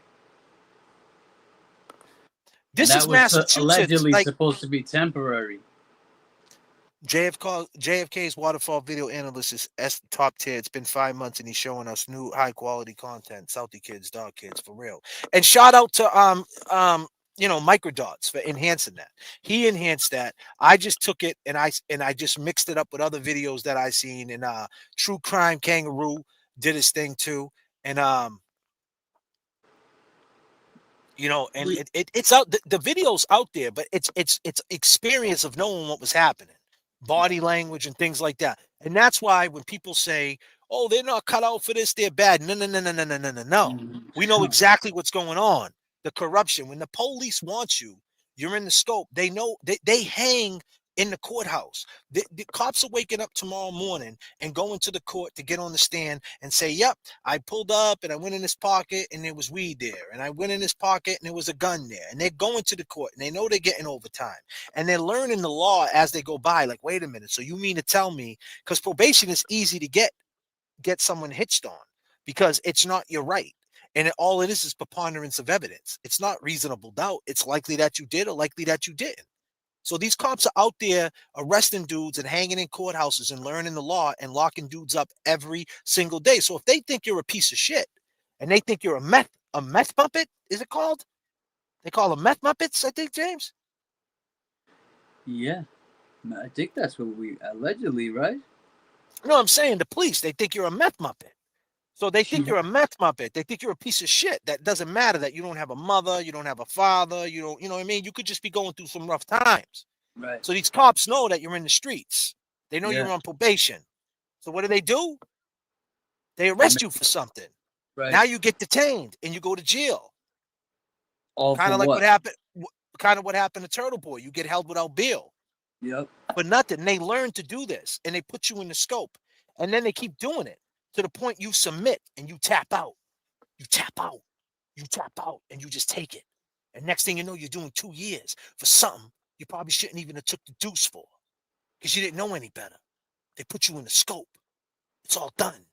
This is Massachusetts. Allegedly supposed to be temporary. JFK's waterfall video analyst is top tier. It's been 5 months and he's showing us new high quality content. Southie kids, dog kids, for real. And shout out to Microdots for enhancing that. He enhanced that. I just took it and I just mixed it up with other videos that I seen. And True Crime Kangaroo did his thing too. And it's out. The video's out there, but it's experience of knowing what was happening, body language and things like that. And that's why when people say, "Oh, they're not cut out for this, they're bad," no. We know exactly what's going on. The corruption. When the police want you, you're in the scope. They know they hang in the courthouse. The cops are waking up tomorrow morning and going to the court to get on the stand and say, "Yep, I pulled up and I went in this pocket and there was weed there. And I went in this pocket and there was a gun there." And they're going to the court and they know they're getting overtime. And they're learning the law as they go by. Like, wait a minute. So you mean to tell me, because probation is easy to get someone hitched on because it's not your right. And all it is preponderance of evidence. It's not reasonable doubt. It's likely that you did or likely that you didn't. So these cops are out there arresting dudes and hanging in courthouses and learning the law and locking dudes up every single day. So if they think you're a piece of shit and they think you're a meth muppet, is it called? They call them meth muppets, I think, James. Yeah, I think that's what we allegedly, right? No, I'm saying the police, they think you're a meth muppet. So they think you're a meth muppet. They think you're a piece of shit. That doesn't matter that you don't have a mother, you don't have a father, you know what I mean? You could just be going through some rough times. Right. So these cops know that you're in the streets. They know you're on probation. So what do? They arrest you for something. Right. Now you get detained and you go to jail. All kind of like what happened. Kind of what happened to Turtle Boy. You get held without bail. Yep. But nothing. They learn to do this and they put you in the scope. And then they keep doing it to the point you submit and you tap out. You tap out. You tap out and you just take it. And next thing you know, you're doing 2 years for something you probably shouldn't even have took the deuce for because you didn't know any better. They put you in the scope. It's all done.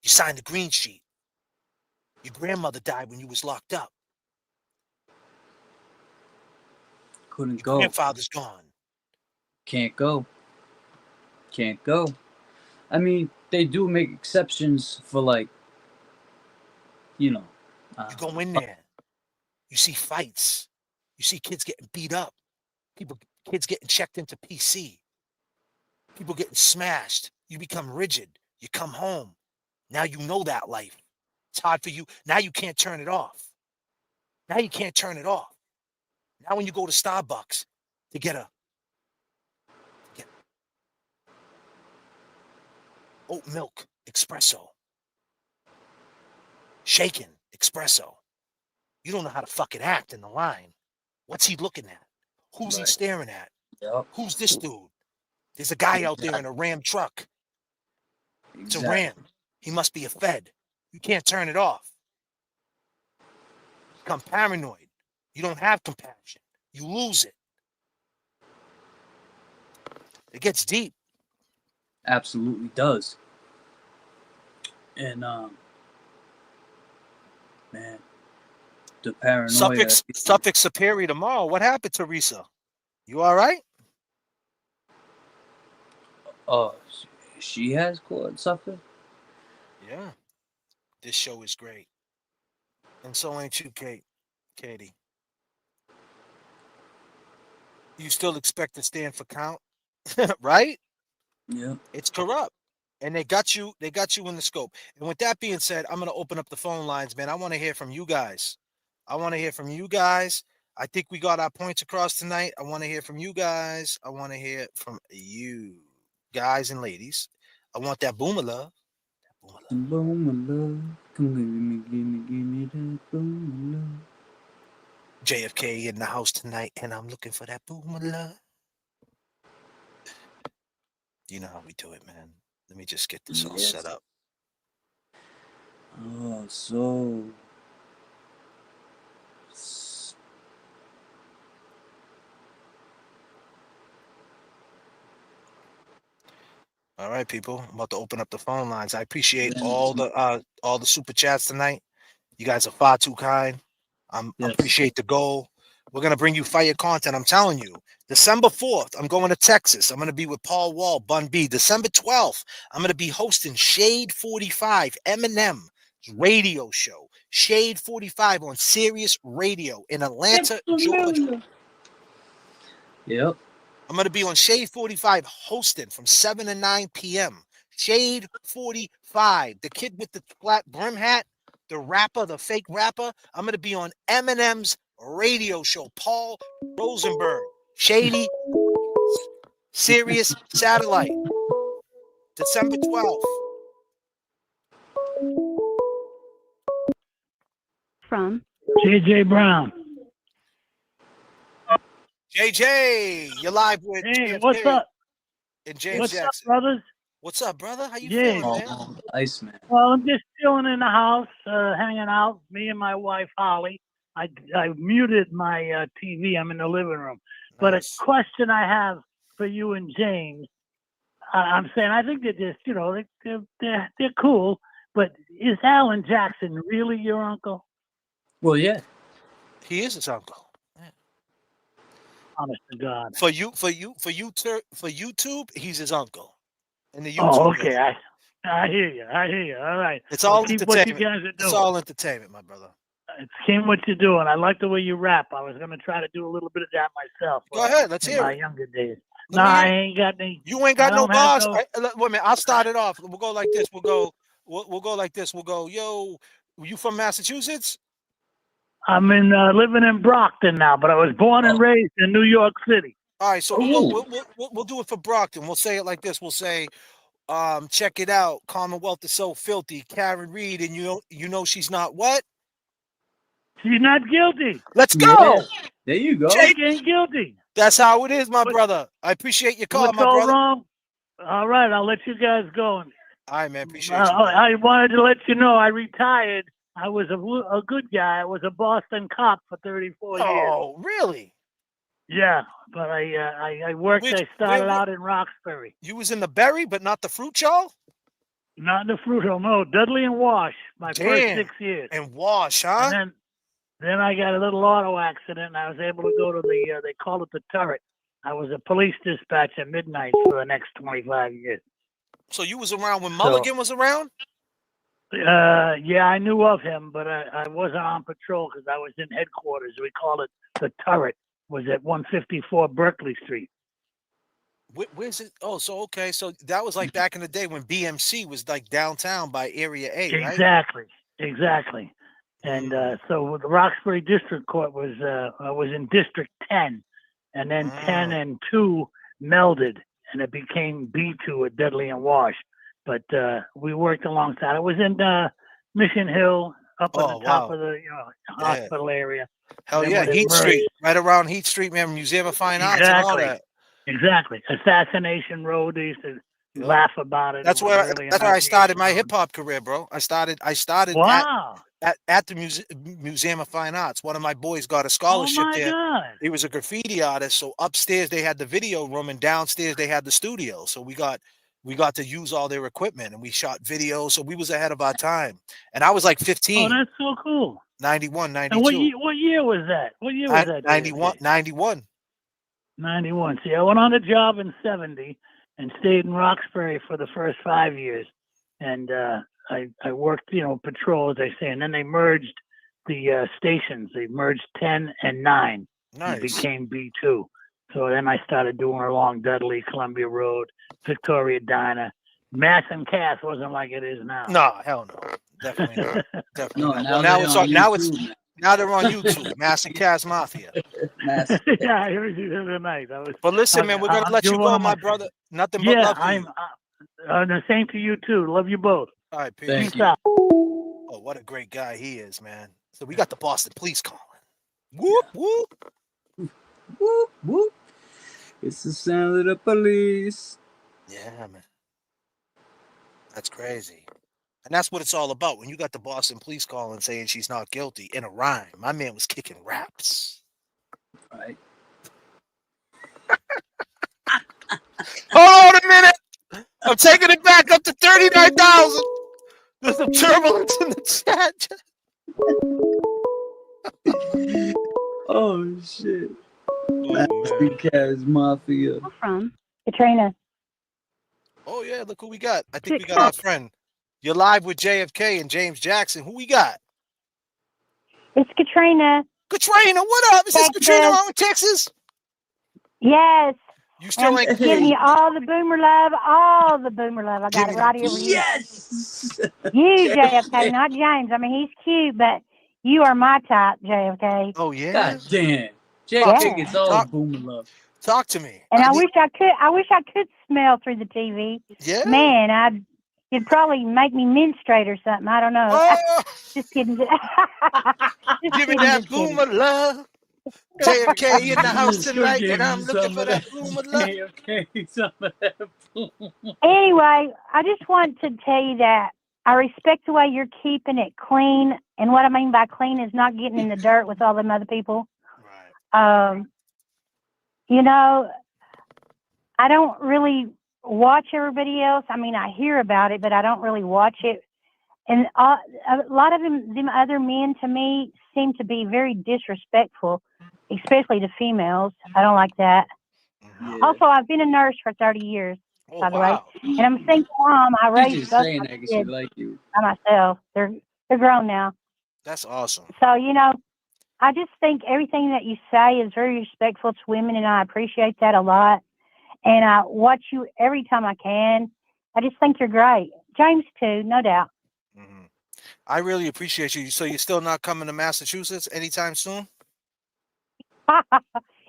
You signed the green sheet. Your grandmother died when you was locked up. Couldn't go. Your grandfather's gone. Can't go. Can't go. I mean, they do make exceptions for, like, you go in there. You see fights. You see kids getting beat up. Kids getting checked into PC. People getting smashed. You become rigid. You come home. Now you know that life. It's hard for you. Now you can't turn it off. Now you can't turn it off. Now when you go to Starbucks to get oat milk espresso, shaken espresso, you don't know how to fucking act in the line. What's he looking at? Who's he staring at? Yep. Who's this dude? There's a guy out there in a Ram truck. It's a Ram. He must be a Fed. You can't turn it off. You become paranoid. You don't have compassion. You lose it. It gets deep. Absolutely does. And man, the paranoia. Suffolk Superior tomorrow. What happened, Teresa? You all right? She has caught Suffolk. Yeah. This show is great. And so ain't you, Katie. You still expect to stand for count, right? Yeah. It's corrupt. And they got you in the scope. And with that being said, I'm going to open up the phone lines, man. I want to hear from you guys. I think we got our points across tonight. I want to hear from you guys. I want to hear from you guys and ladies. I want that boomer love. Boomer love. Come give me that boomer love. JFK in the house tonight, and I'm looking for that boomer love. You know how we do it, man. Let me just get this all set up. Oh, so all right, people. I'm about to open up the phone lines. I appreciate all the super chats tonight. You guys are far too kind. I appreciate the goal. We're gonna bring you fire content. I'm telling you, December 4th, I'm going to Texas. I'm going to be with Paul Wall, Bun B. December 12th, I'm going to be hosting Shade 45, Eminem radio show. Shade 45 on Sirius Radio in Atlanta, Georgia. Yep. I'm going to be on Shade 45 hosting from 7 to 9 p.m. Shade 45, the kid with the flat brim hat, the rapper, the fake rapper. I'm going to be on Eminem's radio show, Paul Rosenberg, Shady, Sirius Satellite, December 12th. From JJ Brown. JJ, you're live with Hey, JFK what's up? and James What's Jackson. up, brothers? What's up, brother? How you Yeah. feeling, man? Iceman. Well, I'm just chilling in the house, hanging out. Me and my wife Holly. I muted my TV. I'm in the living room. But a question I have for you and James. I'm saying I think they're just, you know, they're cool. But is Alan Jackson really your uncle? Well, yeah. He is his uncle. Honest to God. For YouTube, he's his uncle. In the YouTube. Oh, okay. I hear you. All right. It's all keep entertainment. what you guys are doing. It's all entertainment, my brother. Keep what you're doing. I like the way you rap. I was going to try to do a little bit of that myself. Go ahead. Let's hear it. In my younger days. No, I ain't got any. You ain't got no bars. No... Wait a minute. I'll start it off. We'll go like this. We'll go like this. We'll go, yo, you from Massachusetts? I'm living in Brockton now, but I was born and raised in New York City. All right, so we'll do it for Brockton. We'll say it like this. We'll say, check it out. Commonwealth is so filthy. Karen Reed, and you know she's not what? She's not guilty. Let's go. Yeah. There you go. Jake ain't guilty. That's how it is, my brother. I appreciate your call, What's my brother. wrong? All right, I'll let you guys go. All right, man. Appreciate you. I wanted to let you know I retired. I was a good guy. I was a Boston cop for 34 years. Oh, really? Yeah, but I worked. I started out in Roxbury. You was in the berry, but not the fruit, y'all? Not in the fruit hole, no. Dudley and Wash, my first 6 years. And Wash, huh? And then I got a little auto accident, and I was able to go to the, they call it the turret. I was a police dispatch at midnight for the next 25 years. So you was around when Mulligan was around? Yeah, I knew of him, but I wasn't on patrol because I was in headquarters. We call it the turret. Was at 154 Berkeley Street. Where's it? Oh, so okay. So that was like back in the day when BMC was like downtown by Area A, right? Exactly. And so the Roxbury District Court was in District 10, and then 10 and 2 melded, and it became B2 at Dudley and Wash. But we worked alongside. I was in Mission Hill, up on the top of the hospital area. Hell yeah, Heat Street, right around Heat Street, man. Museum of Fine Arts and all that. Exactly. Assassination Road. They used to laugh about it. That's where I started my hip hop career, bro. I started at the Museum of Fine Arts. One of my boys got a scholarship there. God. He was a graffiti artist. So upstairs they had the video room, and downstairs they had the studio. So we got to use all their equipment, and we shot videos. So we was ahead of our time. And I was like 15. Oh, that's so cool. 91, 92. And what year was that? What year was that? 91. 91. See, I went on the job in 70 and stayed in Roxbury for the first 5 years. And I worked, patrol, as I say. And then they merged the stations. They merged 10 and 9. Nice. It became B2. So then I started doing along Dudley, Columbia Road, Victoria Diner. Mass and Cass wasn't like it is now. No, hell no. Definitely not. Definitely No, not. Now they're on YouTube. Mass and Cass Mafia. Yeah, I heard you the other night. But listen, man, we're gonna let you go, my brother. Nothing but love to you. The same to you too. Love you both. All right, peace. Thank you. Oh, what a great guy he is, man. So we got the Boston police calling. Whoop whoop. Whoop whoop. It's the sound of the police. Yeah, man. That's crazy. And that's what it's all about. When you got the Boston police calling saying she's not guilty in a rhyme, my man was kicking raps. Right. Hold on a minute. I'm taking it back up to 39,000. There's some turbulence in the chat. Oh, shit. Because Mafia. From Katrina. Oh yeah, look who we got. I think we got our friend. You're live with JFK and James Jackson. Who we got? It's Katrina. Katrina, what up? Is this Katrina out in Texas? Yes. You still ain't giving you all the boomer love, all the boomer love. I got it right here with you. Yes. You, JFK, not James. I mean, he's cute, but you are my type, JFK. Oh yeah. God damn. JFK gets all the boomer love. Talk to me. And I wish I could smell through the TV. Yeah. Man, it'd probably make me menstruate or something. I don't know. Oh. Just kidding. Give me that boomer love. JFK in the house tonight, and I'm looking for that boomer love. JFK, some of that boomer. Anyway, I just want to tell you that I respect the way you're keeping it clean. And what I mean by clean is not getting in the dirt with all them other people. Right. You know, I don't really watch everybody else. I mean, I hear about it, but I don't really watch it. And a lot of them other men, to me, seem to be very disrespectful, especially to females. I don't like that. Yeah. Also, I've been a nurse for 30 years, by the way. And I'm a single mom. I She's raised just both saying my that because she kids like you. by myself. They're grown now. That's awesome. So, you know, I just think everything that you say is very respectful to women, and I appreciate that a lot. And I watch you every time I can. I just think you're great. James, too, no doubt. Mm-hmm. I really appreciate you. So you're still not coming to Massachusetts anytime soon?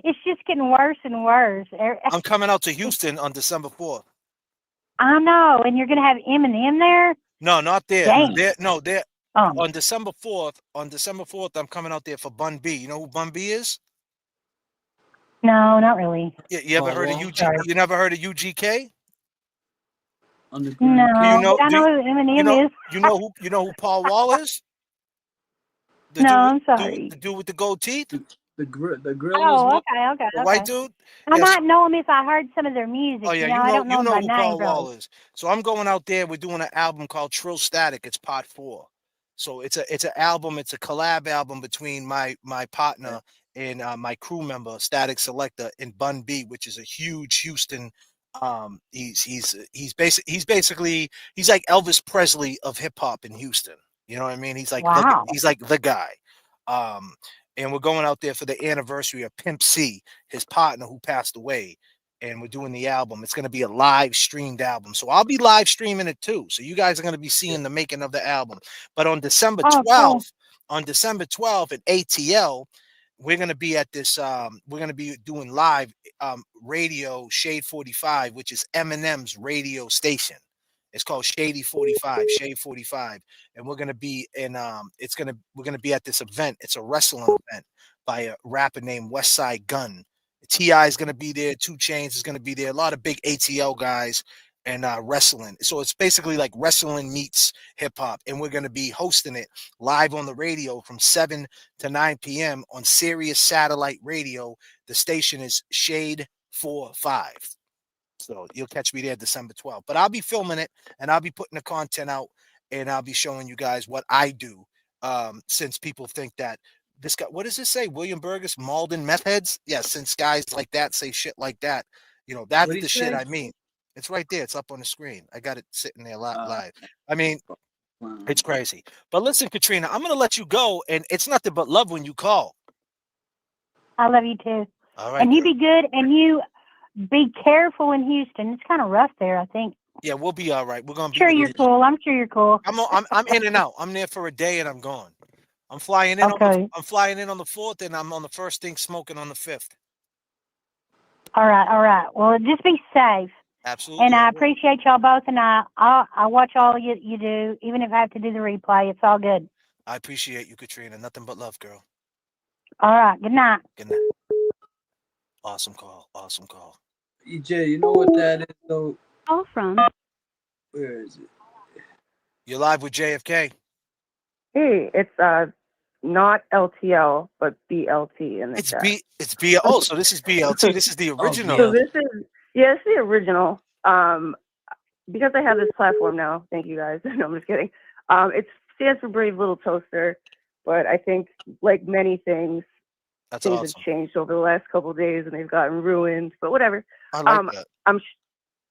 It's just getting worse and worse. I'm coming out to Houston on December 4th. I know, and you're going to have Eminem there? No, not there. Dang. They're Oh. on December 4th. On December 4th, I'm coming out there for Bun B. You know who Bun B is? No, not really. You ever heard of UG? You never heard of UGK? No, I know who Eminem is. You know who Paul Wall is? I'm sorry. The dude with the gold teeth? The grill Oh, is okay. The white dude? I might know him if I heard some of their music. Oh yeah, I don't know him by who name, Paul probably. Wall is. So I'm going out there. We're doing an album called Trill Static. It's part 4. So it's an album. It's a collab album between my partner and my crew member, Static Selector, and Bun B, which is a huge Houston. He's basically like Elvis Presley of hip hop in Houston. You know what I mean? He's like he's like the guy. And we're going out there for the anniversary of Pimp C, his partner who passed away. And we're doing the album. It's going to be a live streamed album. So I'll be live streaming it too. So you guys are going to be seeing the making of the album. But on December 12th, at ATL, we're going to be at this, we're going to be doing live radio Shade 45, which is Eminem's radio station. It's called Shade 45, and we're gonna be in we're gonna be at this event. It's a wrestling event by a rapper named Westside Gun. T.I. is gonna be there. 2 Chainz is gonna be there. A lot of big ATL guys and wrestling. So it's basically like wrestling meets hip hop, and we're gonna be hosting it live on the radio from 7 to 9 p.m. on Sirius Satellite Radio. The station is Shade 45. So you'll catch me there December 12th. But I'll be filming it, and I'll be putting the content out, and I'll be showing you guys what I do. Since people think that this guy, what does it say? William Burgess, Malden meth heads? Yeah, since guys like that say shit like that, that's the shit I mean. It's right there. It's up on the screen. I got it sitting there live. I mean, it's crazy. But listen, Katrina, I'm going to let you go, and it's nothing but love when you call. I love you too. All right. And you be good, and you be careful in Houston. It's kind of rough there, I think. Yeah, we'll be all right. We're gonna be. Sure, you're cool. I'm sure you're cool. I'm in and out. I'm there for a day and I'm gone. I'm flying in. Okay. I'm flying in on the 4th, and I'm on the first thing smoking on the 5th. All right. Well, just be safe. Absolutely. And I appreciate y'all both, and I watch all you do, even if I have to do the replay. It's all good. I appreciate you, Katrina. Nothing but love, girl. All right. Good night. Good night. Awesome call. EJ, you know what that is though? All from. Where is it? You're live with JFK. Hey, it's not LTL, but BLT in the chat. It's BL. Oh, so this is BLT. This is the original. So this is it's the original. Because I have this platform now. Thank you guys. No, I'm just kidding. It stands for Brave Little Toaster, but I think like many things, That's things awesome. have changed over the last couple of days and they've gotten ruined. But whatever. I like that.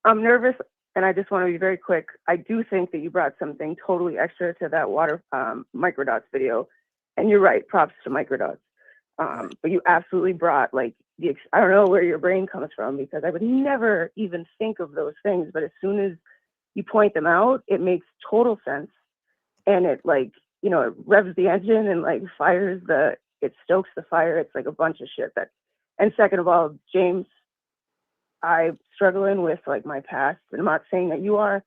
I'm nervous, and I just want to be very quick. I do think that you brought something totally extra to that water microdots video, and you're right. Props to microdots. But you absolutely brought like I don't know where your brain comes from, because I would never even think of those things. But as soon as you point them out, it makes total sense, and it like it revs the engine and like it stokes the fire. It's like a bunch of shit that. And second of all, James, I'm struggling with like my past, and I'm not saying that you are,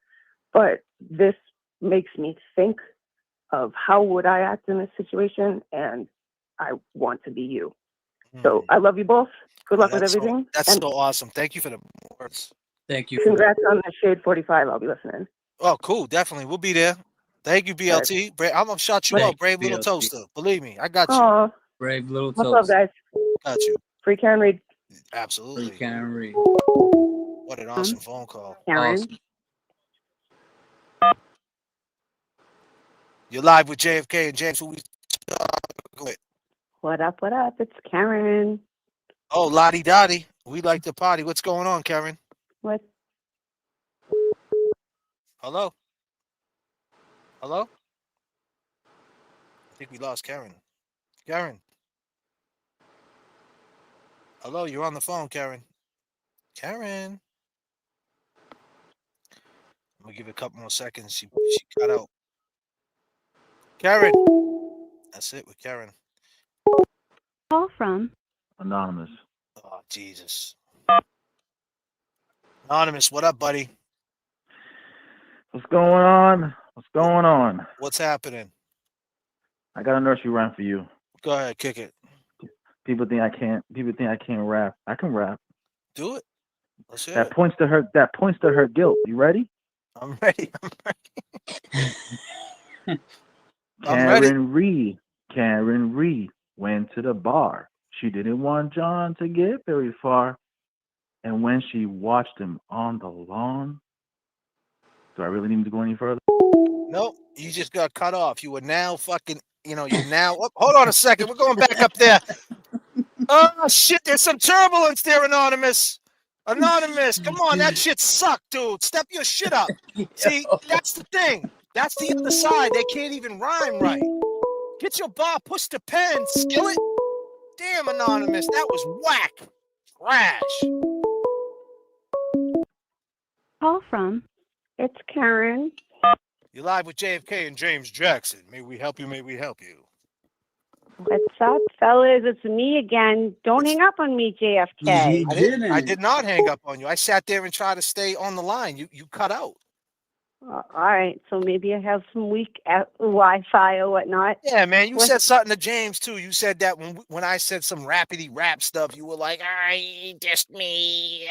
but this makes me think of how would I act in this situation, and I want to be you. So I love you both. Good luck with everything. That's so awesome. Thank you for the words. Thank you. Congrats on the Shade 45. I'll be listening. Oh, cool. Definitely. We'll be there. Thank you, BLT. I'm going to shout you out. Brave little toaster. Believe me. I got you. Aww. Brave little What's toast. up, guys? Got you. Free Karen Reed. Absolutely. Free Karen Reed. What an awesome phone call. Karen. Awesome. You're live with JFK and James. Who we with? What up? What up? It's Karen. Oh, Lottie Dottie. We like to party. What's going on, Karen? What? Hello? Hello? I think we lost Karen. Karen. Hello, you're on the phone, Karen. Karen. I'm going to give it a couple more seconds. She got out. Karen. That's it with Karen. Call from Anonymous. Oh, Jesus. Anonymous, what up, buddy? What's going on? What's going on? What's happening? I got a nursery rhyme for you. Go ahead, kick it. People think I can't rap. I can rap. Do it. Let's hear That it. points to her guilt. You ready? I'm ready. Karen Reed went to the bar. She didn't want John to get very far. And when she watched him on the lawn, do I really need to go any further? Nope, you just got cut off. You were now fucking, you're now. Oh, hold on a second. We're going back up there. Oh, shit. There's some turbulence there, Anonymous. Anonymous, come on. That shit sucked, dude. Step your shit up. See, that's the thing. That's the other side. They can't even rhyme right. Get your bar, push the pen, skillet. Damn, Anonymous. That was whack. Trash. call from It's Karen. You're live with JFK and James Jackson. May we help you? May we help you? What's up, fellas? It's me again. Don't hang up on me, JFK. I did not hang up on you. I sat there and tried to stay on the line. You cut out. All right, so maybe I have some weak Wi-Fi or whatnot. Yeah, man, you said something to James too. You said that when I said some rapidy rap stuff, you were like, "I dissed me."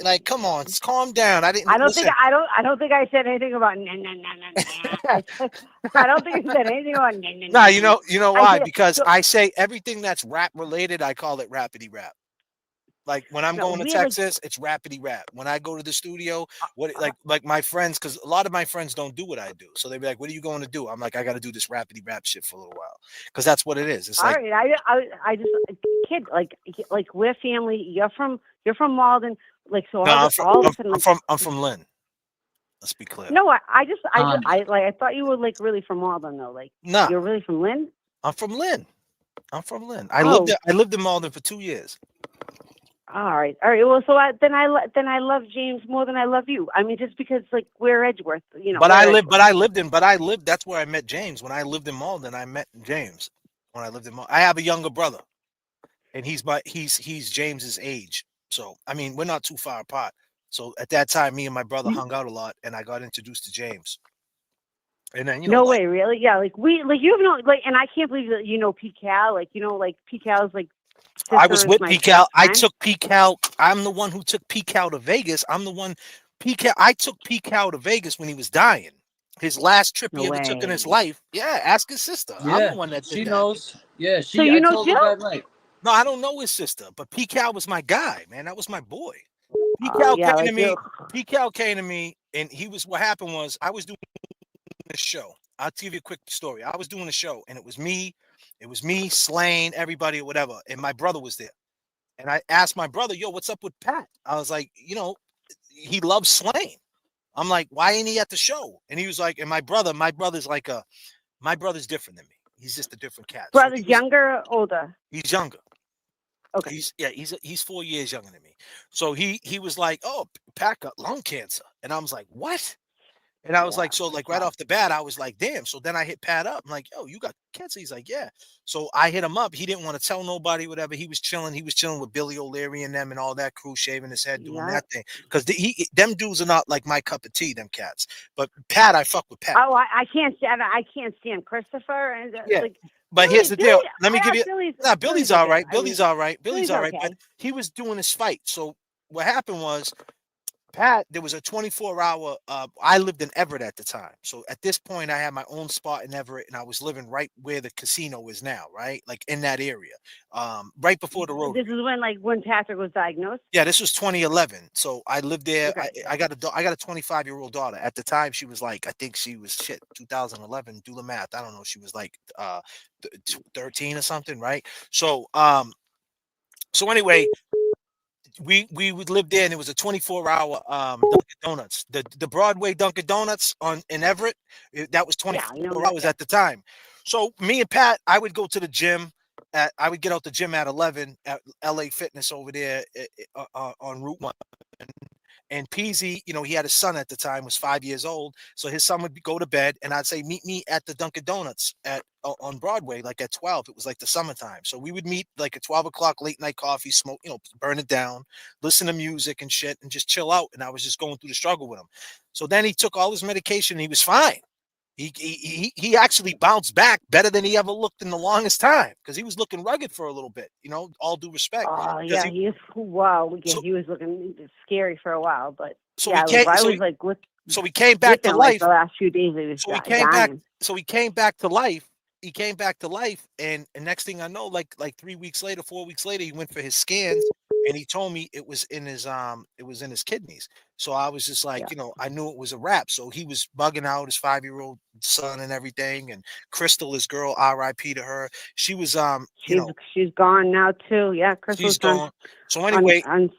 Like, come on, calm down. I don't think I said anything about I don't think I said anything about Nah, you know why? Because I say everything that's rap related, I call it rapidy rap. Like when I'm going to Texas, it's rapidy rap. When I go to the studio, like my friends, because a lot of my friends don't do what I do, so they be like, "What are you going to do?" I'm like, "I got to do this rapidy rap shit for a little while," because that's what it is. It's like, all right, I just kid like we're family. You're from Malden, like so. No, I'm from Lynn. Let's be clear. No, I thought you were like really from Malden though. Like, no, you're really from Lynn. I'm from Lynn. I lived in Malden for 2 years. All right. Well, so then I love James more than I love you. I mean, just because like we're Edgeworth, But I lived. That's where I met James. When I lived in Malden, I met James. When I lived in Malden, I have a younger brother, and he's James's age. So I mean, we're not too far apart. So at that time, me and my brother hung out a lot, and I got introduced to James. And then no way, really? Yeah, like you know, like, and I can't believe that P Cal, like P Cal's like. I was with P Cal. I took P Cal. I'm the one who took P Cal to Vegas. I took P Cal to Vegas when he was dying. His last trip he ever took in his life. Yeah, ask his sister. Yeah, I'm the one that did she that. knows. Yeah, So you know told her that right. No, I don't know his sister, but P Cal was my guy, man. That was my boy. P Cal came to me. P Cal came to me, and what happened was I was doing a show. I'll give you a quick story. I was doing a show, and it was me, It was me, Slane, everybody, or whatever, and my brother was there. And I asked my brother, "Yo, what's up with Pat?" I was like, he loves Slane. I'm like, "Why ain't he at the show?" And he was like, "And my brother's like my brother's different than me. He's just a different cat." So Brother's younger or older? he's younger. Okay. He's 4 years younger than me. So he was like, "Oh, Pat got lung cancer," and I was like, "What?" And I was like, so like right off the bat, I was like, damn. So then I hit Pat up. I'm like, yo, you got cancer? He's like, yeah. So I hit him up. He didn't want to tell nobody, whatever. He was chilling. He was chilling with Billy O'Leary and them and all that crew, shaving his head, doing that thing. Because them dudes are not like my cup of tea, them cats. But Pat, I fuck with Pat. Oh, I can't stand Christopher. And like, but Billy, here's the deal. Let me give you. Billy's all okay. right. I Billy's mean, all right. Billy's all right. okay. But he was doing his fight. So what happened was, Pat, there was a 24-hour. I lived in Everett at the time, so at this point, I had my own spot in Everett, and I was living right where the casino is now, right, like in that area, right before the road. This is when Patrick was diagnosed. Yeah, this was 2011. So I lived there. Okay. I got a 25-year-old daughter. At the time, she was like, I think she was 2011. Do the math. I don't know. She was like 13 or something, right? So anyway. We would live there, and it was a 24-hour Dunkin' Donuts. The Broadway Dunkin' Donuts in Everett. That was 24 hours at the time. So me and Pat, I would go to the gym. I would get out the gym at 11 at LA Fitness over there on Route 1. And Peasy, he had a son at the time, was 5 years old. So his son would go to bed, and I'd say, meet me at the Dunkin' Donuts on Broadway, like at 12. It was like the summertime. So we would meet like at 12 o'clock, late night coffee, smoke, burn it down, listen to music and shit, and just chill out. And I was just going through the struggle with him. So then he took all his medication, and he was fine. He actually bounced back better than he ever looked in the longest time, because he was looking rugged for a little bit, all due respect. Oh yeah, he was looking scary for a while, but so he came back to life. The last few days he was dying. So he came back to life. He came back to life, and next thing I know, like 3 weeks later, 4 weeks later, he went for his scans, and he told me it was in his kidneys. So I was just like, I knew it was a wrap. So he was bugging out his 5-year-old son and everything. And Crystal, his girl, R.I.P. to her. She was she's gone now too. Yeah, Crystal's gone. So anyway, I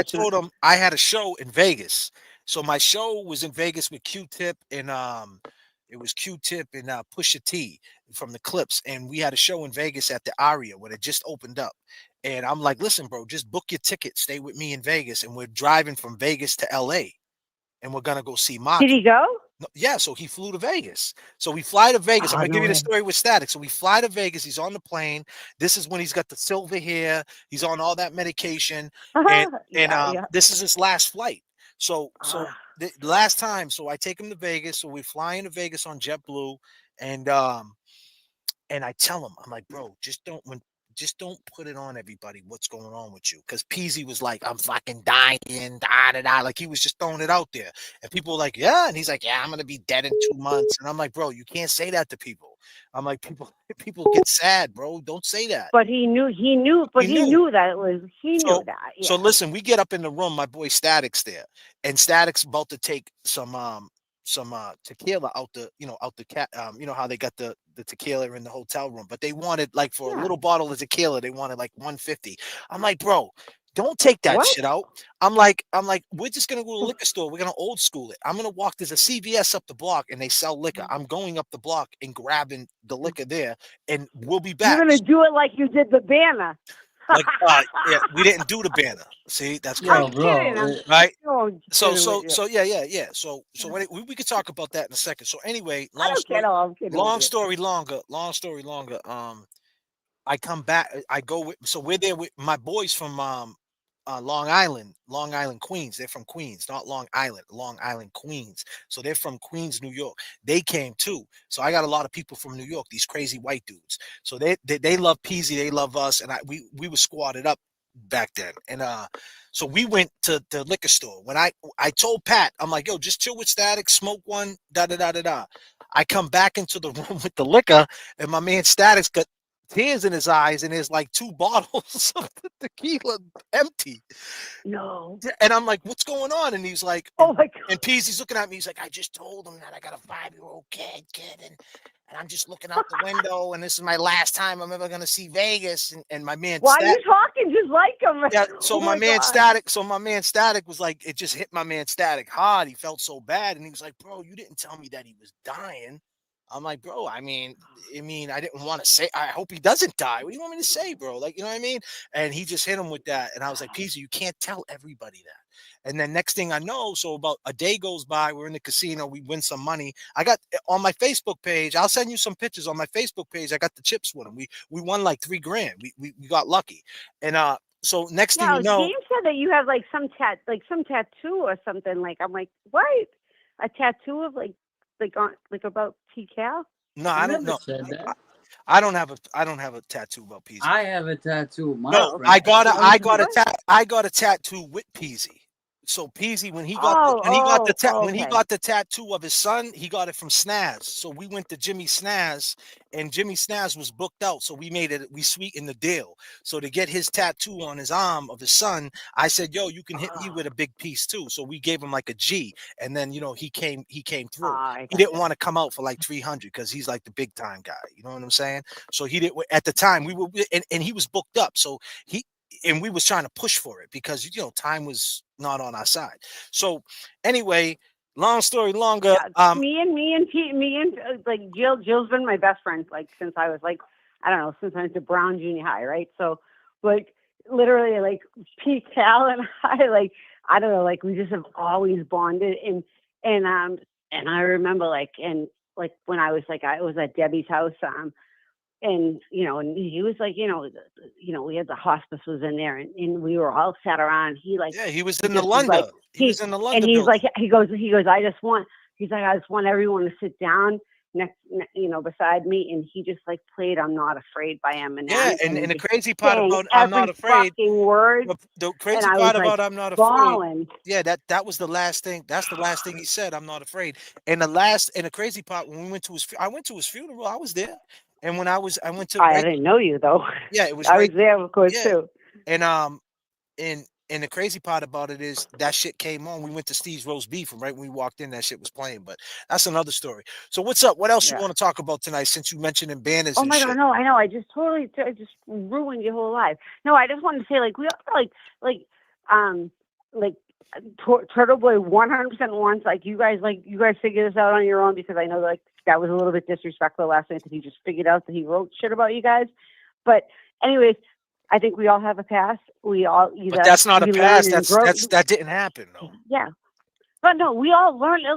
told him I had a show in Vegas. So my show was in Vegas with Q-Tip and it was Q-Tip and Pusha T from the Clips, and we had a show in Vegas at the Aria when it just opened up. And I'm like, listen, bro, just book your ticket, stay with me in Vegas, and we're driving from Vegas to LA, and we're gonna go see Maki. Did he go? No, yeah, so he flew to Vegas. So we fly to Vegas. I'm gonna give you the story with Static. So we fly to Vegas. He's on the plane. This is when he's got the silver hair. He's on all that medication, and this is his last flight. So the last time, so I take him to Vegas. So we fly into Vegas on JetBlue, and I tell him, I'm like, bro, just don't put it on everybody what's going on with you. Because Peasy was like, I'm fucking dying, like he was just throwing it out there. And people were like, yeah. And he's like, yeah, I'm gonna be dead in 2 months. And I'm like, bro, you can't say that to people. I'm like, people get sad, bro. Don't say that. But he knew that it was knew that. Yeah. So listen, we get up in the room, my boy Static's there, and Static's about to take some tequila out the cat, how they got the tequila in the hotel room, but they wanted like for a little bottle of tequila, they wanted like 150. I'm like, bro, don't take that shit out. I'm like, we're just gonna go to the liquor store. We're gonna old school it. I'm gonna walk. There's a CVS up the block, and they sell liquor. I'm going up the block and grabbing the liquor there, and we'll be back. You're gonna do it like you did the banner. Like, yeah, we didn't do the banner. See, that's great, right? So yeah. So we could talk about that in a second. So anyway, long story longer. I come back. I go with. So we're there with my boys from Long Island, Queens. They're from Queens, not Long Island, Queens. So they're from Queens, New York. They came too. So I got a lot of people from New York, these crazy white dudes. So they love Peasy, they love us, and we were squatted up back then. And so we went to the liquor store. When I told Pat, I'm like, yo, just chill with Static, smoke one, I come back into the room with the liquor, and my man Static's got tears in his eyes, and there's like 2 bottles of the tequila empty. No. And I'm like, what's going on? And he's like, oh my God. And Peasy's looking at me. He's like, I just told him that I got a 5-year-old kid. and I'm just looking out the window, and this is my last time I'm ever gonna see Vegas. And my man, Why are you talking just like him? yeah. So Oh my man God. Static. So my man Static was like, it just hit my man Static hard. He felt so bad, and he was like, "Bro, you didn't tell me that he was dying." I'm like, "Bro, I mean, I didn't want to say. I hope he doesn't die. What do you want me to say, bro? Like, you know what I mean?" And he just hit him with that, and I was like, "Peasy, you can't tell everybody that." And then next thing I know, so about a day goes by, we're in the casino, we win some money. I got on my Facebook page. I'll send you some pictures on my Facebook page. I got the chips with him. We won like $3,000. We got lucky, and so next thing Yeah, you know, James said that you have like some tattoo or something. Like I'm like, what? A tattoo of like about T-Cal? no, I don't never know. said that. I don't have a tattoo about Peasy. I have a tattoo of my No, friend. I got a tattoo with Peasy. So Peasy, when he got the tattoo of his son, he got it from Snaz. So we went to Jimmy Snaz, and Jimmy Snaz was booked out. So we sweetened the deal. So to get his tattoo on his arm of his son, I said, "Yo, you can hit me with a big piece too." So we gave him like a G, and then he came through. He didn't want to come out for like 300 because he's like the big time guy. You know what I'm saying? So he didn't. At the time, we were and he was booked up. So we was trying to push for it because time was not on our side. So anyway, long story longer. Me and like Jill's been my best friend like since I was like, I don't know, since I went to Brown Junior High, right? So like literally like Pete Cal and I like, I don't know, like we just have always bonded and I remember like when I was at Debbie's house and and he was like, we had the hospice was in there, and we were all sat around. He was in the London. He was in the London. And he's building. like, he goes, I just want everyone to sit down next, beside me, and he just like played "I'm Not Afraid" by Eminem. Yeah, and the crazy part about "I'm Not Afraid," word. The crazy part about "I'm Not Afraid," yeah, that was the last thing. That's the last thing he said. "I'm not afraid." And the crazy part when we went to I went to his funeral. I was there. And when I went to. I didn't know you though. Yeah, it was. I was there, of course, too. And and the crazy part about it is that shit came on. We went to Steve's roast beef, and right when we walked in, that shit was playing. But that's another story. So what's up? What else you want to talk about tonight? Since you mentioned banners. Oh my God, no, I know. I just ruined your whole life. No, I just wanted to say we all Turtle Boy 100% wants you guys figure this out on your own because I know that was a little bit disrespectful last night that he just figured out that he wrote shit about you guys. But anyways, I think we all have a past. We all either. But that's not a past. That didn't happen though. Yeah, but no, we all learned.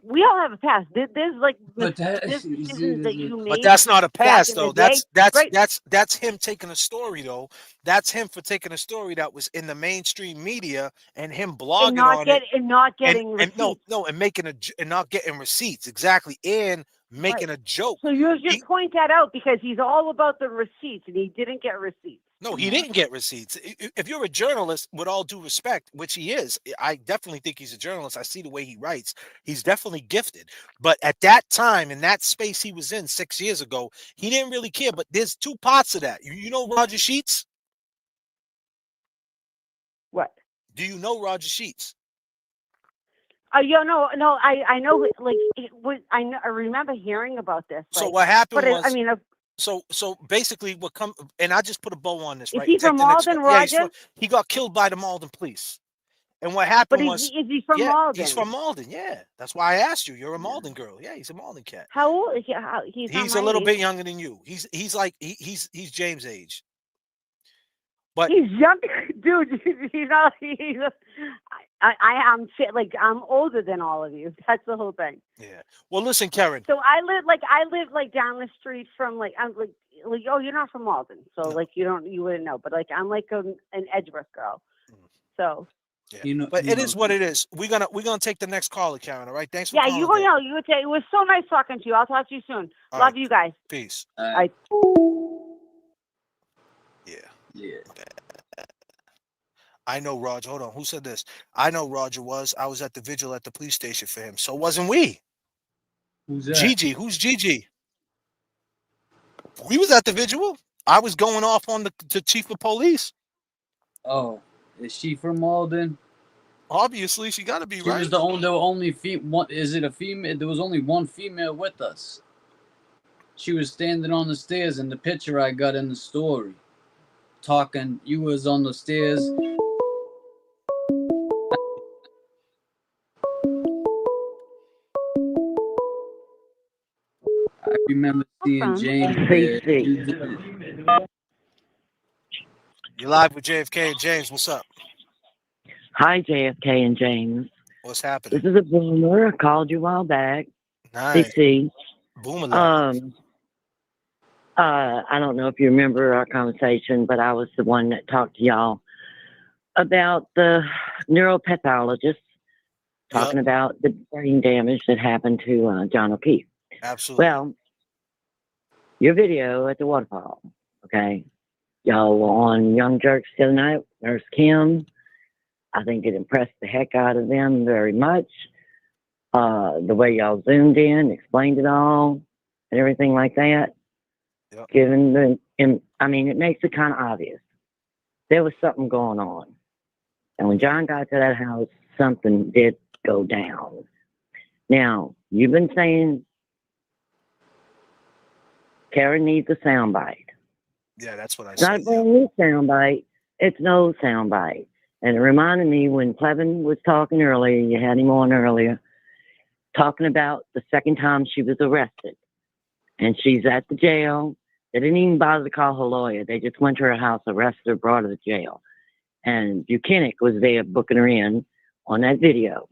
We all have a past. There's decisions that you made. But that's not a past though. That's him taking a story though. That's him for taking a story that was in the mainstream media and him blogging on it and not getting receipts. and not getting receipts exactly and making a joke. So you just point that out because he's all about the receipts and he didn't get receipts. No, he didn't get receipts. If you're a journalist, with all due respect, which he is, I definitely think he's a journalist. I see the way he writes. He's definitely gifted. But at that time, in that space he was in 6 years ago, he didn't really care. But there's two parts of that. You know Roger Sheets? What? Do you know Roger Sheets? I know. I remember hearing about this. So what happened was, So basically, and I just put a bow on this. Is right? he from Malden, Roger? Yeah, he got killed by the Malden police. And what happened was, is he from Malden? He's from Malden. Yeah, that's why I asked you. You're a Malden girl. Yeah, he's a Malden cat. How old is he? He's a little bit younger than you. He's James' age. But he's younger, dude. I'm older than all of you. That's the whole thing. Yeah. Well, listen, Karen. So I live down the street from oh, you're not from Malden, so no. you wouldn't know, but I'm an Edgeworth girl. So. Yeah. But it is what it is. We're gonna take the next caller, Karen. All right. Thanks for calling. Yeah, it was so nice talking to you. I'll talk to you soon. All Love right. you guys. Peace. Yeah. I know Roger. Hold on. Who said this? I know Roger was. I was at the vigil at the police station for him. So wasn't we? Who's that? Gigi. Who's Gigi? We was at the vigil. I was going off on the chief of police. Oh, is she from Malden? Obviously, she got to be She right. was the only female. Is it a female? There was only one female with us. She was standing on the stairs in the picture I got in the story. Talking, you was on the stairs. I remember seeing James there. You did it. You're live with JFK and James. What's up? Hi, JFK and James. What's happening? This is a boomer. I called you a while back. Nice. CC. Boomer. I don't know if you remember our conversation, but I was the one that talked to y'all about the neuropathologist talking about the brain damage that happened to John O'Keefe. Absolutely. Well, your video at the waterfall, okay? Y'all were on Young Jerks the other night, Nurse Kim. I think it impressed the heck out of them very much. The way y'all zoomed in, explained it all, and everything like that. Yep. It makes it kind of obvious. There was something going on. And when John got to that house, something did go down. Now, you've been saying Karen needs a soundbite. Yeah, that's what I It's not said. a brand new soundbite. It's an old soundbite. And it reminded me when Plevin was talking earlier, you had him on earlier, talking about the second time she was arrested. And she's at the jail. They didn't even bother to call her lawyer. They just went to her house, arrested her, brought her to jail. And Buchanan was there booking her in on that video.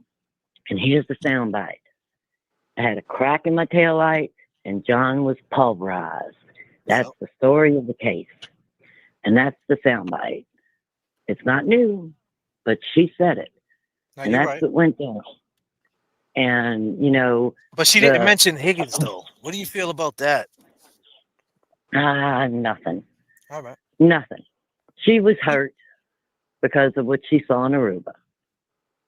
And here's the soundbite. I had a crack in my taillight, and John was pulverized. That's the story of the case. And that's the soundbite. It's not new, but she said it. No, and you're that's right. what went down. And, But she didn't mention Higgins, though. What do you feel about that? Nothing. All right. Nothing. She was hurt because of what she saw in Aruba.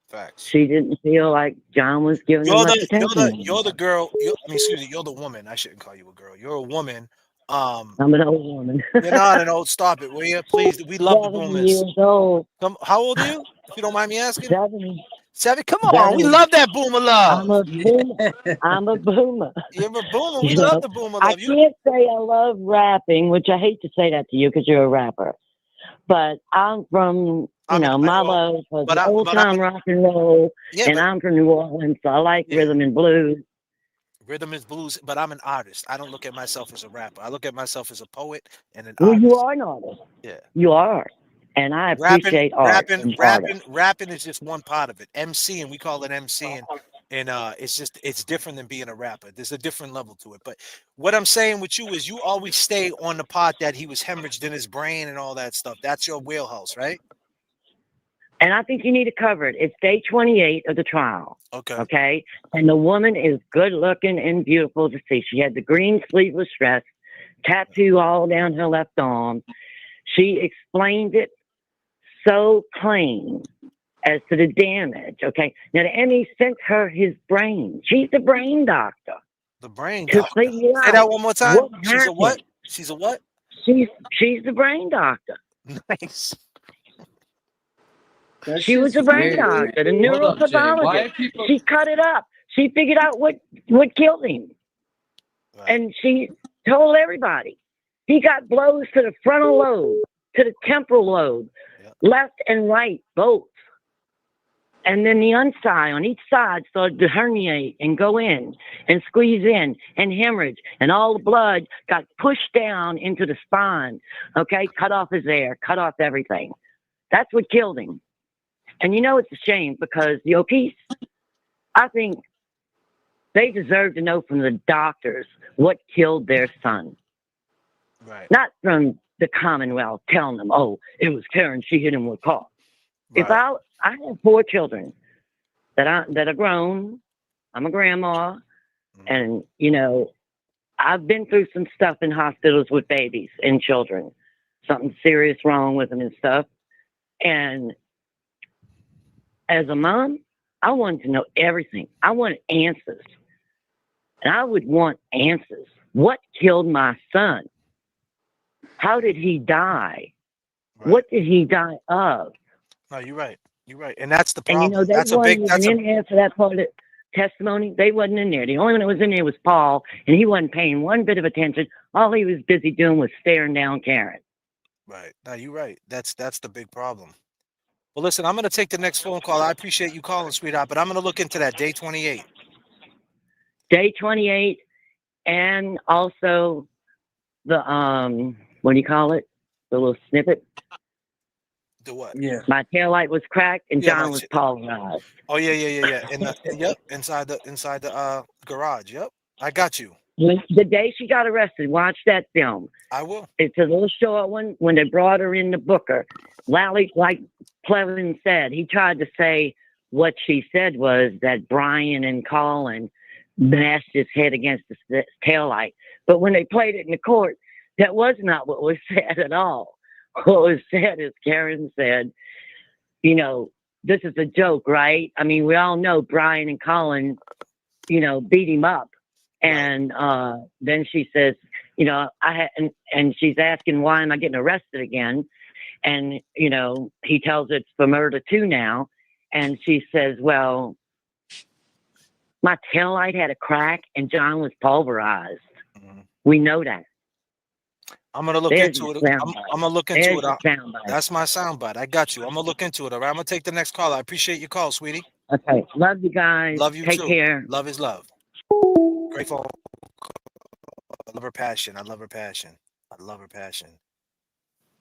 Facts. She didn't feel like John was giving her much attention. You're the girl. Excuse me. You're the woman. I shouldn't call you a girl. You're a woman. I'm an old woman. You're not an old. Stop it, will you? Please. We love the 7 boomers. years old. How old are you? If you don't mind me asking. 7. 7. Come on. We love that boomer love. I'm a boomer. I'm a boomer. You're a boomer. We love the boomer love. I can't say I love rapping, which I hate to say that to you because you're a rapper. But I'm from, my love for the old time rock and roll, and I'm from New Orleans, so I like rhythm and blues. Rhythm is blues, but I'm an artist. I don't look at myself as a rapper. I look at myself as a poet and an artist. You are an artist. Yeah. You are. And I appreciate art. Rapping is just one part of it. MCing, we call it MCing. And it's different than being a rapper. There's a different level to it. But what I'm saying with you is you always stay on the part that he was hemorrhaged in his brain and all that stuff. That's your wheelhouse, right? And I think you need to cover it. It's day 28 of the trial. Okay. Okay. And the woman is good looking and beautiful to see. She had the green sleeveless dress, tattoo all down her left arm. She explained it so plain as to the damage. Okay. Now the ME sent her his brain. She's the brain doctor. The brain to doctor. figure Say out that one more time. what She's a what? happened. She's a what? She's the brain doctor. Nice. She was a brain doctor, the neuropathologist. She cut it up. She figured out what killed him. Right. And she told everybody. He got blows to the frontal lobe, to the temporal lobe, left and right, both. And then the inside on each side started to herniate and go in and squeeze in and hemorrhage. And all the blood got pushed down into the spine. Okay, cut off his air, cut off everything. That's what killed him. And it's a shame because the O'Keefes, I think they deserve to know from the doctors what killed their son. Right. Not from the Commonwealth telling them, oh, it was Karen, she hit him with a car. Right. If I have 4 children that are grown, I'm a grandma, and, I've been through some stuff in hospitals with babies and children, something serious wrong with them and stuff. And as a mom, I wanted to know everything. I wanted answers. And I would want answers. What killed my son? How did he die? Right. What did he die of? No, you're right. You're right. And that's the problem. And, they that's a big... didn't answer that part testimony, they wasn't in there. The only one that was in there was Paul, and he wasn't paying one bit of attention. All he was busy doing was staring down Karen. Right. No, you're right. That's the big problem. Well, listen, I'm going to take the next phone call. I appreciate you calling, sweetheart, but I'm going to look into that day 28. Day 28, and also the what do you call it? The little snippet. The what? Yeah. My taillight was cracked and Yeah, John was pulverized. Oh yeah. In the yep, inside the garage. Yep. I got you. The day she got arrested, watch that film. I will. It's a little short one. When they brought her in to book her, Lally, like Plevin said, he tried to say what she said was that Brian and Colin bashed his head against the taillight. But when they played it in the court, that was not what was said at all. What was said is Karen said, you know, this is a joke, right? I mean, we all know Brian and Colin, you know, beat him up. And then she says, you know, and she's asking, why am I getting arrested again? And, you know, he tells her it's for murder too now. And she says, well, my taillight had a crack and John was pulverized. We know that. I'm going to look into it. I'm going to look into it. That's my soundbite. I got you. I'm going to look into it. All right. I'm going to take the next call. I appreciate your call, sweetie. Okay. Love you guys. Love you Take too. care. Love is love. Grateful. I love her passion. I love her passion. I love her passion.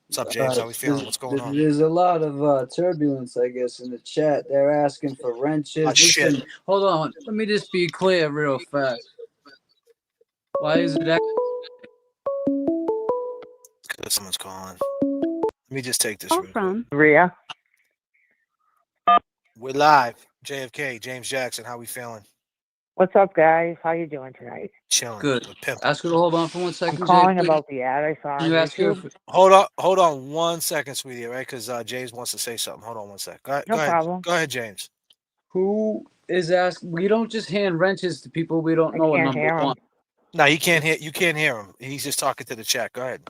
What's up, James? How we feeling? What's going on? There's a lot of turbulence, I guess, in the chat. They're asking for wrenches. Listen, hold on. Let me just be clear real fast. Why is it that? Because someone's calling. Let me just take this real quick. Rhea. We're live. JFK, James Jackson. How we feeling? What's up, guys? How you doing tonight? Chilling. Good. Ask her to hold on for 1 second. I'm calling Jay, about the ad I saw on you ask her YouTube. Hold on 1 second, sweetie, right? Because James wants to say something. Hold on 1 sec. Go problem. Go ahead, James. Who is asking? We don't just hand wrenches to people we don't know. Number one. No, you can't hear him. He's just talking to the chat. Go ahead.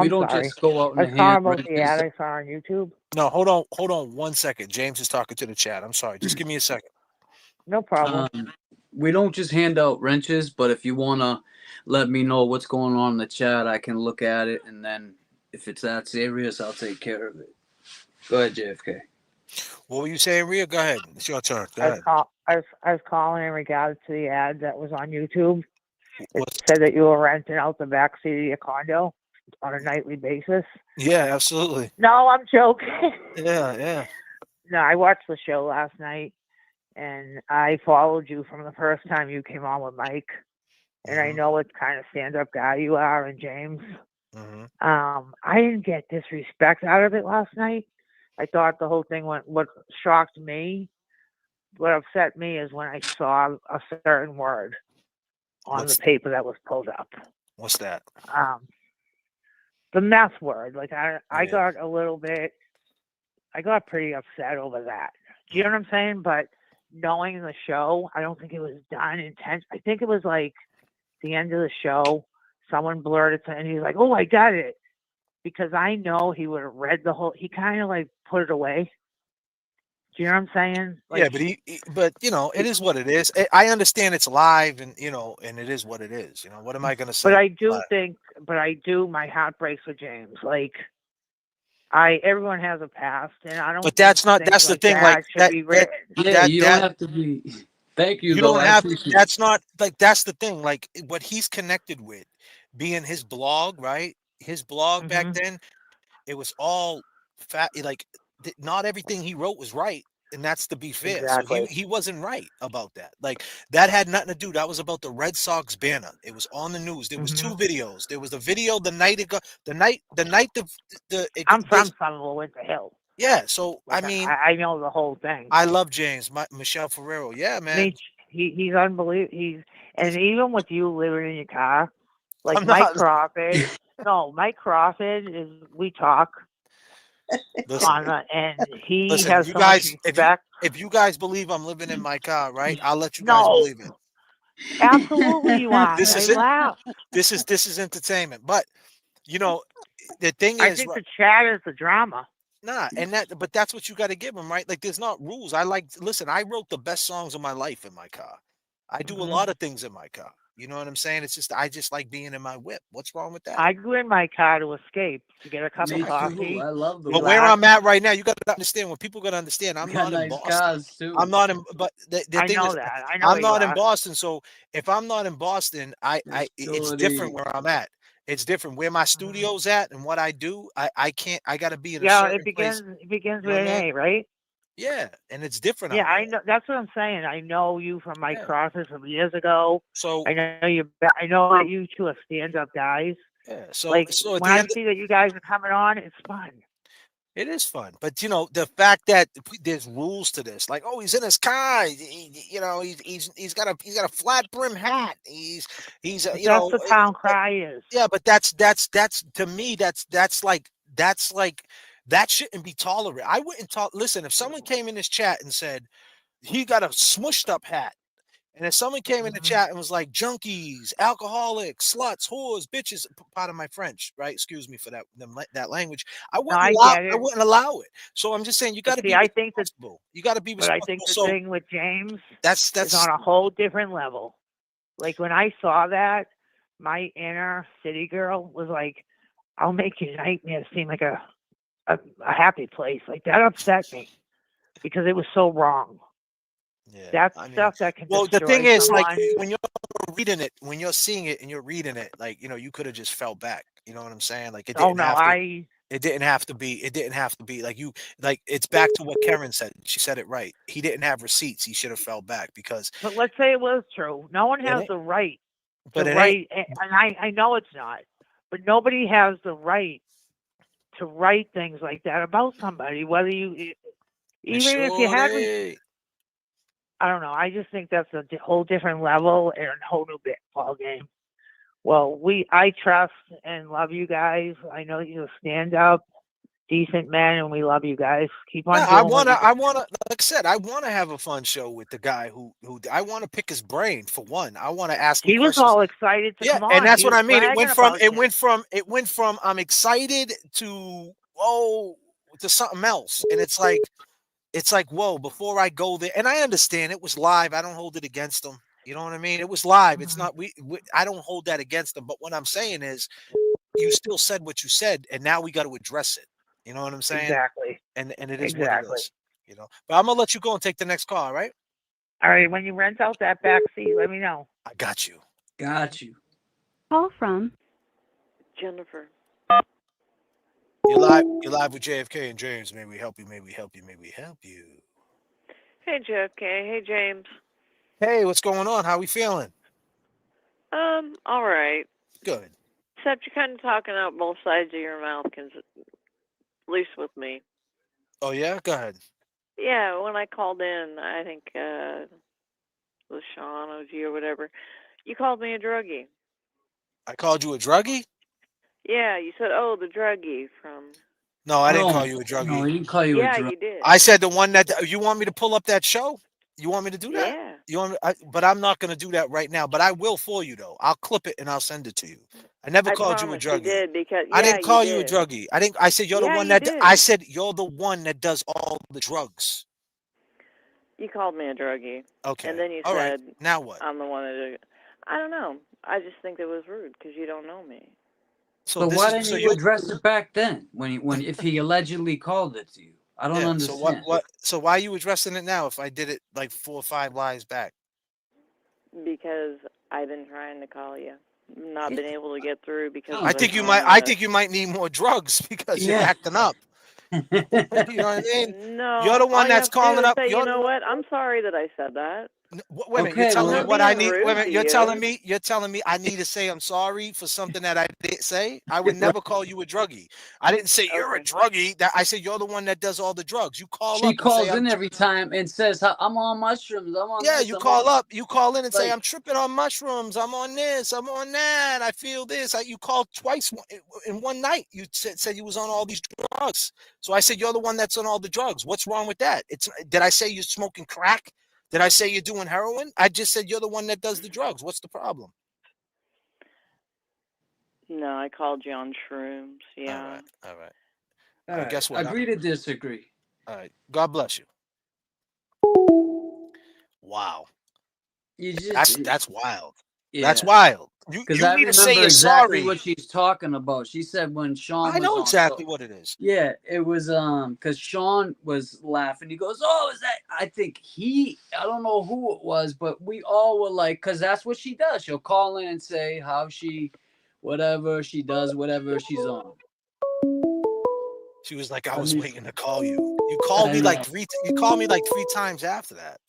We don't just go out and I was talking about the ad I saw on YouTube. No, hold on 1 second. James is talking to the chat. I'm sorry. Just give me a second. No problem. We don't just hand out wrenches, but if you want to let me know what's going on in the chat, I can look at it, and then if it's that serious, I'll take care of it. Go ahead, JFK. What were you saying, Rhea? Go ahead. It's your turn. Go ahead. I was calling in regards to the ad that was on YouTube. It said that you were renting out the backseat of your condo on a nightly basis. Yeah, absolutely. No, I'm joking. Yeah. No, I watched the show last night, and I followed you from the first time you came on with Mike. And I know what kind of stand-up guy you are, and James. I didn't get disrespect out of it last night. I thought the whole thing went. What shocked me, what upset me, is when I saw a certain word on the paper that was pulled up. What's that? The meth word. Like I got a little bit. I got pretty upset over that. Do you know what I'm saying? But knowing the show, I don't think it was done intent. I think it was like the end of the show, someone blurted it, and he's like, "Oh, I got it," because I know he would have read the whole. He kind of like put it away. Do you know what I'm saying? Like, yeah, but you know, it is what it is. I understand it's live, and you know, and it is what it is. You know, what am I going to say? But I do think, my heart breaks for James. Like, everyone has a past, and I don't. But that's not. That's the thing. Like that should be written. You don't have to be. Thank you. You don't have. That's not like. That's the thing. Like what he's connected with, being his blog, right? His blog back then, it was all fat. Like not everything he wrote was right, and that's to be fair. Exactly. So he wasn't right about that. Like that had nothing to do. That was about the Red Sox banner. It was on the news. There was two videos. There was the video the night it got I'm from Somerville, Winter Hill. Yeah, so Like, I mean, I know the whole thing. I love James, Michelle Ferrero. Yeah, man. He's unbelievable. And even with you living in your car, like I'm Mike not- Crawford. No, Mike Crawford is. We talk. And he Listen, has you so guys, much respect. if you guys believe I'm living in my car, right? I'll let you guys believe it. Absolutely, you are. This is I it. laugh. This is entertainment. But you know, the thing is, I think the chat is the drama. Nah, but that's what you got to give them, right? Like, there's not rules. Listen, I wrote the best songs of my life in my car. I do a lot of things in my car. You know what I'm saying? It's just, I just like being in my whip. What's wrong with that? I go in my car to escape, to get a cup of coffee. I love the But where I'm at right now, you got to understand. What people got to understand, I'm not in Boston. Cars too. I'm not in. But the I thing know is, that. I know I'm where not you in are. Boston. So if I'm not in Boston, it's different where I'm at. It's different where my studio's at and what I do. I can't. I got to be in a Yeah, certain it place. begins You know with what I an mean? A, right? Yeah, and it's different. Yeah, out I there. know. That's what I'm saying. I know you from my Yeah. crosses from years ago. So I know you. I know that you two are stand-up guys. yeah. So Like so at when the I end, see that you guys are coming on, it's fun. it is fun. But the fact that there's rules to this, like, oh, he's in his car. He's got a flat brim hat. He's But that's the town cry is. Yeah, but that's to me that's like that shouldn't be tolerated. I wouldn't listen, if someone came in this chat and said he got a smushed up hat, and if someone came in the chat and was like junkies, alcoholics, sluts, whores, bitches, part of my French, right? Excuse me for that language. I No, I wouldn't get it. allow it. So I'm just saying you got to See, be I think that. responsible. You got to be But I responsible. think the So thing with James that's is on a whole different level. Like when I saw that, my inner city girl was like, "I'll make your nightmare seem like a happy place." Like that upset me because it was so wrong. Yeah, That's I mean, stuff that can well, the thing destroy is, like, someone. when you're reading it, when you're seeing it and you're reading it, like, you could have just fell back. You know what I'm saying? Like, it Oh didn't no, have to. It didn't have to be. It didn't have to be like you. Like, it's back to what Karen said. She said it right. He didn't have receipts. He should have fell back because. But let's say it was true. No one It has ain't- the right But to it ain't. write, and I know it's not. But nobody has the right to write things like that about somebody, whether you, even if you had Shorty. I don't know. I just think that's a whole different level and a whole new ball game. Well, I trust and love you guys. I know you stand up, decent men, and we love you guys. Keep on No, doing what you're I wanna, like I said, I wanna have a fun show with the guy who I wanna pick his brain for one. I wanna ask him He was questions. all excited to Yeah, come on. and that's He what was I mean. bragging about you. It went from I'm excited to whoa to something else. And it's like whoa, before I go there, and I understand it was live. I don't hold it against them. You know what I mean? It was live. It's not we I don't hold that against them. But what I'm saying is you still said what you said, and now we got to address it. You know what I'm saying? Exactly. And it is what it Exactly. is. But I'm gonna let you go and take the next call, all right? All right. When you rent out that back seat, let me know. I got you. Got you. Call from Jennifer. You're live with JFK and James. May we help you? May we help you? May we help you? Hey, J.F.K. Hey, James. Hey, what's going on? How we feeling? All right. Good. Except you're kind of talking out both sides of your mouth, at least with me. Oh, yeah? Go ahead. Yeah, when I called in, I think it was Sean, OG, or whatever, you called me a druggie. I called you a druggie? Yeah, you said, oh, the druggie from... No, I didn't call you a druggie. No, he didn't call you a druggie. Yeah, you did. I said the one that you want me to pull up that show. You want me to do that? Yeah. You want me, but I'm not going to do that right now. But I will for you though. I'll clip it and I'll send it to you. I never called you a promise druggie. You did because I didn't call you a did. druggie. I said you're the one you that did. I said you're the one that does all the drugs. You called me a druggie. Okay. And then you all said, right. Now what? I'm the one that did it. I don't know. I just think that was rude because you don't know me. So why didn't you address it back then if he allegedly called it to you? I don't understand. So why are you addressing it now if I did it like 4 or 5 lives back? Because I've been trying to call you. Not been able to get through because I think you might need more drugs because you're acting up. You know what I mean? No. You're the one that's calling up. Say, you know what? I'm sorry that I said that. Wait a minute, you're telling me what I need. Wait a minute, you're telling me I need to say I'm sorry for something that I didn't say. I would never call you a druggie. I didn't say you're a druggie. That I said you're the one that does all the drugs. You call up. She calls in every time and says, "I'm on mushrooms. I'm on." Yeah, this, you I'm call on... up. You call in and say I'm tripping on mushrooms. I'm on this. I'm on that. I feel this. You called twice in one night. You said you was on all these drugs. So I said you're the one that's on all the drugs. What's wrong with that? Did I say you're smoking crack? Did I say you're doing heroin? I just said you're the one that does the drugs. What's the problem? No, I called you on shrooms. Yeah. All right. All right, guess what? Agree to disagree. All right. God bless you. Wow. You just That's wild. yeah. That's wild. Because You I need to say remember you're exactly sorry. what she's talking about. She said when Sean I was know on. exactly what it is. Yeah, it was because Sean was laughing. He goes, "Oh, is that?" I think I don't know who it was, but we all were like, because that's what she does. She'll call in and say how she, whatever she does, whatever she's on. She was like, I was waiting to call you. You called me like you called me like 3 times after that.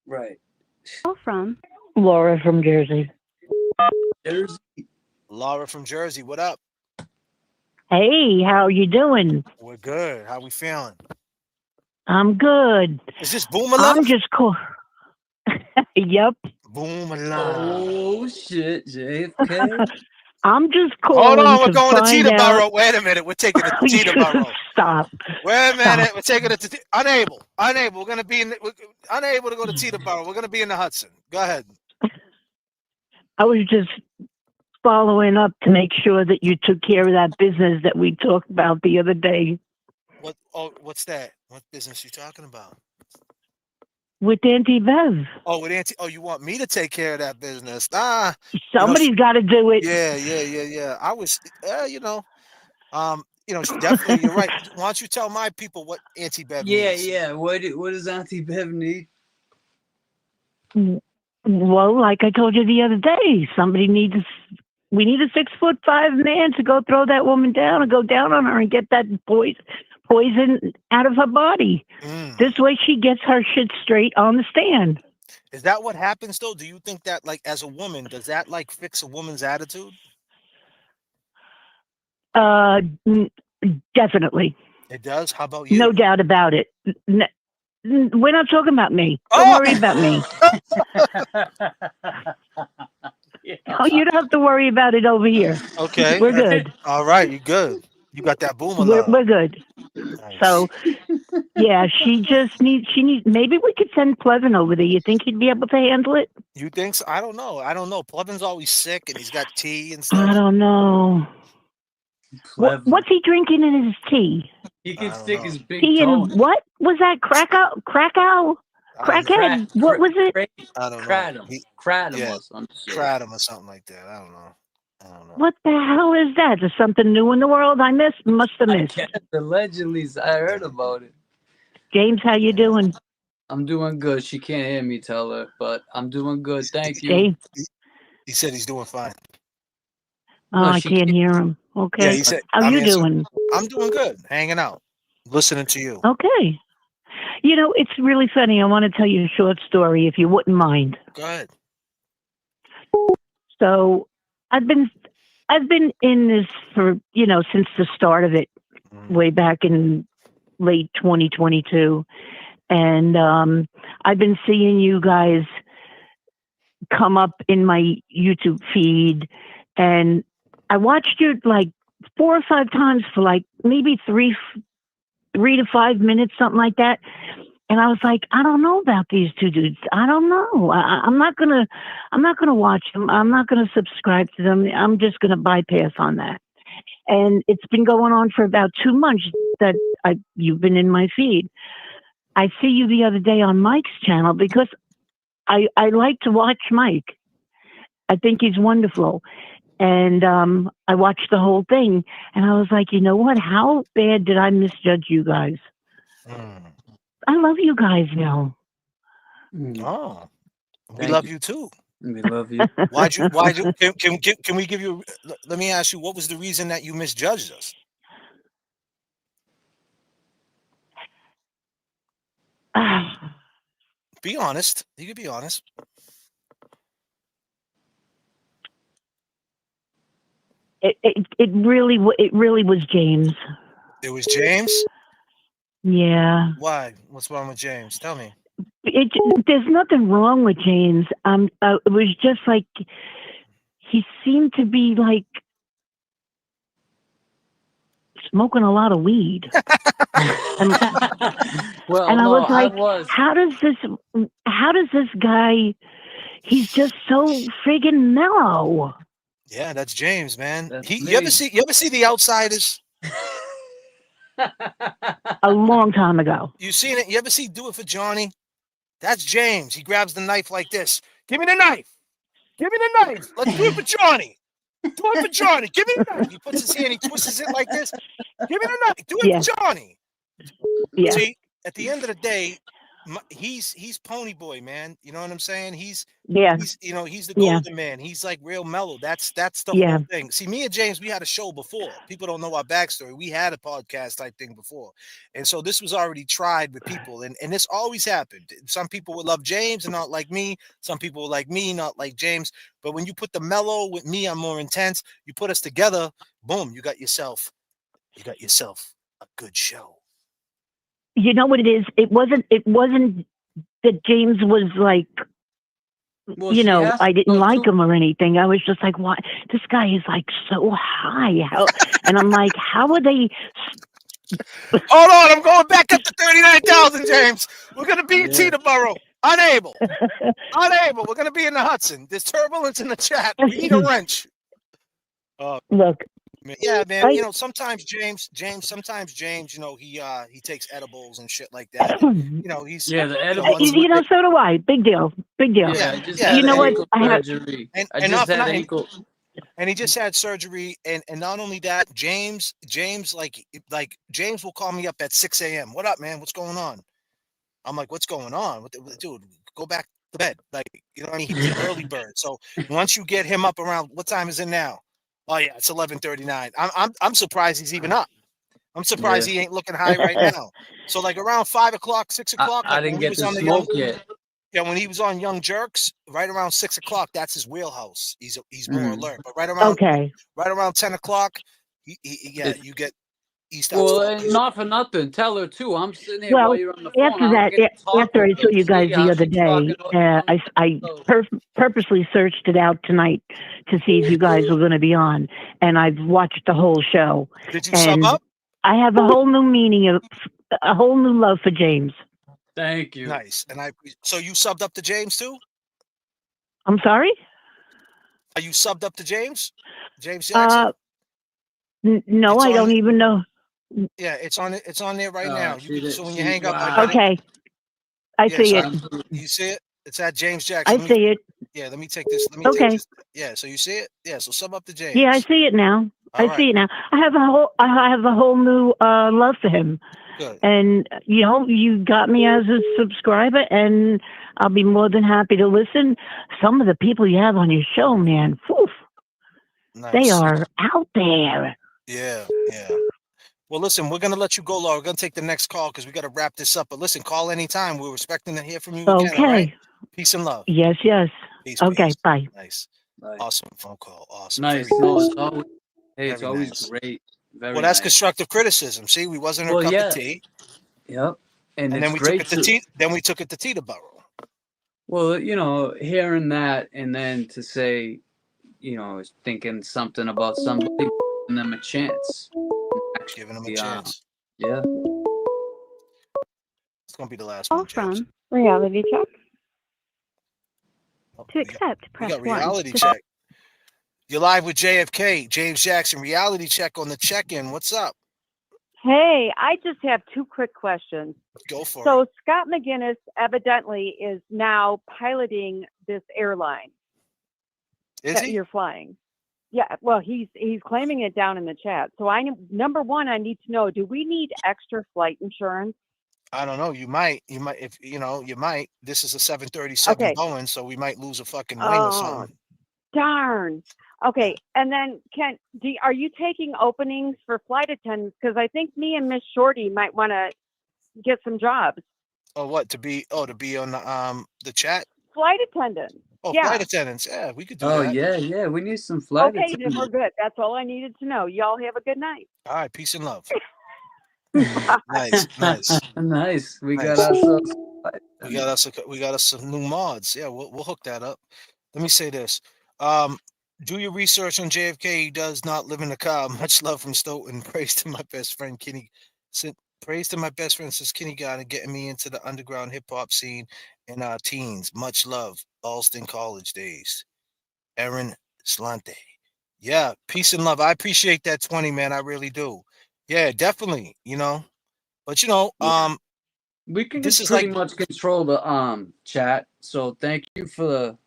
Right. From Laura from Jersey. Jersey. Laura from Jersey, what up? Hey, how you doing? We're good. How we feeling? I'm good. Is this Boomer Love? I'm just cool. Yep. Boomer Love. Oh shit, JFK. I'm just calling. Hold on, we're going to find Teterboro. out- Wait a minute, we're taking it to Teterboro. Stop. Wait a minute, Stop. we're taking it to unable. We're gonna be unable to go to Teterboro. We're gonna be in the Hudson. Go ahead. I was just following up to make sure that you took care of that business that we talked about the other day What? Oh, what's that? What business you talking about? with Auntie Bev. Oh, with Auntie. Oh, you want me to take care of that business? Ah, Somebody's got to do it. Yeah. I was, definitely. You're right. Why don't you tell my people what Auntie Bev needs? Yeah. What does Auntie Bev need? Well, like I told you the other day, we need a 6'5" man to go throw that woman down and go down on her and get that poison out of her body. This way she gets her shit straight on the stand. Is that what happens though? Do you think that, like, as a woman, does that like fix a woman's attitude? Definitely. It does. How about you? No doubt about it. We're not talking about me. Don't worry about me. Oh, you don't have to worry about it over here. Okay. We're good. All right. You good. You got that Boomer We're Love. good. Nice. So, yeah, she needs, maybe we could send Pleasant over there. You think he'd be able to handle it? You think so? I don't know. Plevin's always sick and he's got tea and stuff. I don't know. What's he drinking in his tea? He can stick his big Tea toe. and what was that? Krakow? Crackhead? What was it? I don't know. Kratom or something. Kratom or something like that. I don't know. What the hell is that? Is something new in the world I must have missed? Allegedly, I heard about it. James, how you doing? I'm doing good. She can't hear me, tell her, but I'm doing good. Thank you. He said he's doing fine. Oh, I can't hear him. Okay. Yeah, he said, how you doing? I'm doing good. Hanging out. Listening to you. Okay. You know, it's really funny. I want to tell you a short story, if you wouldn't mind. Go ahead. So, I've been in this for, since the start of it, way back in late 2022. And I've been seeing you guys come up in my YouTube feed, and I watched you like 4 or 5 times for like maybe 3 to 5 minutes, something like that. And I was like, I don't know about these two dudes. I don't know. I'm not gonna watch them. I'm not gonna subscribe to them. I'm just gonna bypass on that. And it's been going on for about 2 months that you've been in my feed. I see you the other day on Mike's channel because I like to watch Mike. I think he's wonderful. And I watched the whole thing, and I was like, you know what? How bad did I misjudge you guys? I love you guys now. Oh, we love you too. We love you. Can we give you? Let me ask you, what was the reason that you misjudged us? Be honest. You can be honest. It really was James. It was James? Yeah. Why? What's wrong with James? Tell me. There's nothing wrong with James. It was just like he seemed to be like smoking a lot of weed. Well, and I no, was like, I was. how does this guy? He's just so friggin' mellow. Yeah, that's James, man. That's You ever see The Outsiders? a long time ago. You seen it? You ever see Do It for Johnny? That's James. He grabs the knife like this. Give me the knife. Give me the knife. Let's do it for Johnny. Do it for Johnny. Give me the knife. He puts his hand, he twists it like this. Give me the knife. Do it for Johnny. Yeah. See, at the end of the day, he's Pony Boy, man. You know what I'm saying? He's he's the golden man. He's like real mellow. That's the whole thing. See, me and James, we had a show before. People don't know our backstory. We had a podcast type thing before. And so this was already tried with people. And this always happened. Some people would love James and not like me. Some people would like me, not like James. But when you put the mellow with me, I'm more intense. You put us together, boom, you got yourself a good show. You know what it is? It wasn't that James was like, I didn't like him or anything. I was just like, why? This guy is like so high. And I'm like, how are they? Hold on, I'm going back up to 39,000, James. We're going to be in Teterboro. Unable. We're going to be in the Hudson. There's turbulence in the chat. We need a wrench. Look. Yeah, man. Sometimes James, he takes edibles and shit like that. He's the edibles. So do I. Big deal. Yeah, you know what? I had surgery. And he just had surgery, and not only that, James James will call me up at 6 a.m. What up, man? What's going on? I'm like, what's going on? Dude, go back to bed. He's an early bird. So once you get him up around, what time is it now? Oh yeah, it's 11:39. I'm surprised he's even up. I'm surprised he ain't looking high right now. So around 5 o'clock, 6 o'clock. I didn't get to smoke yet. Yeah, when he was on Young Jerks, right around 6 o'clock, that's his wheelhouse. He's more alert. But right around 10 o'clock, you get East. Well, and not for nothing. Tell her too. I'm sitting here while you're on the phone. After I saw you guys the other day, I purposely searched it out tonight to see if you guys were going to be on, and I've watched the whole show. Did you sub up? I have a whole new a whole new love for James. Thank you. Nice. And so you subbed up to James too? I'm sorry? Are you subbed up to James? James Jackson? No, I don't even know. Yeah, it's on there right now. So when you hang up, okay. I see it. You see it? It's at James Jackson. I see it. Yeah, let me take this. Take this. Yeah, so you see it? Yeah, so sub up to James. Yeah, I see it now. See it now. I have a whole new love for him. Good. And you got me as a subscriber, and I'll be more than happy to listen. Some of the people you have on your show, man, nice. They are out there. Yeah. Well, listen, we're gonna let you go, Laura. We're gonna take the next call because we got to wrap this up. But listen, call anytime. We're expecting to hear from you again. Okay. All right? Peace and love. Yes. Peace, okay. Peace. Bye. Nice. Awesome phone call. Awesome. Nice. It's always great. Well, that's constructive criticism. See, we wasn't a cup of tea. Yep. And then we took it to Then we took it to Teterboro. Well, hearing that, and then to say, thinking something about somebody, giving them a chance. Giving them a chance. Yeah. It's gonna be the last one. From Reality Check. To accept, press 1. Reality Check. You're live with JFK, James Jackson. Reality Check on the check-in. What's up? Hey, I just have 2 quick questions. Go for it. So Scott McGinnis evidently is now piloting this airline that you're flying. Yeah, well, he's claiming it down in the chat. So number one, I need to know: do we need extra flight insurance? I don't know. You might. If you might. This is a 737 Boeing, so we might lose a fucking wing or something. Darn. Okay, and then are you taking openings for flight attendants? Because I think me and Miss Shorty might want to get some jobs. Oh, what to be on the chat? Flight attendants. Oh, yeah. Flight attendants. Yeah, we could do that. Oh yeah. We need some flight attendants. Okay, then we're good. That's all I needed to know. Y'all have a good night. All right, peace and love. Nice. Nice. We got ourselves. We got us some new mods. Yeah, we'll hook that up. Let me say this. Do your research on JFK. He does not live in a car. Much love from Stoughton. Praise to my best friend Kenny. Praise to my best friend since kindergarten, getting me into the underground hip hop scene in our teens. Much love. Alston College days. Aaron Slante. Yeah, peace and love. I appreciate that 20, man. I really do. Yeah, definitely. But we can this is pretty like much control the chat. So thank you for the,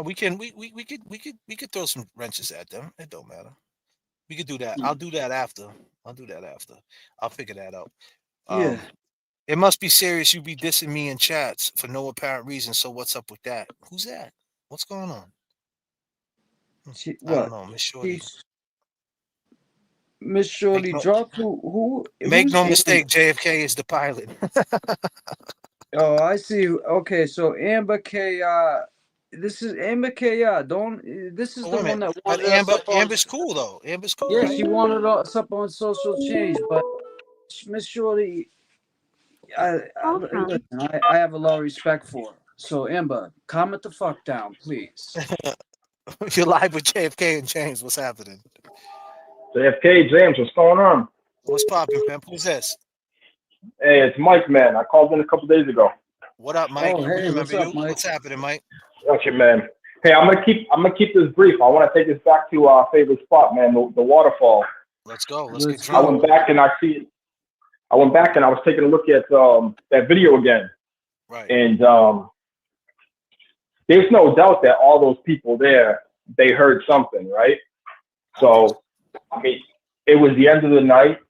we could throw some wrenches at them. It don't matter. We could do that. I'll do that after. I'll figure that out. Yeah. It must be serious. You be dissing me in chats for no apparent reason. So what's up with that? Who's that? What's going on? I don't know, Miss Shorty. Miss Shorty drop Make who's no in? mistake, JFK is the pilot. Oh, I see. Okay, so Amber K. This is Amber K. Don't. This is Oh, the wait a one minute. that But wanted us up on. Amber's cool though. Amber's cool, Yeah, right? she wanted us up on social change, but Miss Shorty, listen, I have a lot of respect for her. So Amber, calm it the fuck down, please. You're live with JFK and James. What's happening? JFK, James, what's going on? What's popping, pimp? Who's this? Hey, it's Mike, man. I called in a couple days ago. What up, Mike? Oh, We hey, remember what's up, you. Mike? What's happening, Mike? Okay, man. Hey, I'm gonna keep this brief. I want to take this back to our favorite spot, man, the waterfall. Let's go. Let's get I drunk. went back and I was taking a look at that video again. Right. And there's no doubt that all those people there, they heard something, right? So, I mean, it was the end of the night.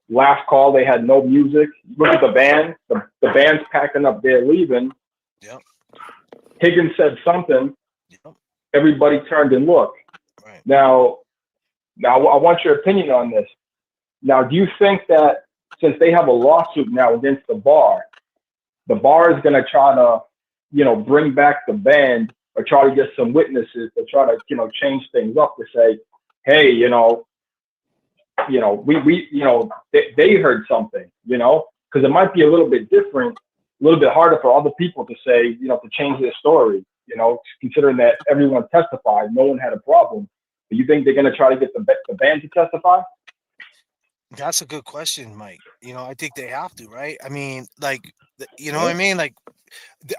Last call, they had no music. Look at the band. The band's packing up, they're leaving. Yep. Higgins said something. Yep. Everybody turned and looked. Right. Now, I want your opinion on this. Now, do you think that since they have a lawsuit now against the bar is going to try to, bring back the band or try to get some witnesses to try to, change things up to say, hey, they heard something, because it might be a little bit different, a little bit harder for other people to say, to change their story, considering that everyone testified, no one had a problem. Do you think they're going to try to get the band to testify? That's a good question, Mike. I think they have to, right? I mean, like, what I mean? Like,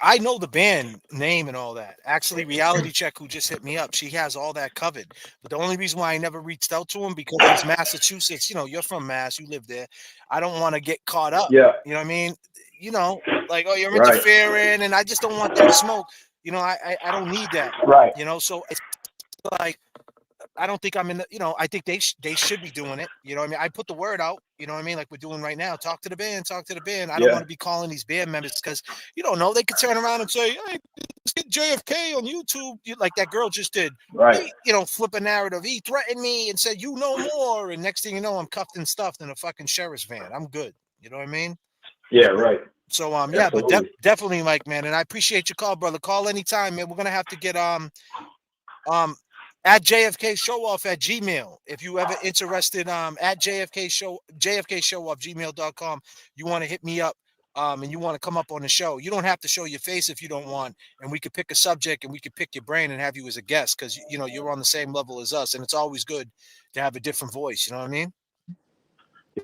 I know the band name and all that. Actually, Reality Check, who just hit me up, she has all that covered. But the only reason why I never reached out to him because he's Massachusetts. You're from Mass, you live there. I don't want to get caught up. Yeah. You know what I mean? Like, oh, you're Right. interfering, and I just don't want that smoke. I don't need that. Right. So it's like, I don't think I'm in the, I think they should be doing it. You know what I mean? I put the word out, you know what I mean? Like we're doing right now. Talk to the band. I don't want to be calling these band members because you don't know. They could turn around and say, hey, let's get JFK on YouTube. Like that girl just did. Right. Flip a narrative. He threatened me and said, you know more. And next thing you know, I'm cuffed and stuffed in a fucking sheriff's van. I'm good. You know what I mean? Yeah, right. So, yeah, but definitely, Mike, man. And I appreciate your call, brother. Call anytime, man. We're going to have to get, at JFkSHOWOFF at Gmail. If you ever interested, at JFkSHOWOFF gmail.com. You want to hit me up, and you want to come up on the show. You don't have to show your face if you don't want, and we could pick a subject and we could pick your brain and have you as a guest because you're on the same level as us, and it's always good to have a different voice. You know what I mean?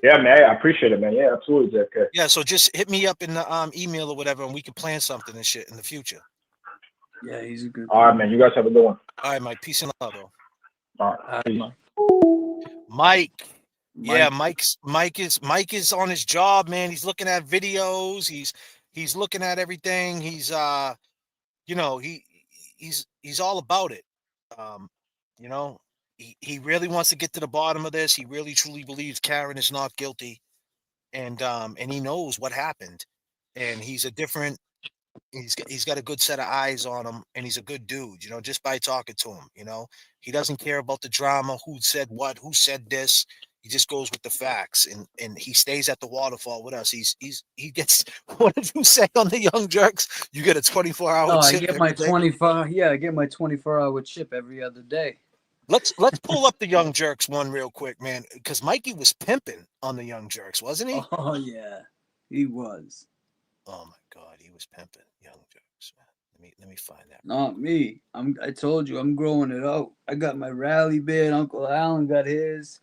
Yeah, man. I appreciate it, man. Yeah, absolutely, JFK. Yeah, so just hit me up in the email or whatever, and we can plan something and shit in the future. Yeah, he's a good All right, man. You guys have a good one. All right, Mike. Peace and love, bro. All right. Peace. Mike. Yeah, Mike is on his job, man. He's looking at videos. He's looking at everything. He's he's all about it. He really wants to get to the bottom of this. He really truly believes Karen is not guilty, and he knows what happened, and he's got a good set of eyes on him, and he's a good dude, just by talking to him. He doesn't care about the drama, who said what, who said this. He just goes with the facts, and he stays at the waterfall with us. He gets, what did you say on the Young Jerks? You get a 24-hour I chip get every my day? 24-hour chip every other day. Let's pull up the Young Jerks one real quick, man, because Mikey was pimping on the Young Jerks, wasn't he? Oh yeah, he was. Oh my God, he was pimping Young Jerks, man. Let me find that. Not me. I told you I'm growing it out. I got my rally bit. Uncle Alan got his.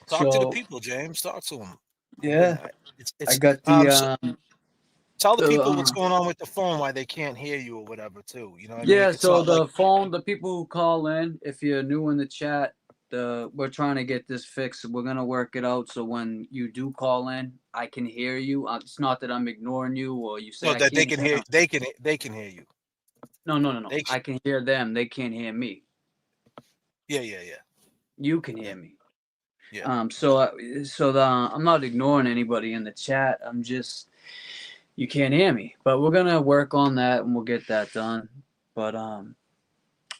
Talk to the people, James. Talk to them. Yeah, I got the. Tell the people what's going on with the phone, why they can't hear you or whatever, too. You know what I mean? Yeah, so the phone, the people who call in, if you're new in the chat, we're trying to get this fixed. We're gonna work it out so when you do call in, I can hear you. It's not that I'm ignoring you or you say No, I that they can't can hear hear. them. They can hear you. No. They I can hear them. They can't hear me. Yeah. You can hear me. Yeah. I'm not ignoring anybody in the chat. I'm just you can't hear me. But we're gonna work on that and we'll get that done. But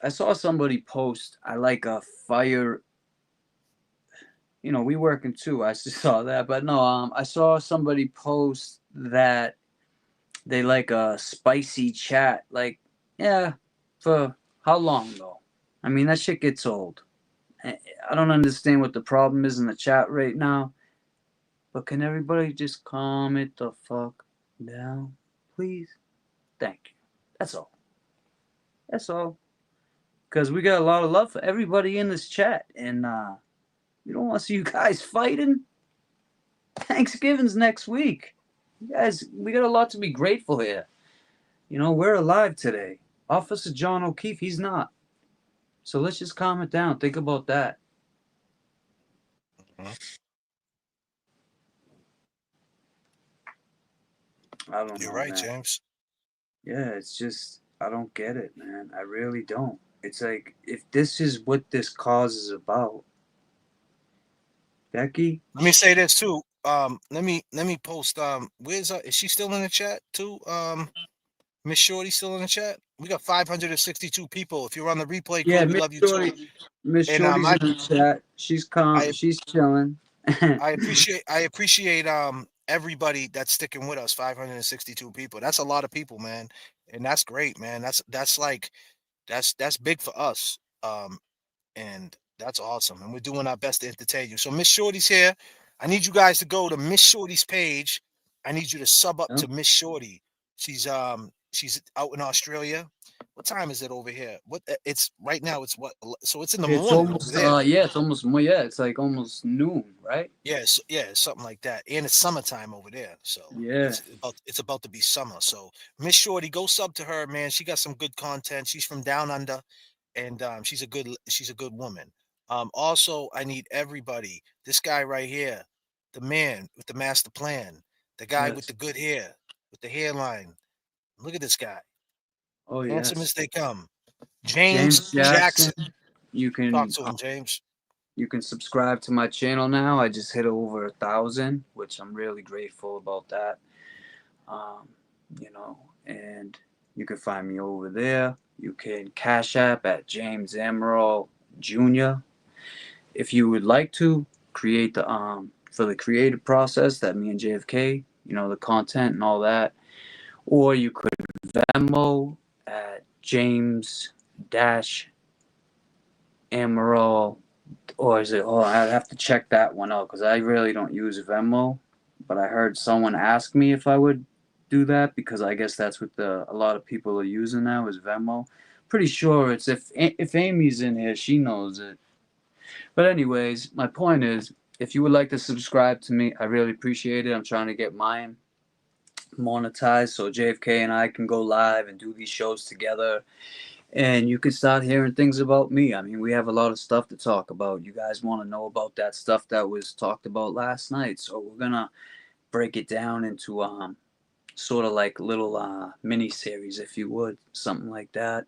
I saw somebody post. I like a fire. You know, we working too. I just saw that, but no. I saw somebody post that they like a spicy chat. Like, yeah, for how long though? I mean, that shit gets old. I don't understand what the problem is in the chat right now. But can everybody just calm it the fuck down, please? Thank you. That's all. That's all. Because we got a lot of love for everybody in this chat, and we don't want to see you guys fighting. Thanksgiving's next week. You guys, we got a lot to be grateful here. You know, we're alive today. Officer John O'Keefe, he's not. So let's just calm it down. Think about that. I don't know. You're right, man. James. Yeah, it's just, I don't get it, man. I really don't. It's like, if this is what this cause is about, Becky? Let me say this too. Let me post. Where's is she still in the chat too? Miss Shorty still in the chat. We got 562 people. If you're on the replay crew, Yeah, we love you too. Miss And Shorty's in the chat. She's calm. She's chilling. I appreciate everybody that's sticking with us. 562 people. That's a lot of people, man, and that's great, man. That's like that's big for us. And that's awesome. And we're doing our best to entertain you. So Miss Shorty's here. I need you guys to go to Miss Shorty's page. I need you to sub up to Miss Shorty. She's out in Australia. What time is it over here? What it's right now? It's what? So it's in the It's morning over almost, there. yeah, it's almost, yeah, it's like almost noon, right? Yes, yeah, something like that. And it's summertime over there. So Yeah. it's about to be summer. So Miss Shorty, go sub to her, man. She got some good content. She's from down under, and she's a good woman. Also, I need everybody. This guy right here, the man with the master plan, the guy with Yes. the good hair, with the hairline. Look at this guy. Oh, Handsome yes. as they come. James Jackson. You can Talk to him, James. You can subscribe to my channel now. I just hit over 1,000, which I'm really grateful about that. You know, and you can find me over there. You can Cash App at James Amaral Jr. If you would like to create the for the creative process that me and JFK, you know, the content and all that, or you could Venmo at James Amaral, or is it? Oh, I have to check that one out because I really don't use Venmo, but I heard someone ask me if I would do that because I guess that's what a lot of people are using now is Venmo. Pretty sure it's if Amy's in here, she knows it. But anyways, my point is, if you would like to subscribe to me, I really appreciate it. I'm trying to get mine monetized so JFK and I can go live and do these shows together. And you can start hearing things about me. I mean, we have a lot of stuff to talk about. You guys want to know about that stuff that was talked about last night. So we're going to break it down into sort of like little mini series, if you would, something like that.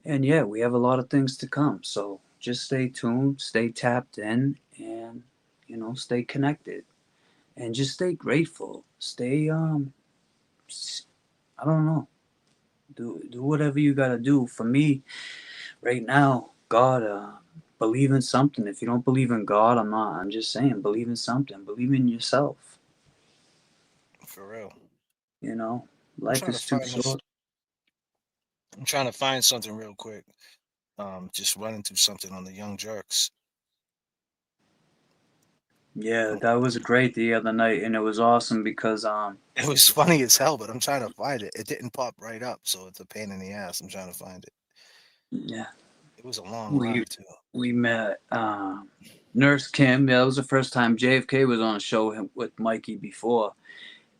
And yeah, we have a lot of things to come. So just stay tuned, stay tapped in, and, you know, stay connected. And just stay grateful. Stay, I don't know. Do whatever you got to do. For me, right now, God, believe in something. If you don't believe in God, I'm just saying, believe in something. Believe in yourself. For real. You know, life is too short. I'm trying to find something real quick. Just running through something on the Young Jerks. Yeah, that was great the other night, and it was awesome because it was funny as hell, but I'm trying to find it. It didn't pop right up, so it's a pain in the ass. I'm trying to find it. Yeah. It was a long ride too. We met Nurse Kim. Yeah, that was the first time JFK was on a show with Mikey before,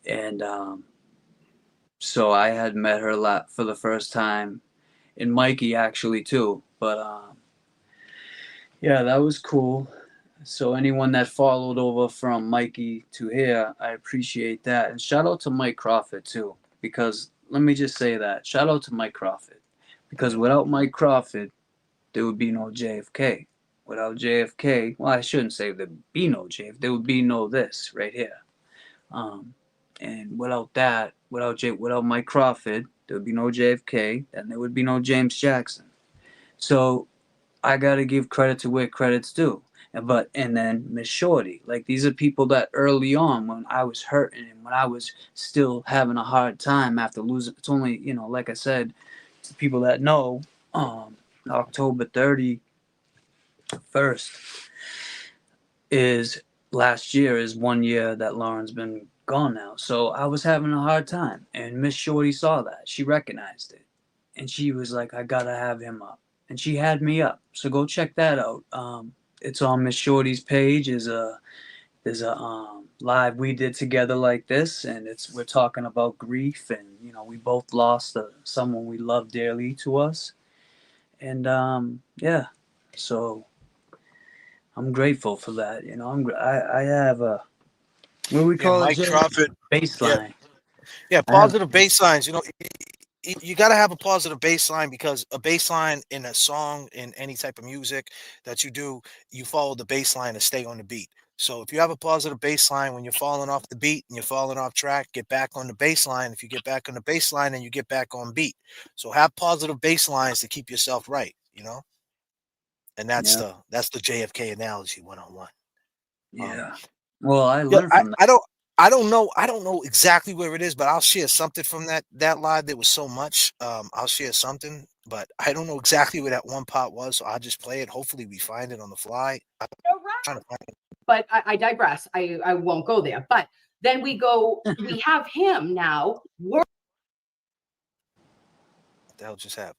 and so I had met her for the first time, and Mikey actually too. But Yeah, that was cool. So anyone that followed over from Mikey to here, I appreciate that. And shout out to Mike Crawford too, because let me just say that. Shout out to Mike Crawford. Because without Mike Crawford, there would be no JFK. Without JFK, well, I shouldn't say there'd be no JFK. There would be no this right here. And without that, without Mike Crawford, there would be no JFK, and there would be no James Jackson. So I gotta give credit to where credit's due. And then Miss Shorty, like these are people that early on when I was hurting and when I was still having a hard time after losing. It's only like I said, to people that know, October 31st is last year is 1 year that Lauren's been gone now. So I was having a hard time, and Miss Shorty saw that. She recognized it, and she was like, "I gotta have him up." And she had me up. So go check that out. It's on Miss Shorty's page. There's a live we did together like this, and we're talking about grief, and we both lost someone we love dearly to us, and yeah, so I'm grateful for that. I have a what do we call Mike it? Crawford. Baseline. Yeah, positive baselines. You got to have a positive baseline, because a baseline in a song, in any type of music that you do, you follow the baseline to stay on the beat. So if you have a positive baseline, when you're falling off the beat and you're falling off track, get back on the baseline. If you get back on the baseline, then you get back on beat. So have positive baselines to keep yourself right, And that's the JFK analogy, one-on-one. Yeah. Well, I learned from that. I don't know exactly where it is, but I'll share something from that live. There was so much. I'll share something, but I don't know exactly where that one part was, so I'll just play it. Hopefully we find it on the fly. I'm trying to find it. But I digress. I won't go there. But then we have him now. What the hell just happened?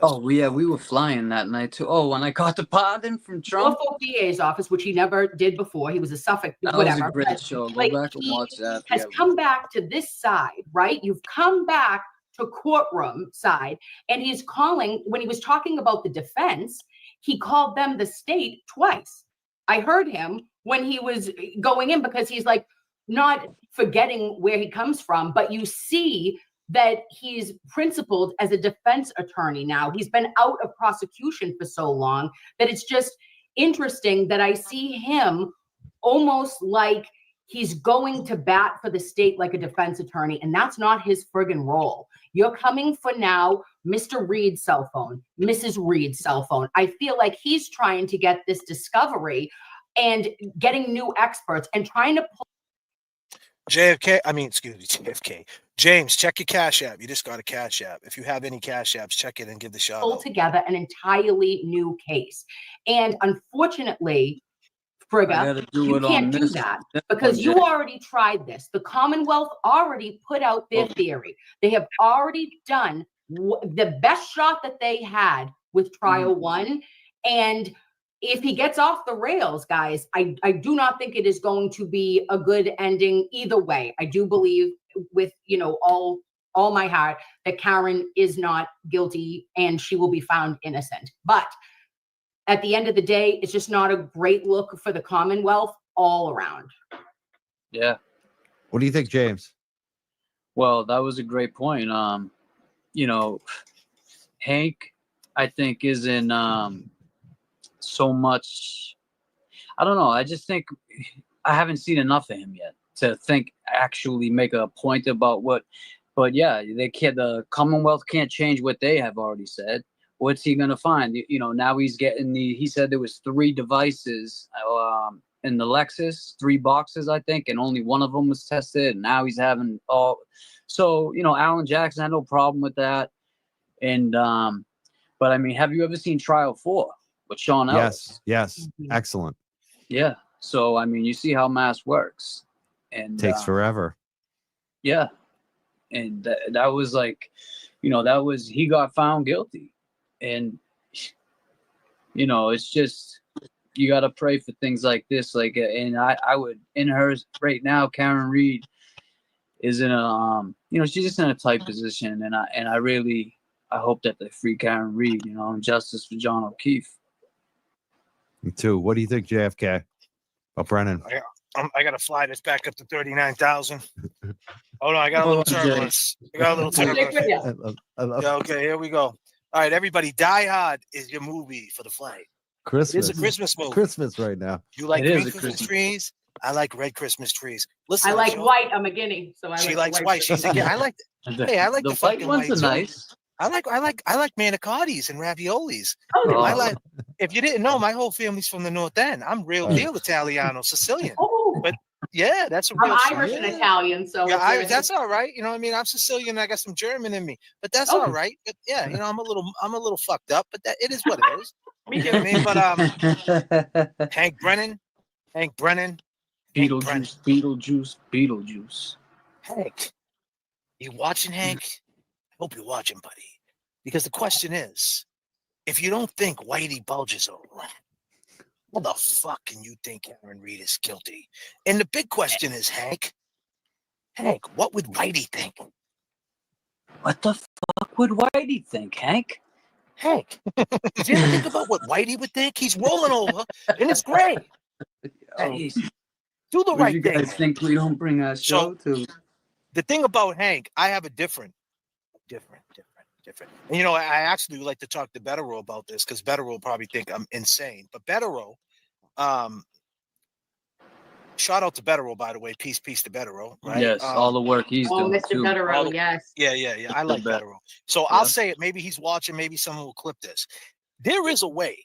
Oh, yeah, we were flying that night too. Oh, when I got the pardon from Trump. Norfolk DA's office, which he never did before. He was a Suffolk, That whatever. was a great show. Go back and watch that. Has come back to this side, right? You've come back to courtroom side, and he's calling, when he was talking about the defense, he called them the state twice. I heard him when he was going in, because he's like not forgetting where he comes from, but you see that he's principled as a defense attorney now. He's been out of prosecution for so long that it's just interesting that I see him almost like he's going to bat for the state like a defense attorney, and that's not his friggin' role. You're coming for now Mr. Reed's cell phone, Mrs. Reed's cell phone. I feel like he's trying to get this discovery and getting new experts and trying to pull JFK. James, check your Cash App. You just got a Cash App. If you have any Cash Apps, check it and give the shout out. Together an entirely new case. And unfortunately, Frigga, you can't do that because you already tried this. The Commonwealth already put out their theory. They have already done the best shot that they had with trial one. And if he gets off the rails, guys, I do not think it is going to be a good ending either way. I do believe with, all my heart that Karen is not guilty and she will be found innocent. But at the end of the day, it's just not a great look for the Commonwealth all around. Yeah. What do you think, James? Well, that was a great point. Hank, I think, is in so much. I don't know. I just think I haven't seen enough of him yet to actually make a point about what. But yeah, the Commonwealth can't change what they have already said. What's he gonna find? Now he's getting he said there was 3 devices in the Lexus, 3 boxes, I think, and only one of them was tested. And now he's having all. So, Alan Jackson had no problem with that. And but I mean, have you ever seen Trial 4 with Sean Ellis? Yes. Excellent. Yeah. So I mean, you see how mass works, and takes forever. Yeah, and that was like, he got found guilty, and it's just you got to pray for things like this. Like, and I would in hers right now. Karen Reed is in a she's just in a tight position, and I hope that they free Karen Reed. And justice for John O'Keefe. Me too. What do you think, JFK? Oh, Brennan. I got to fly this back up to 39,000. Oh no, I got a little turbulence. I got a little turbulence. Yeah, okay, here we go. All right, everybody. Die Hard is your movie for the flight. Christmas. It is a Christmas movie. Christmas right now. You like green Christmas trees? I like red Christmas trees. Listen, I like white. I'm a guinea, so I She like likes the white. She's a guinea. I like. Hey, I like the white fucking ones white are too. nice. I like manicottis and raviolis. Oh, I like. If you didn't know, my whole family's from the North End. I'm real deal Italiano, Sicilian. Oh, but yeah, that's a I'm real Irish shit. and Italian, so Yeah, it's that's all right. You know what I mean? I'm Sicilian. I got some German in me, but that's all right. But yeah, you know, I'm a little fucked up, but that it is what it is. You get me? But Hank Brennan. Beetlejuice. Hank, you watching, Hank? I hope you're watching, buddy. Because the question is, if you don't think Whitey Bulge is a rat, what the fuck can you think Aaron Reed is guilty? And the big question is, Hank, what would Whitey think? What the fuck would Whitey think, Hank? Hank, did you ever think about what Whitey would think? He's rolling over in his grave. Hey, do the right You thing. guys think we don't bring our show to? The thing about Hank, I have a different. And you know, I actually would like to talk to Betterow about this because Betterow will probably think I'm insane. But Betterow, shout out to Betterow, by the way. Peace to Betterow. Right? Yes, all the work he's doing. Mr. Too. Betterow, yes. Yeah. I like Betterow. So I'll say it. Maybe he's watching. Maybe someone will clip this. There is a way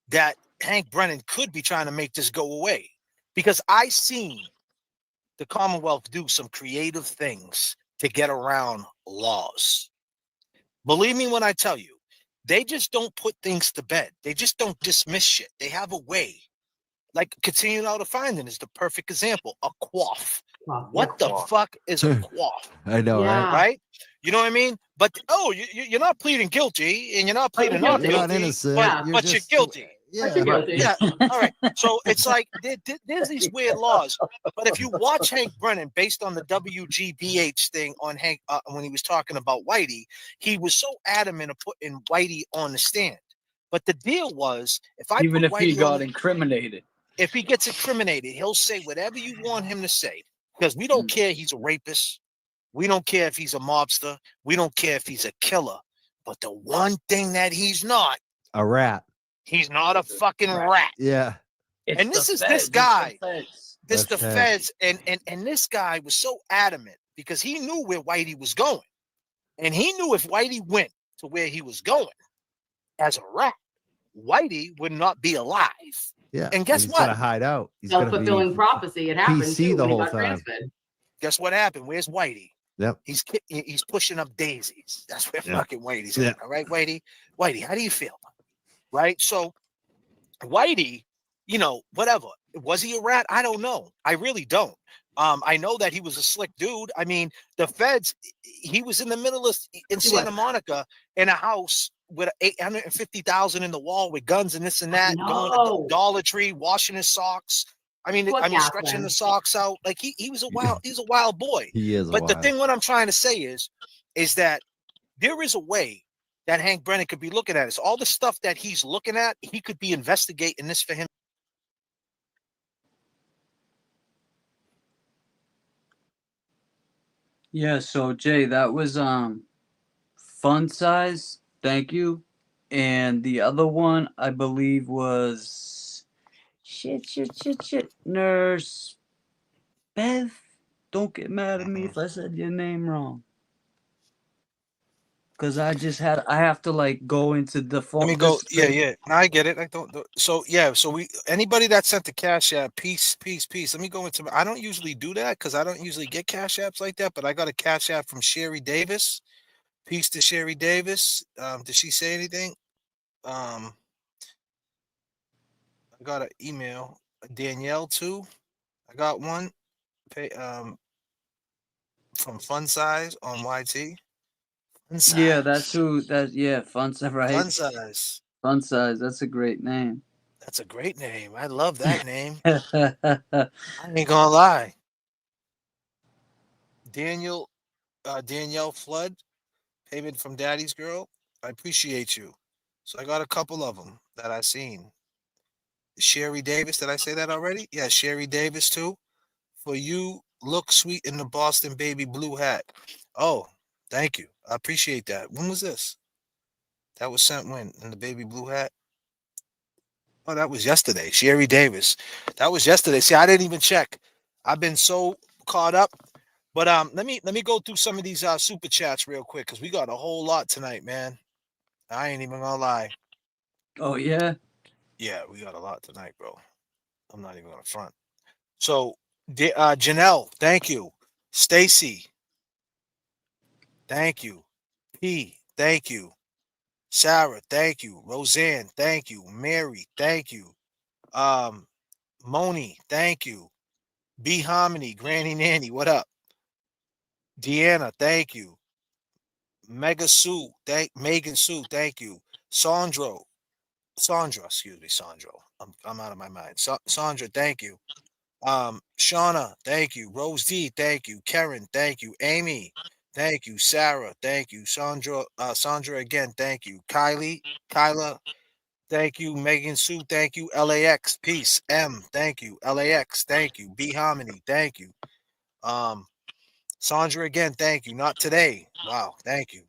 that Hank Brennan could be trying to make this go away because I seen the Commonwealth do some creative things to get around laws. Believe me when I tell you, they just don't put things to bed. They just don't dismiss shit. They have a way. Like continuing out of finding is the perfect example. A quaff. What the fuck is a quaff? I know, right? Right? You know what I mean? But you're not pleading guilty and you're not pleading not guilty. You're not innocent. But you're guilty. Yeah. All right. So it's like there's these weird laws. But if you watch Hank Brennan based on the WGBH thing on Hank when he was talking about Whitey, he was so adamant of putting Whitey on the stand. But the deal was, Even if he got incriminated, if he gets incriminated, he'll say whatever you want him to say because we don't care he's a rapist. We don't care if he's a mobster. We don't care if he's a killer. But the one thing that he's not, a rat. He's not a fucking rat. Yeah. And this is this guy. This the feds. And this guy was so adamant because he knew where Whitey was going. And he knew if Whitey went to where he was going as a rat, Whitey would not be alive. Yeah. And guess he's what? Gonna hide out. He's Self-fulfilling prophecy. It happened PC too the when he whole got time. transferred. Guess what happened? Where's Whitey? Yep. He's pushing up daisies. That's where Yeah. fucking Whitey's Yeah. at. All right, Whitey, how do you feel? Right? So Whitey, you know, whatever. Was he a rat? I don't know. I really don't. I know that he was a slick dude. I mean, the feds, he was in the middle of in Santa Monica in a house with 850,000 in the wall with guns and this and that, going to Dollar Tree, washing his socks. I mean, stretching the socks out. Like he was a wild boy. He is. But the thing, what I'm trying to say is that there is a way that Hank Brennan could be looking at. It's all the stuff that he's looking at. He could be investigating this for him. Yeah, so Jay, that was Fun Size, thank you. And the other one I believe was shit. Nurse Beth. Don't get mad at me if I said your name wrong. Cause I have to like go into the phone. Let me go. Yeah. No, I get it. I don't. So yeah. So anybody that sent the Cash App, peace. Let me go into. I don't usually do that because I don't usually get Cash Apps like that. But I got a Cash App from Sherry Davis. Peace to Sherry Davis. Did she say anything? I got an email. Danielle too. I got one. From Fun Size on YT. Yeah, that's who. Fun Size, right? Fun Size. Fun Size. That's a great name. That's a great name. I love that name. I ain't gonna lie. Danielle Flood, payment from Daddy's Girl. I appreciate you. So I got a couple of them that I seen. Sherry Davis. Did I say that already? Yeah, Sherry Davis too. For you, look sweet in the Boston baby blue hat. Oh, thank you. I appreciate that. When was this? That was sent when? In the baby blue hat? Oh, that was yesterday. Sherry Davis. That was yesterday. See, I didn't even check. I've been so caught up. But let me go through some of these super chats real quick because we got a whole lot tonight, man. I ain't even gonna lie. Oh yeah. Yeah, we got a lot tonight, bro. I'm not even gonna front. So, Janelle, thank you. Stacy, thank you. P, thank you. Sarah, thank you. Roseanne, thank you. Mary, thank you. Moni, thank you. B Hominy, Granny Nanny, what up? Deanna, thank you. Megan Sue, thank you. Sandra, excuse me, Sandro. I'm out of my mind. Sandra, thank you. Shauna, thank you. Rose D, thank you. Karen, thank you. Amy, thank you. Sarah, thank you. Sandra again, thank you. Kyla, thank you. Megan Sue, thank you. LAX, peace. M, thank you. LAX, thank you. B Hominy, thank you. Sandra again, thank you. Not today. Wow, thank you.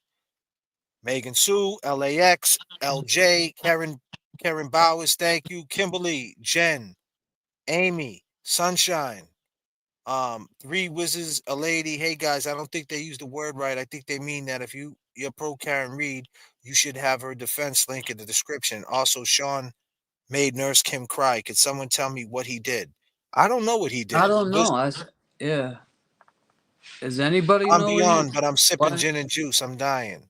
Megan Sue, LAX, LJ, Karen Bowers, thank you. Kimberly, Jen, Amy, Sunshine, Three Wizards, a lady. Hey guys, I don't think they use the word right. I think they mean that if you're pro Karen Reed, you should have her defense link in the description. Also, Sean made Nurse Kim cry. Could someone tell me what he did? I don't know what he did. I don't know. Yeah. Does anybody I'm know what he? beyond, but I'm sipping gin and juice. I'm dying.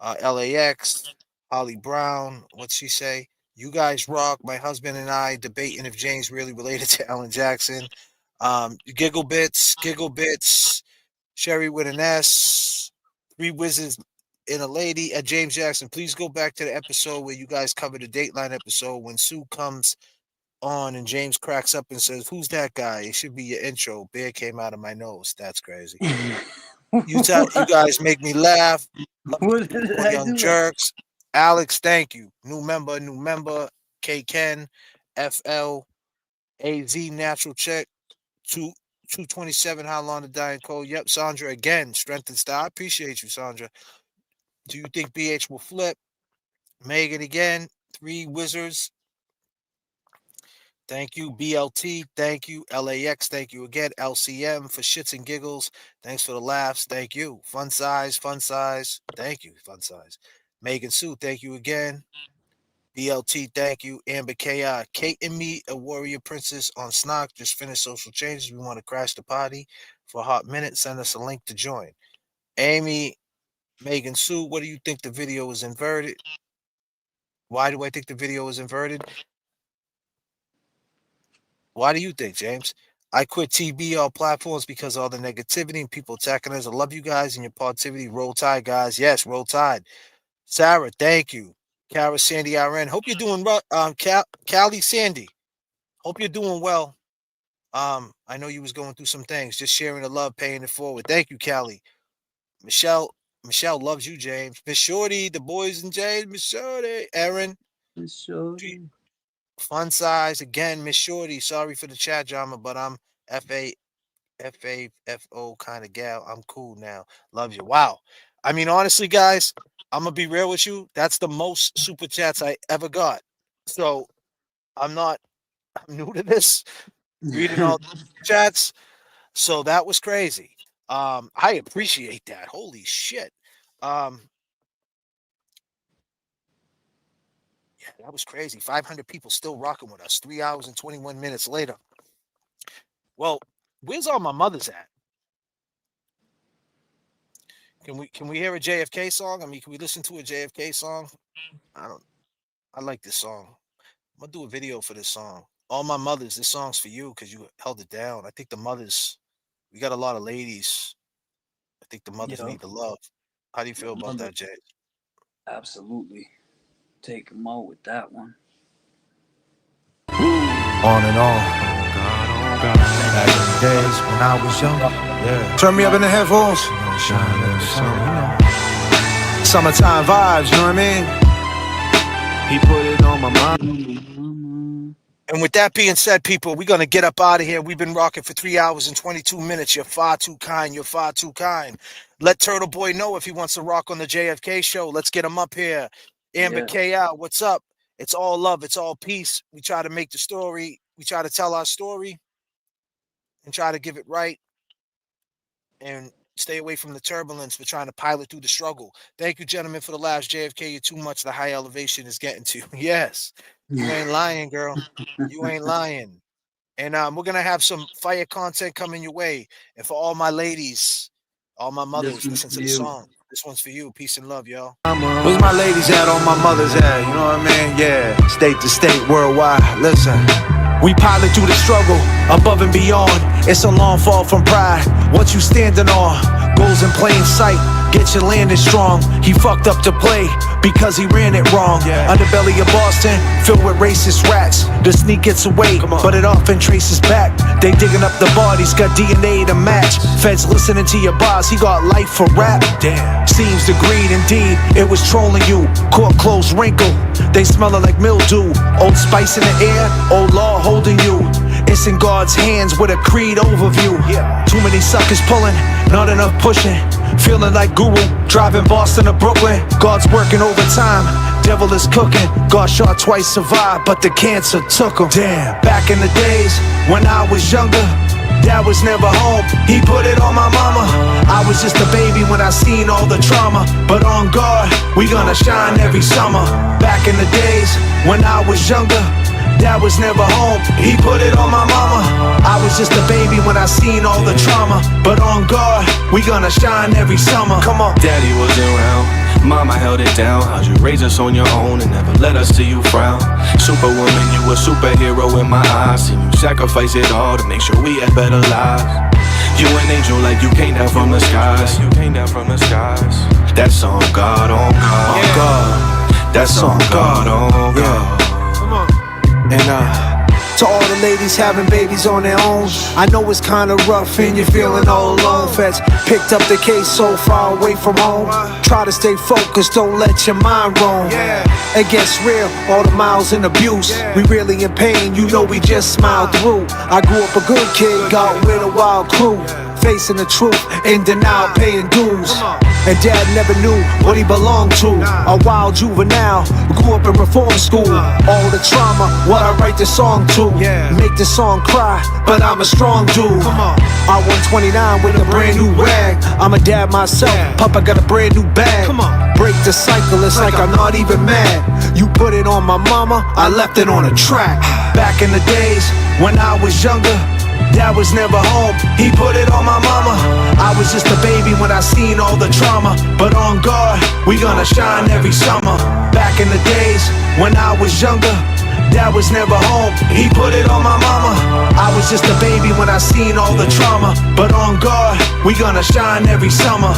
LAX, Holly Brown. What's she say? You guys rock. My husband and I debating if James really related to Ellen Jackson. Giggle Bits, Sherry with an S, Three Wizards and a Lady at James Jackson. Please go back to the episode where you guys covered the Dateline episode when Sue comes on and James cracks up and says, "Who's that guy?" It should be your intro. Beer came out of my nose. That's crazy. You guys make me laugh. What did I Young do? Jerks. Alex, thank you. New member. K Ken, FL, AZ, Natural Check, 227, How Long to Die in Cold. Yep, Sandra again, Strength and Style. I appreciate you, Sandra. Do you think BH will flip? Megan again, Three Wizards. Thank you. BLT, thank you. LAX, thank you again. LCM for shits and giggles. Thanks for the laughs. Thank you. Fun size. Thank you, Fun size. Megan Sue, thank you again. BLT, thank you. Amber KI. Kate and me, a warrior princess on Snock. Just finished social changes. We want to crash the party for a hot minute. Send us a link to join. Amy, Megan Sue, what do you think the video is inverted? Why do I think the video is inverted? Why do you think, James? I quit TB all platforms because of all the negativity and people attacking us. I love you guys and your positivity. Roll Tide, guys. Yes, roll Tide. Sarah, thank you. Kara, Sandy, RN. Hope you're doing well. Callie, Sandy. Hope you're doing well. I know you was going through some things. Just sharing the love, paying it forward. Thank you, Callie. Michelle loves you, James. Miss Shorty, the boys and James. Miss Shorty. Aaron. Miss Shorty. Fun size again, Miss Shorty. Sorry for the chat drama, but I'm FAFO kind of gal. I'm cool now. Love you. Wow. I mean, honestly, guys, I'm gonna be real with you. That's the most super chats I ever got. So I'm new to this, reading all the chats. So that was crazy. I appreciate that. Holy shit. Yeah, that was crazy. 500 people still rocking with us 3 hours and 21 minutes later. Well, where's all my mothers at? Can we hear a JFK song? I mean, can we listen to a JFK song? I like this song. I'm gonna do a video for this song. All my mothers, this song's for you because you held it down. I think the mothers, we got a lot of ladies. I think the mothers need the love. How do you feel about that, Jay? Absolutely. Take them out with that one. On and on. Back in the days when I was young. Yeah. Turn me up in the headphones. Summertime vibes, you know what I mean? He put it on my mind. And with that being said, people, we're going to get up out of here. We've been rocking for 3 hours and 22 minutes. You're far too kind. You're far too kind. Let Turtle Boy know if he wants to rock on the JFK show. Let's get him up here. Amber K out. What's up? It's all love. It's all peace. We try to make the story. We try to tell our story and try to give it right. And stay away from the turbulence. We're trying to pilot through the struggle. Thank you, gentlemen, for the laughs. JFK, you're too much. The high elevation is getting to you. Yes. You ain't lying, girl. You ain't lying. And we're going to have some fire content coming your way. And for all my ladies, all my mothers, listen to the song. This one's for you. Peace and love, y'all. Where's my ladies at? All my mothers at? You know what I mean? Yeah. State to state, worldwide. Listen. We pilot through the struggle, above and beyond. It's a long fall from pride. What you standing on? Goals in plain sight. Get your landing strong. He fucked up to play because he ran it wrong. Underbelly of Boston, filled with racist rats. The sneak gets away, but it often traces back. They digging up the bodies, got DNA to match. Feds listening to your boss, he got life for rap. Damn. Seems the greed indeed, it was trolling you. Court closed wrinkle, they smelling like mildew. Old Spice in the air, old law holding you. It's in God's hands with a creed overview. Too many suckers pulling, not enough pushing. Feeling like Guru, driving Boston to Brooklyn. God's working overtime, devil is cooking. Got shot twice, survived, but the cancer took him. Damn. Back in the days when I was younger, Dad was never home, he put it on my mama. I was just a baby when I seen all the trauma. But on God, we gonna shine every summer. Back in the days when I was younger, Dad was never home, he put it on my mama. I was just a baby when I seen all the trauma. But on God, we gonna shine every summer. Come on. Daddy wasn't around, mama held it down. How'd you raise us on your own and never let us see you frown? Superwoman, you a superhero in my eyes. Seen you sacrifice it all to make sure we had better lives. You an angel like you came down from the skies. You came down from the skies. That's on God, on God, on God. That's on God, on God. And to all the ladies having babies on their own, I know it's kinda rough and you're feeling all alone. Feds picked up the case so far away from home. Try to stay focused, don't let your mind roam. It gets real, all the miles and abuse. We really in pain, you know we just smiled through. I grew up a good kid, got with a wild crew. Facing the truth, in denial, paying dues. And Dad never knew what he belonged to. A wild juvenile, grew up in reform school. All the trauma, what I write this song to. Make this song cry, but I'm a strong dude. I 129 with a brand new rag. I'm a dad myself, Papa got a brand new bag. Break the cycle, it's like I'm not even mad. You put it on my mama, I left it on a track. Back in the days when I was younger, Dad was never home, he put it on my mama. I was just a baby when I seen all the trauma. But on God, we gonna shine every summer. Back in the days when I was younger, Dad was never home, he put it on my mama. I was just a baby when I seen all the trauma. But on God, we gonna shine every summer.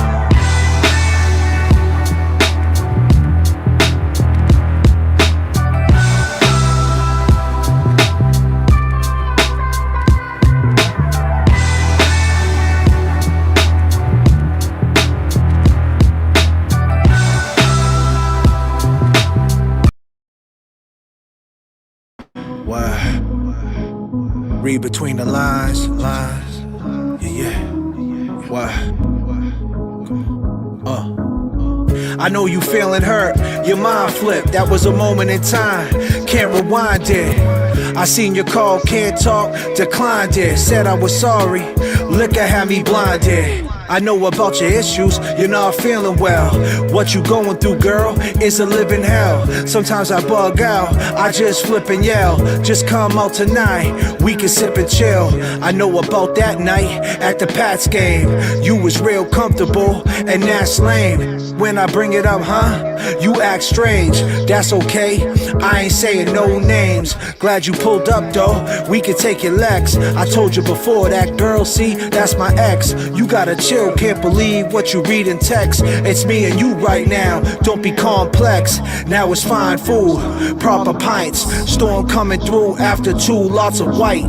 Read between the lines. Yeah. Why? I know you feeling hurt, your mind flipped. That was a moment in time, can't rewind it. I seen your call, can't talk, declined it. Said I was sorry, liquor had me blinded. I know about your issues, you're not feeling well. What you going through, girl, is a living hell. Sometimes I bug out, I just flip and yell. Just come out tonight, we can sip and chill. I know about that night at the Pats game. You was real comfortable, and that's lame. When I bring it up, you act strange. That's okay, I ain't saying no names. Glad you pulled up though, we can take your legs. I told you before, that girl, see, that's my ex. You gotta chill, can't believe what you read in text. It's me and you right now, don't be complex. Now it's fine food, proper pints. Storm coming through after 2, lots of white.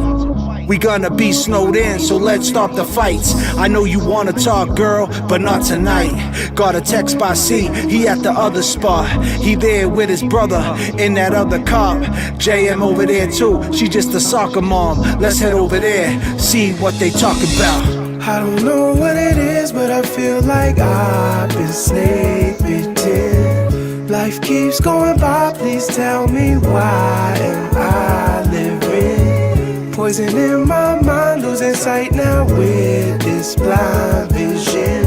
We gonna be snowed in, so let's stop the fights. I know you wanna talk, girl, but not tonight. Got a text by C, he at the other spot. He there with his brother in that other cop. JM over there too, she just a soccer mom. Let's head over there, see what they talk about. I don't know what it is, but I feel like I've been snake bitten. Life keeps going by, please tell me why am I living? Poison in my mind, losing sight now with this blind vision.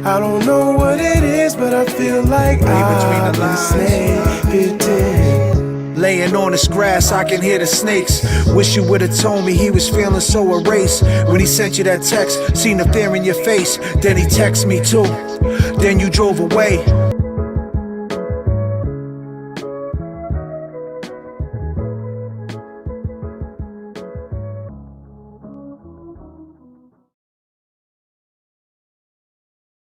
I don't know what it is, but I feel like I've been snake bitten. Laying on this grass, I can hear the snakes. Wish you would've told me he was feeling so erased. When he sent you that text, seen the fear in your face. Then he texted me too. Then you drove away.